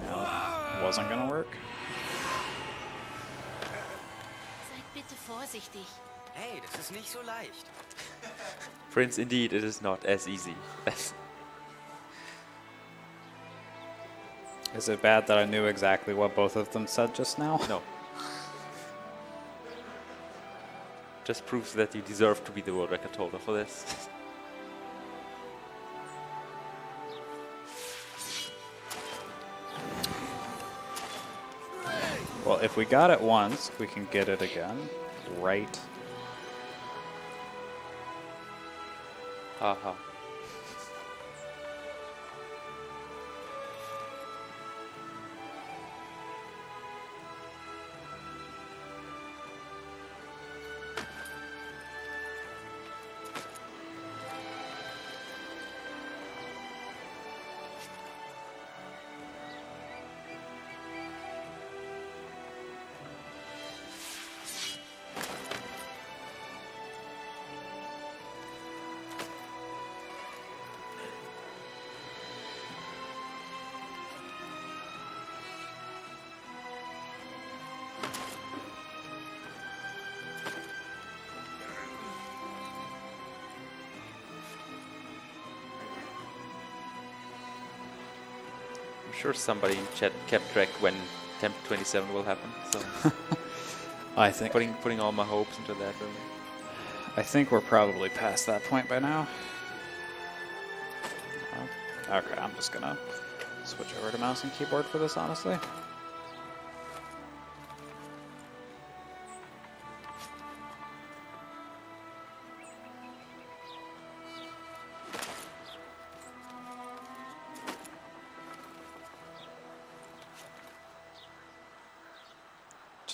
No, wasn't gonna work. Seid bitte vorsichtig. Hey, das ist nicht so leicht. Prince, indeed, it is not as easy. Is it bad that I knew exactly what both of them said just now? No. Just proves that you deserve to be the world record holder for this. Well, if we got it once, we can get it again. Right. Haha. I'm sure somebody in chat kept track when Temp 27 will happen. So I think putting all my hopes into that. Really. I think we're probably past that point by now. Oh, okay, I'm just gonna switch over to mouse and keyboard for this, honestly.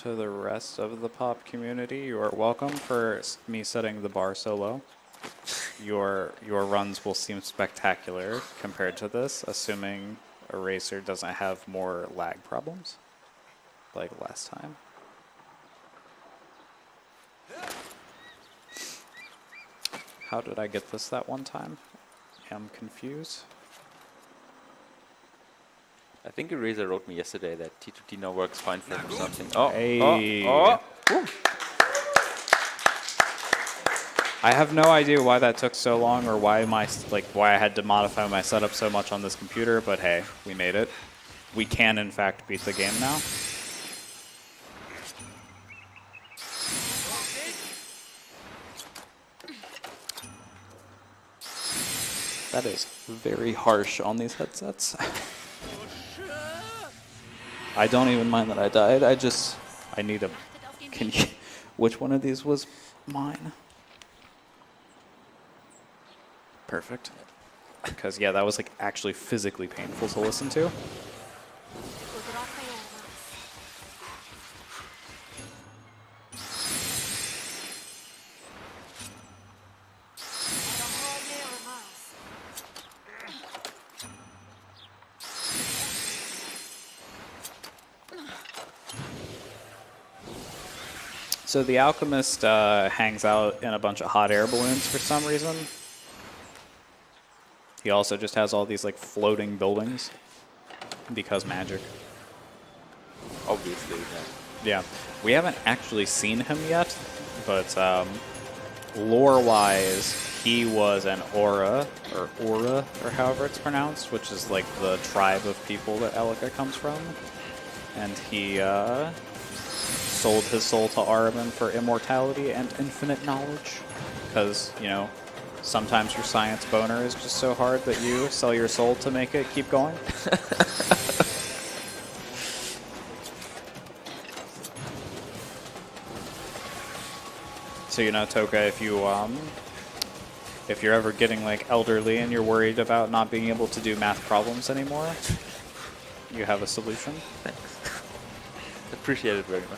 To the rest of the pop community, you are welcome for me setting the bar so low. Your runs will seem spectacular compared to this, assuming Eraser doesn't have more lag problems like last time. How did I get this that one time? I'm confused. I think Eraser wrote me yesterday that T2T now works fine for him or something. Oh, Hey. oh, oh. I have no idea why that took so long or why why I had to modify my setup so much on this computer, but hey, we made it. We can in fact beat the game now. That is very harsh on these headsets. I don't even mind that I died. I need a. Can you? Which one of these was mine? Perfect. Because yeah, that was like actually physically painful to listen to. So the alchemist hangs out in a bunch of hot air balloons for some reason. He also just has all these like floating buildings because magic. Obviously, Yeah, we haven't actually seen him yet, but lore-wise, he was an Aura, or however it's pronounced, which is like the tribe of people that Elika comes from. And he sold his soul to Araman for immortality and infinite knowledge. Because, you know, sometimes your science boner is just so hard that you sell your soul to make it keep going. So, you know, Toka, if you're ever getting like elderly and you're worried about not being able to do math problems anymore, you have a solution. Thanks. Appreciate it very much.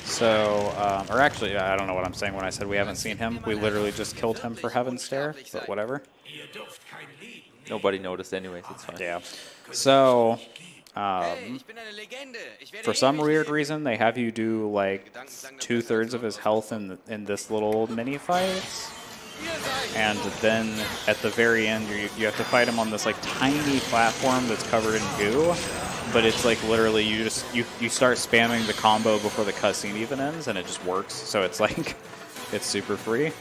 So, or actually, I don't know what I'm saying when I said we haven't seen him. We literally just killed him for Heaven's Stare, but whatever. Nobody noticed anyways, it's fine. Yeah. So, for some weird reason, they have you do like 2/3 of his health in this little mini fight, and then at the very end, you have to fight him on this like tiny platform that's covered in goo. But it's like literally you start spamming the combo before the cutscene even ends, and it just works. So it's like it's super free.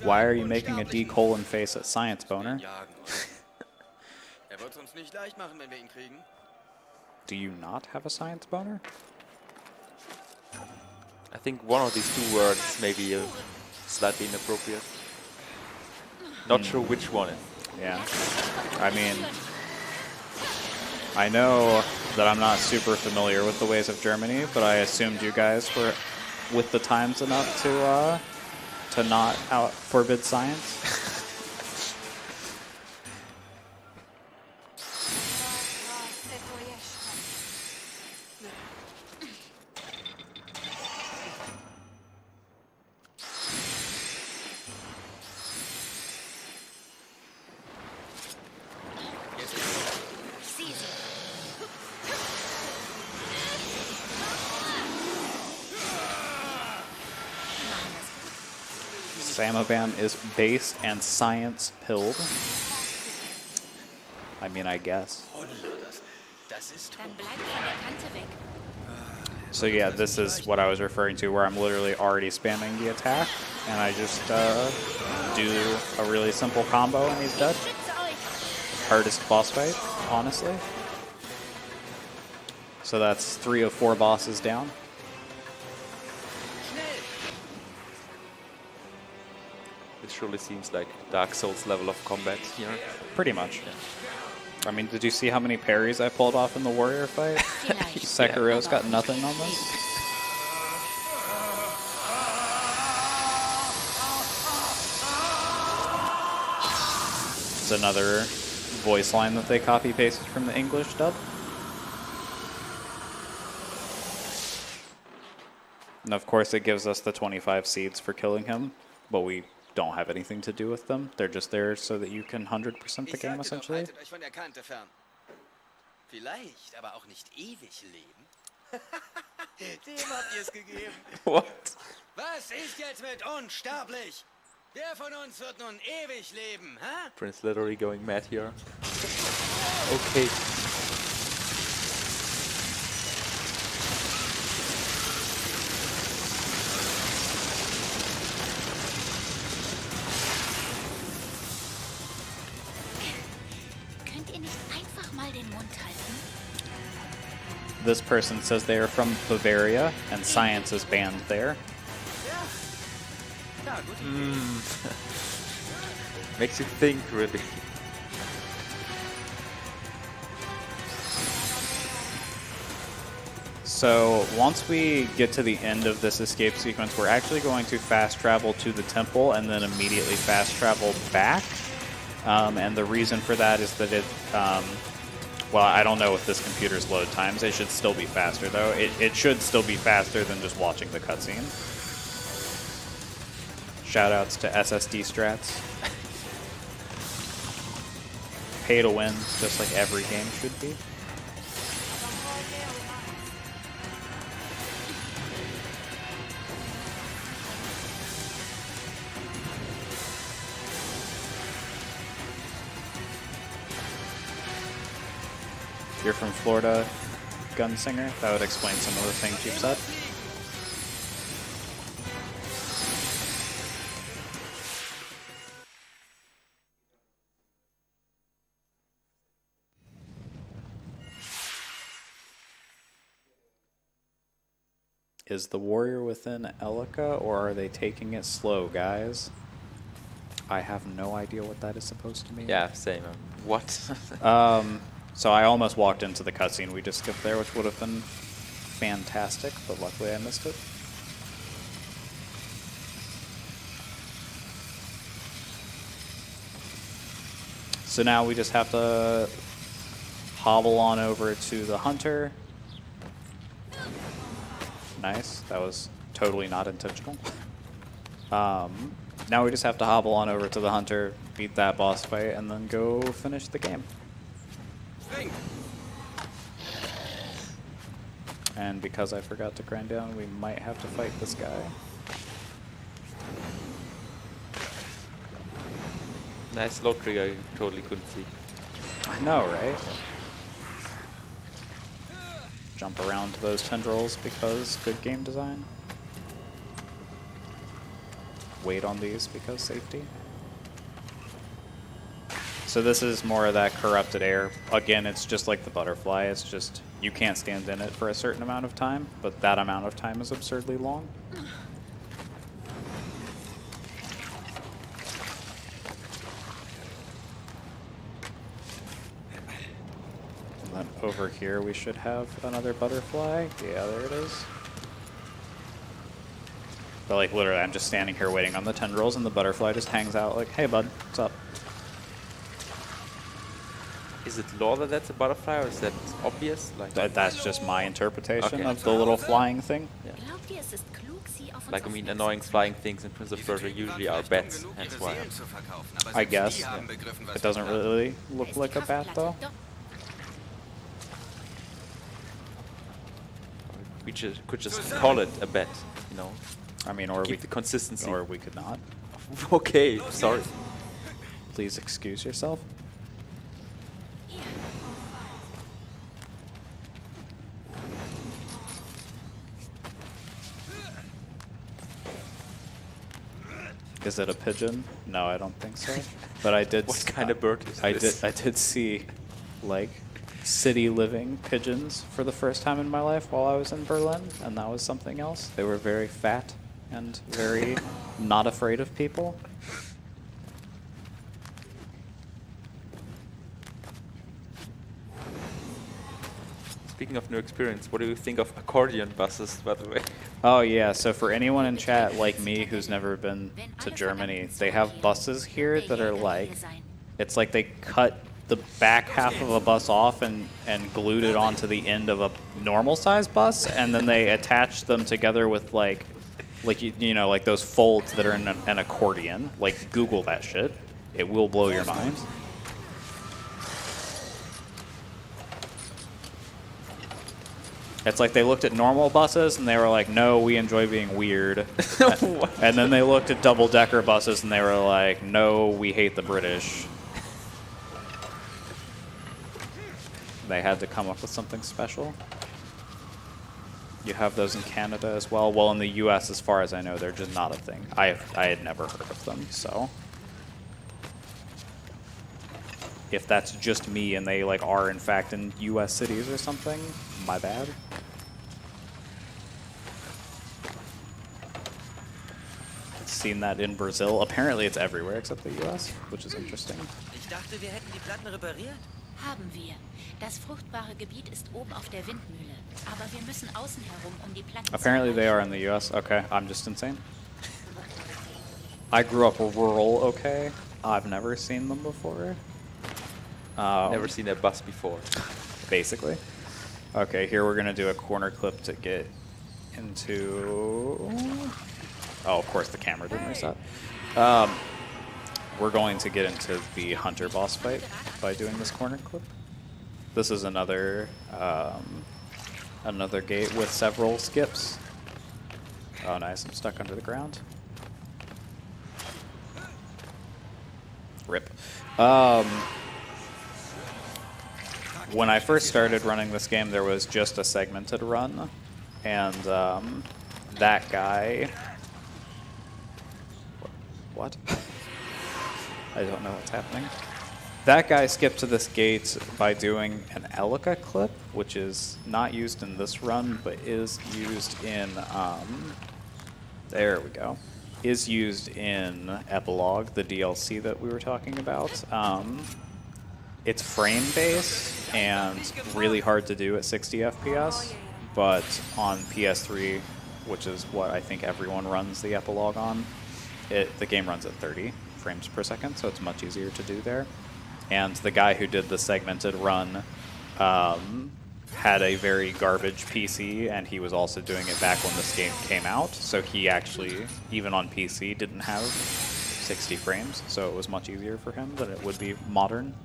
Why are you making a D colon face at Science Boner? Do you not have a Science Boner? I think one of these two words may be slightly inappropriate. Not sure which one. Yeah. I mean, I know that I'm not super familiar with the ways of Germany, but I assumed you guys were with the times enough to not forbid science. Samabam is based and science pilled. I mean, I guess. So yeah, this is what I was referring to, where I'm literally already spamming the attack, and I just do a really simple combo and he's dead. Hardest boss fight, honestly. So that's 3 of 4 bosses down. surely seems like Dark Souls level of combat here. Pretty much. I mean, did you see how many parries I pulled off in the warrior fight? Vielleicht. Sekiro's got nothing on this. It's another voice line that they copy pasted from the English dub. And of course, it gives us the 25 seeds for killing him, but we don't have anything to do with them. They're just there so that you can 100% the Ich game, sagte doch, essentially. haltet euch von der Kante fern. Vielleicht, aber auch nicht ewig leben. Dem habt ihr es gegeben. What? Was ist jetzt mit unsterblich? Wer von uns wird nun ewig leben, hä? Prince literally going mad here. Okay. Könnt ihr nicht einfach mal den Mund halten? This person says they are from Bavaria, and science is banned there. Ja, gute Idee. Makes you think, really. So once we get to the end of this escape sequence, we're actually going to fast travel to the temple and then immediately fast travel back. And the reason for that is that it, well, I don't know if this computer's load times. It should still be faster, though. It should still be faster than just watching the cutscene. Shoutouts to SSD strats. Pay to win, just like every game should be. You're from Florida, Gunsinger? That would explain some of the things you've said. Is the warrior within Elika, or are they taking it slow, guys? I have no idea what that is supposed to mean. Yeah, same. What? So I almost walked into the cutscene we just skipped there, which would have been fantastic, but luckily I missed it. So now we just have to hobble on over to the hunter. Nice. That was totally not intentional. Now we just have to hobble on over to the hunter, beat that boss fight, and then go finish the game. Spring! And because I forgot to grind down, we might have to fight this guy. Nice low trigger, you totally couldn't see. I know, right? Jump around to those tendrils because good game design. Wait on these because safety. So this is more of that corrupted air. Again, it's just like the butterfly. It's just you can't stand in it for a certain amount of time, but that amount of time is absurdly long. And then over here we should have another butterfly. Yeah, there it is. But like literally, I'm just standing here waiting on the tendrils, and the butterfly just hangs out like, "Hey, bud, what's up?" Is it lore that that's a butterfly, or is that obvious? Like, That's just my interpretation Okay. of the little flying thing. Glaubt ihr, es ist klug, sie auf uns like I mean, aufmerksam annoying zu flying machen? things in Prince of Die Persia Vertriebenen usually waren are vielleicht bats, dumm genug, hence ihre why. Seelen zu verkaufen, aber I selbst guess. die haben begriffen, was It doesn't wir really Da look ist die like a bat, Kraftplatte. though. Doch, We could just call it a bat, you know. I mean, or we Keep the consistency. or we could not. Okay, sorry. Please excuse yourself. Is it a pigeon? No, I don't think so. But I did. What kind of bird is this? I did see, like, city living pigeons for the first time in my life while I was in Berlin, and that was something else. They were very fat and very not afraid of people. Speaking of new experience, what do you think of accordion buses, by the way? Oh yeah, so for anyone in chat like me who's never been to Germany, they have buses here that are like, it's like they cut the back half of a bus off and glued it onto the end of a normal size bus, and then they attach them together with like you know, like those folds that are in an accordion. Like, Google that shit. It will blow your mind. It's like they looked at normal buses and they were like, no, we enjoy being weird. And then they looked at double-decker buses and they were like, no, we hate the British. They had to come up with something special. You have those in Canada as well. Well, in the US, as far as I know, they're just not a thing. I had never heard of them, so. If that's just me and they like are in fact in US cities or something, my bad. I've seen that in Brazil. Apparently it's everywhere except the US, which is interesting. Ich dachte, wir hätten die Platten repariert. Haben wir. Das fruchtbare Gebiet ist oben auf der Windmühle. Aber wir müssen außen herum, die Platten Apparently they are in the US. Okay, I'm just insane. I grew up rural, okay? I've never seen them before. Never seen a bus before. Basically. Okay, here we're gonna do a corner clip to get into... Oh, of course the camera didn't reset. We're going to get into the Hunter boss fight by doing this corner clip. This is another another gate with several skips. Oh nice, I'm stuck under the ground. Rip. When I first started running this game, there was just a segmented run, and that guy... What? I don't know what's happening. That guy skipped to this gate by doing an Elika clip, which is not used in this run, but is used in... there we go. Is used in Epilogue, the DLC that we were talking about. It's frame-based and really hard to do at 60 FPS, but on PS3, which is what I think everyone runs the Epilogue on, the game runs at 30 frames per second, so it's much easier to do there. And the guy who did the segmented run had a very garbage PC, and he was also doing it back when this game came out, so he actually, even on PC, didn't have 60 frames, so it was much easier for him than it would be modern.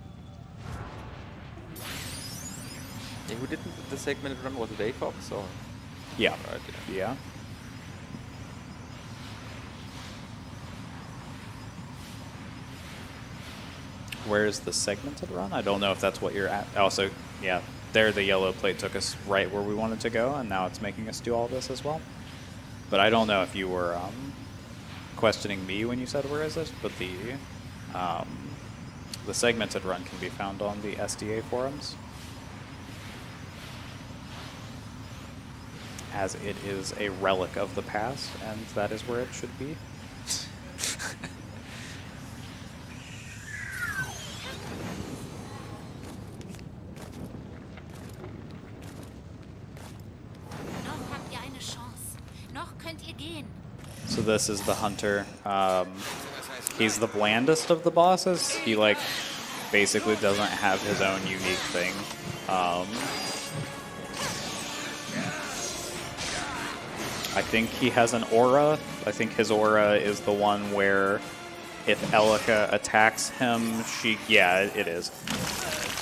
Yeah, who did the segmented run? Was it AFOX or? Yeah. Right, Yeah. Where's the segmented run? I don't know if that's what you're at. Oh, so yeah, there the yellow plate took us right where we wanted to go, and now it's making us do all this as well. But I don't know if you were questioning me when you said where is it, but the segmented run can be found on the SDA forums, as it is a relic of the past, and that is where it should be. So this is the Hunter. He's the blandest of the bosses. He like basically doesn't have his own unique thing. I think he has an aura. I think his aura is the one where if Elika attacks him, yeah, it is.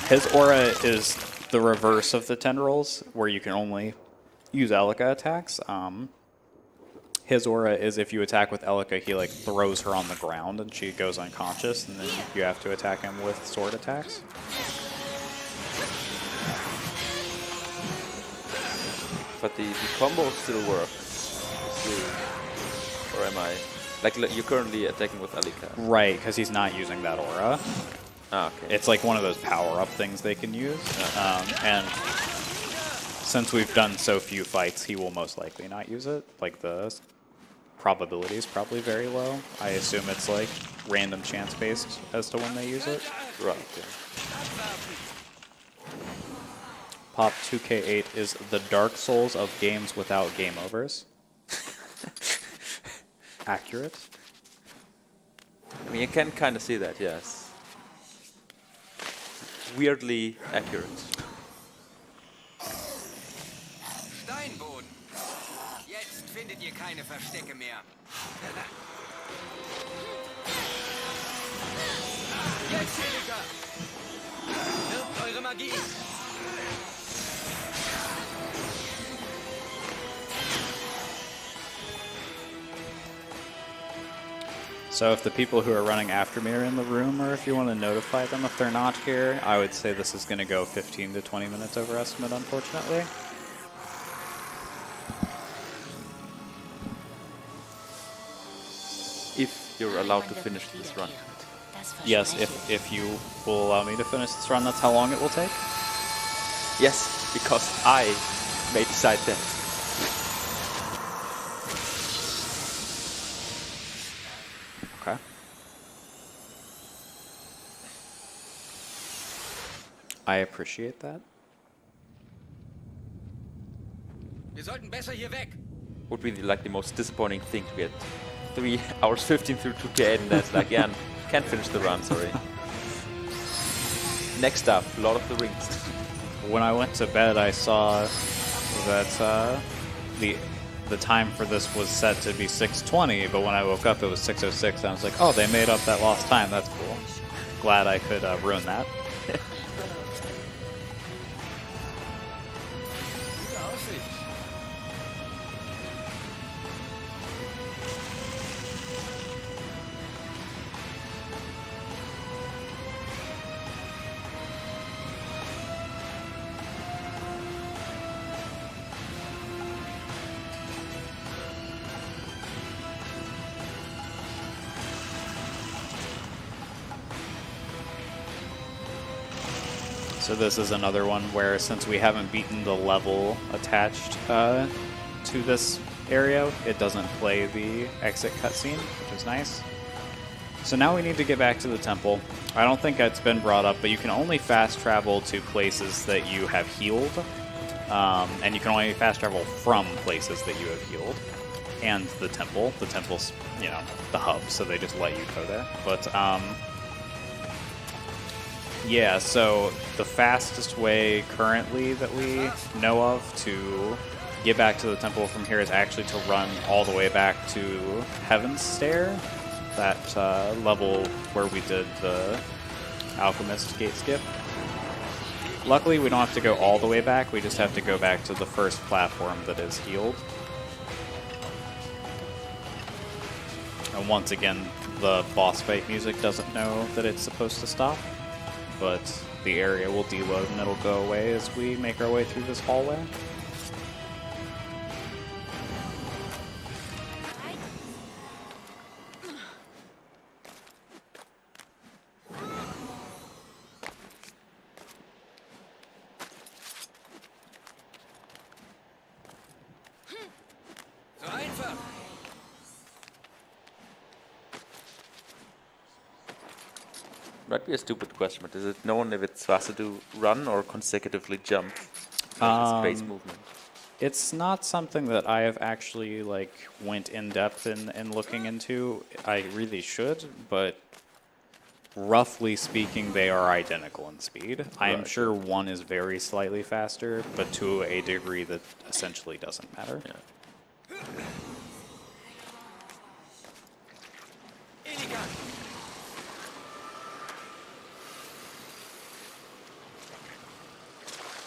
His aura is the reverse of the tendrils, where you can only use Elika attacks. His aura is if you attack with Elika, he like throws her on the ground and she goes unconscious, and then you have to attack him with sword attacks. But the combo still works. Or am I? Like you're currently attacking with Elika. Right, because he's not using that aura. Ah, okay. It's like one of those power-up things they can use. And since we've done so few fights, he will most likely not use it. Like the probability is probably very low. I assume it's like random chance-based as to when they use it. Right, yeah. Pop 2K8 is the Dark Souls of games without game overs. Accurate. I mean, you can kind of see that, yes. Weirdly accurate. Steinboden. Jetzt findet ihr keine Verstecke mehr. Jetzt, Heliker! Wirkt eure Magie! So if the people who are running after me are in the room, or if you want to notify them if they're not here, I would say this is going to go 15 to 20 minutes over estimate, unfortunately. If you're allowed to finish this run. Yes, if you will allow me to finish this run, that's how long it will take. Yes, because I may decide that. Okay. I appreciate that. Wir sollten besser hier weg. Would be like the most disappointing thing to get 3 hours 15 through 2K, and that's like, yeah, can't finish the run, sorry. Next up, Lord of the Rings. When I went to bed, I saw that the time for this was set to be 6:20, but when I woke up, it was 6:06, and I was like, oh, they made up that lost time. That's cool. Glad I could ruin that. So this is another one where, since we haven't beaten the level attached to this area, it doesn't play the exit cutscene, which is nice. So now we need to get back to the temple. I don't think it's been brought up, but you can only fast travel to places that you have healed, and you can only fast travel from places that you have healed. And the temple. The temple's, you know, the hub, so they just let you go there. But yeah, so the fastest way currently that we know of to get back to the temple from here is actually to run all the way back to Heaven's Stair, that level where we did the Alchemist gate skip. Luckily, we don't have to go all the way back, we just have to go back to the first platform that is healed. And once again, the boss fight music doesn't know that it's supposed to stop, but the area will deload and it'll go away as we make our way through this hallway. So einfach. Might be a stupid question, but is it known if it's faster to run or consecutively jump? Space movement. It's not something that I have actually went in depth in looking into. I really should, but roughly speaking, they are identical in speed. I am sure one is very slightly faster, but to a degree that essentially doesn't matter. Yeah.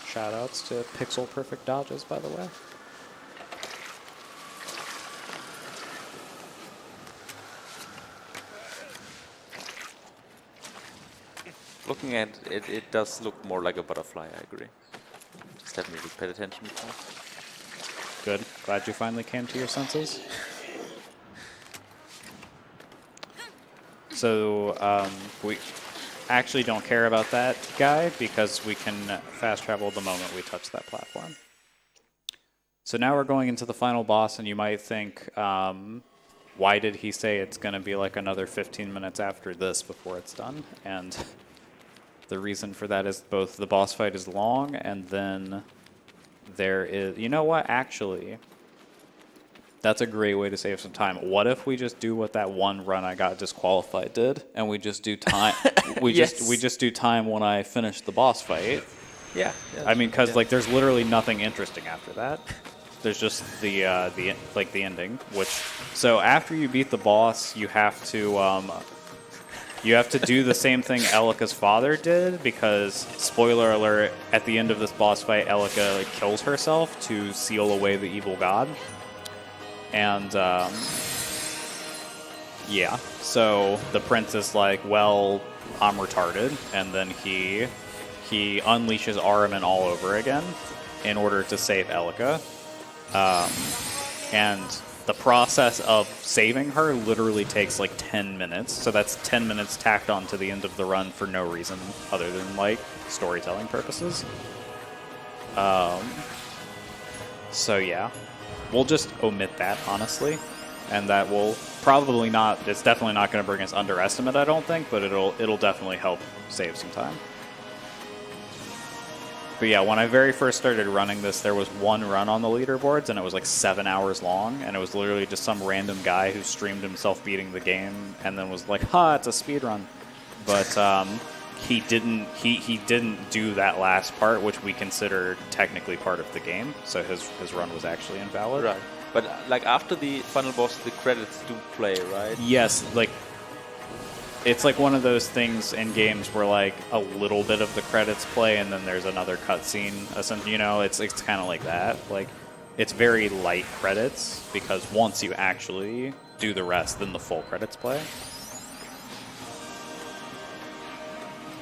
Shoutouts to Pixel Perfect Dodges, by the way. Looking at it, it does look more like a butterfly, I agree. Just haven't really paid attention before. Good. Glad you finally came to your senses. So, we actually don't care about that guy because we can fast travel the moment we touch that platform. So now we're going into the final boss, and you might think, why did he say it's going to be like another 15 minutes after this before it's done? And The reason for that is both the boss fight is long, and then there is... You know what? Actually, that's a great way to save some time. What if we just do what that one run I got disqualified did, and we just do time? we just do time when I finish the boss fight. Yeah. I mean, because like there's literally nothing interesting after that. There's just the ending. So after you beat the boss, you have to do the same thing Elika's father did, because spoiler alert, at the end of this boss fight, Elika kills herself to seal away the evil god. And yeah, so the prince is like, well, I'm retarded, and then he unleashes Ahriman all over again in order to save Elika. And the process of saving her literally takes like 10 minutes. So that's 10 minutes tacked on to the end of the run for no reason other than like storytelling purposes. So yeah, we'll just omit that, honestly. And that will probably not, it's definitely not going to bring us underestimate, I don't think, but it'll definitely help save some time. But yeah, when I very first started running this, there was one run on the leaderboards, and it was like 7 hours long, and it was literally just some random guy who streamed himself beating the game, and then was like, "Ha, it's a speed run." But he didn't do that last part, which we consider technically part of the game, so his run was actually invalid. Right. But like after the final boss, the credits do play, right? Yes, like it's like one of those things in games where like a little bit of the credits play and then there's another cutscene. You know, it's kind of like that. Like it's very light credits because once you actually do the rest, then the full credits play.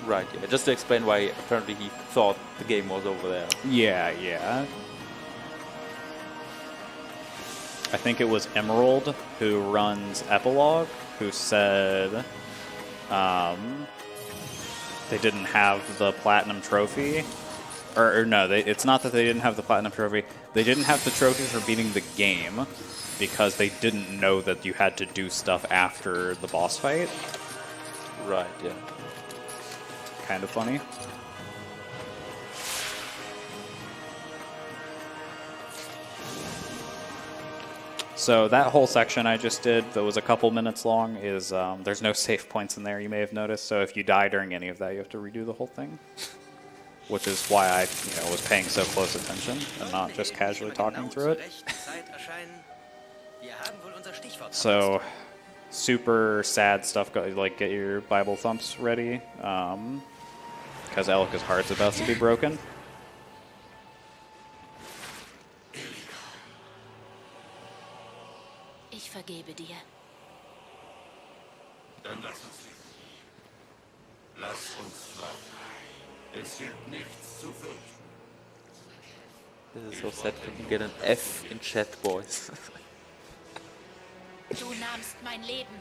Right. Yeah. Just to explain why apparently he thought the game was over there. Yeah. I think it was Emerald who runs Epilogue who said they didn't have the Platinum Trophy. Or no, it's not that they didn't have the Platinum Trophy. They didn't have the trophy for beating the game because they didn't know that you had to do stuff after the boss fight. Right, yeah. Kind of funny. So that whole section I just did that was a couple minutes long is, there's no save points in there, you may have noticed. So if you die during any of that, you have to redo the whole thing. Which is why I was paying so close attention and not just casually talking through it. So, super sad stuff. Like, get your Bible thumps ready. Because Elika's heart's about to be broken. Ich vergebe dir. Dann lass uns leben. Lass uns warten. Es gibt nichts zu fürchten. This is so sad. Can you get an F in chat, boys? Du nahmst mein Leben.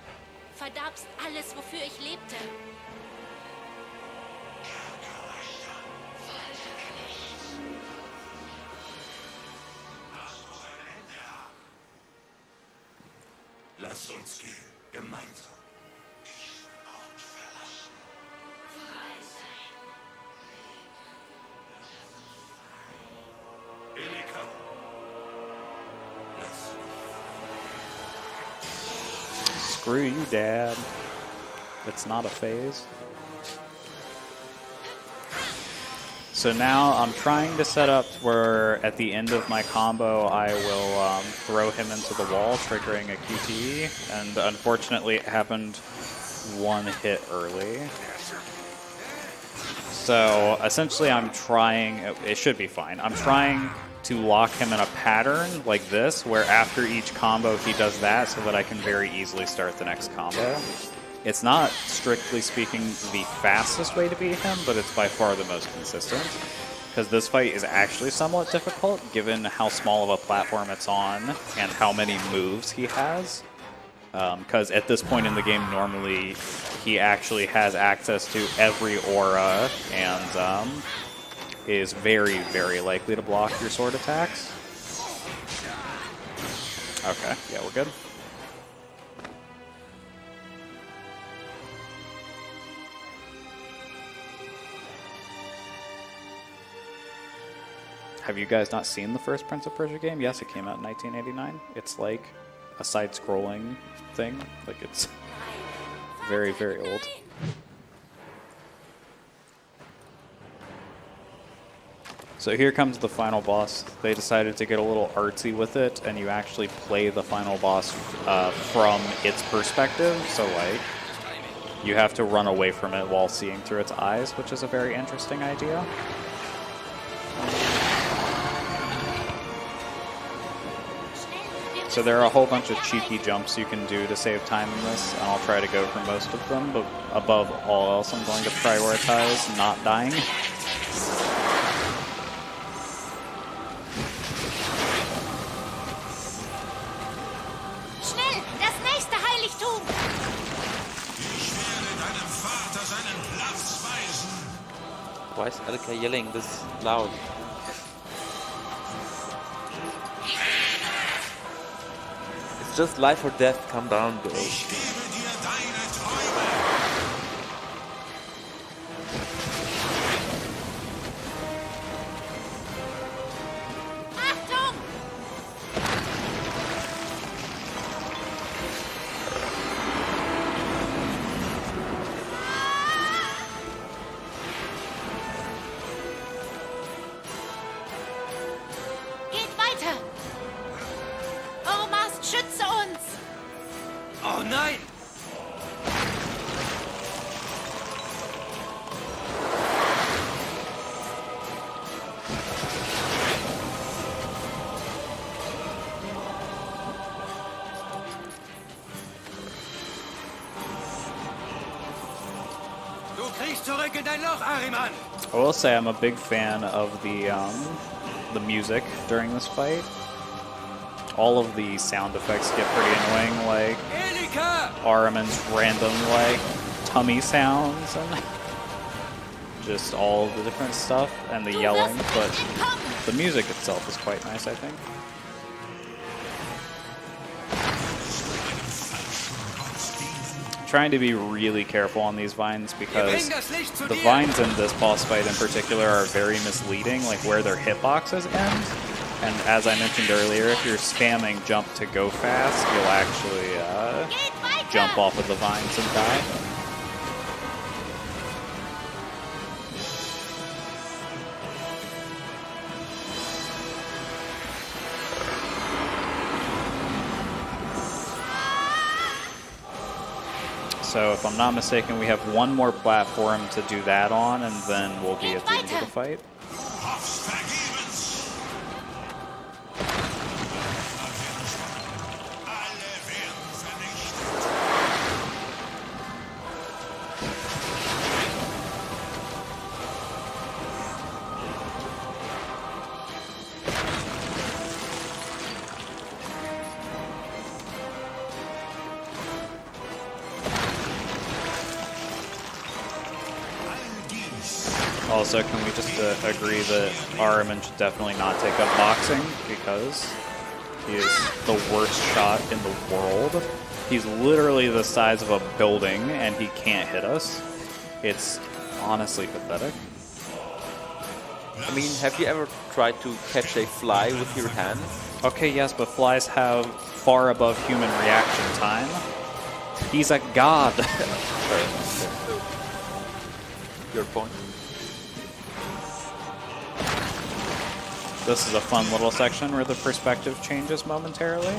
Verderbst alles, wofür ich lebte. Lass uns gehen, gemeinsam. Ort verlassen. Frei sein. Elika. Lass mich. Screw you, Dad. It's not a phase. So now I'm trying to set up where at the end of my combo I will throw him into the wall, triggering a QTE, and unfortunately it happened one hit early. So essentially I'm trying, it should be fine, I'm trying to lock him in a pattern like this, where after each combo he does that so that I can very easily start the next combo. It's not, strictly speaking, the fastest way to beat him, but it's by far the most consistent. Because this fight is actually somewhat difficult, given how small of a platform it's on, and how many moves he has. Because at this point in the game, normally, he actually has access to every aura, and is very, very likely to block your sword attacks. Okay, yeah, we're good. Have you guys not seen the first Prince of Persia game? Yes, it came out in 1989. It's like a side-scrolling thing. Like, it's very, very old. So here comes the final boss. They decided to get a little artsy with it, and you actually play the final boss from its perspective. So, like, you have to run away from it while seeing through its eyes, which is a very interesting idea. So there are a whole bunch of cheeky jumps you can do to save time in this, and I'll try to go for most of them, but above all else, I'm going to prioritize not dying. Schnell, das nächste Heiligtum! Ich werde deinem Vater seinen Platz weisen. Why is Alka yelling this loud? It's just life or death. Calm down, bro. Ich gebe dir deine Träume. Achtung! Geht weiter! Ormast, schütze uns! Oh nein! Du kriegst zurück in dein Loch, Ahriman! I will say I'm a big fan of the music during this fight. All of the sound effects get pretty annoying, like Elika! Ahriman's random, like, tummy sounds and just all the different stuff and the yelling, but the music itself is quite nice, I think. Trying to be really careful on these vines because the vines in this boss fight in particular are very misleading, like where their hitboxes end. And as I mentioned earlier, if you're spamming jump to go fast, you'll actually jump off of the vines and die. So if I'm not mistaken, we have one more platform to do that on, and then we'll be at the end of the fight. Hoff's vergebens. Alle werden vernichtet. Also, can we just agree that Ahriman should definitely not take up boxing because he is the worst shot in the world. He's literally the size of a building and he can't hit us. It's honestly pathetic. I mean, have you ever tried to catch a fly with your hand? Okay, yes, but flies have far above human reaction time. He's a god. Your point. This is a fun little section where the perspective changes momentarily.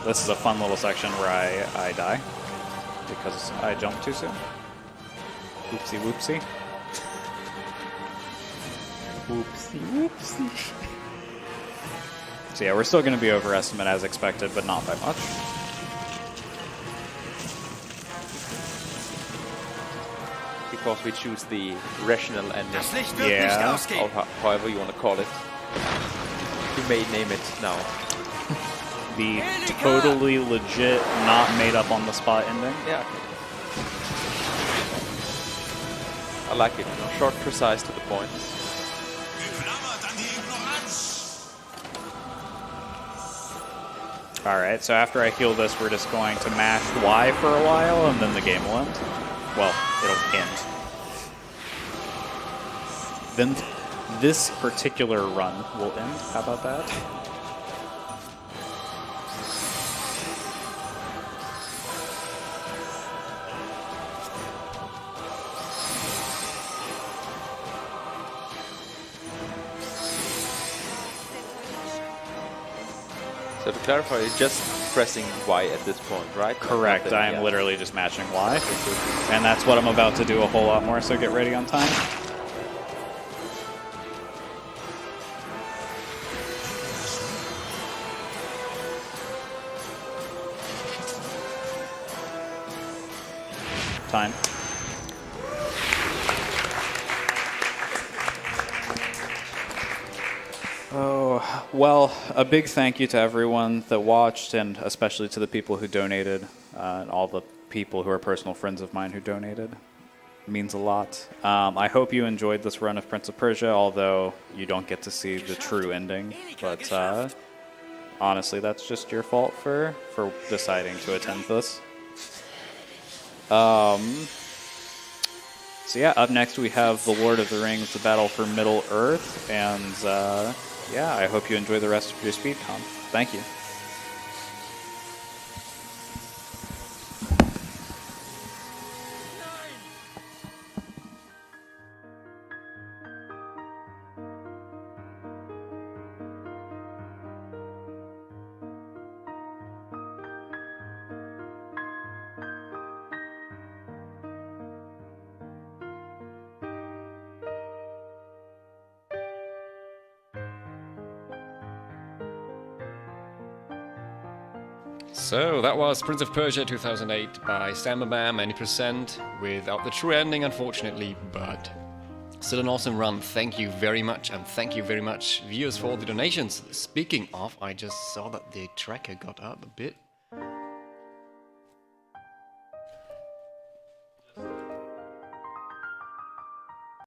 This is a fun little section where I die because I jumped too soon. Whoopsie whoopsie. Whoopsie whoopsie. So yeah, we're still going to be overestimate as expected, but not by much. Because we choose the rational ending. Das Licht wird Yeah. nicht Or ausgehen. however you want to call it. You may name it now. The totally legit, not made up on the spot ending. Yeah. I like it. You know, short, precise, to the point. Geklammert an die Ignoranz. Alright, so after I heal this, we're just going to mash Y for a while, and then the game will end. Well, it'll end. Then this particular run will end. How about that? So to clarify, you're just pressing Y at this point, right? Correct, I am literally just mashing Y. And that's what I'm about to do a whole lot more, so get ready on time. Time. Oh, well, a big thank you to everyone that watched, and especially to the people who donated, and all the people who are personal friends of mine who donated. It means a lot. I hope you enjoyed this run of Prince of Persia, although you don't get to see the true ending. But honestly, that's just your fault for deciding to attend this. So yeah, up next we have The Lord of the Rings, The Battle for Middle-earth, and yeah, I hope you enjoy the rest of your SpeedCon. Thank you. So that was Prince of Persia 2008 by Samabam, any percent, without the true ending unfortunately, but still an awesome run. Thank you very much, and thank you very much viewers for all the donations. Speaking of, I just saw that the tracker got up a bit.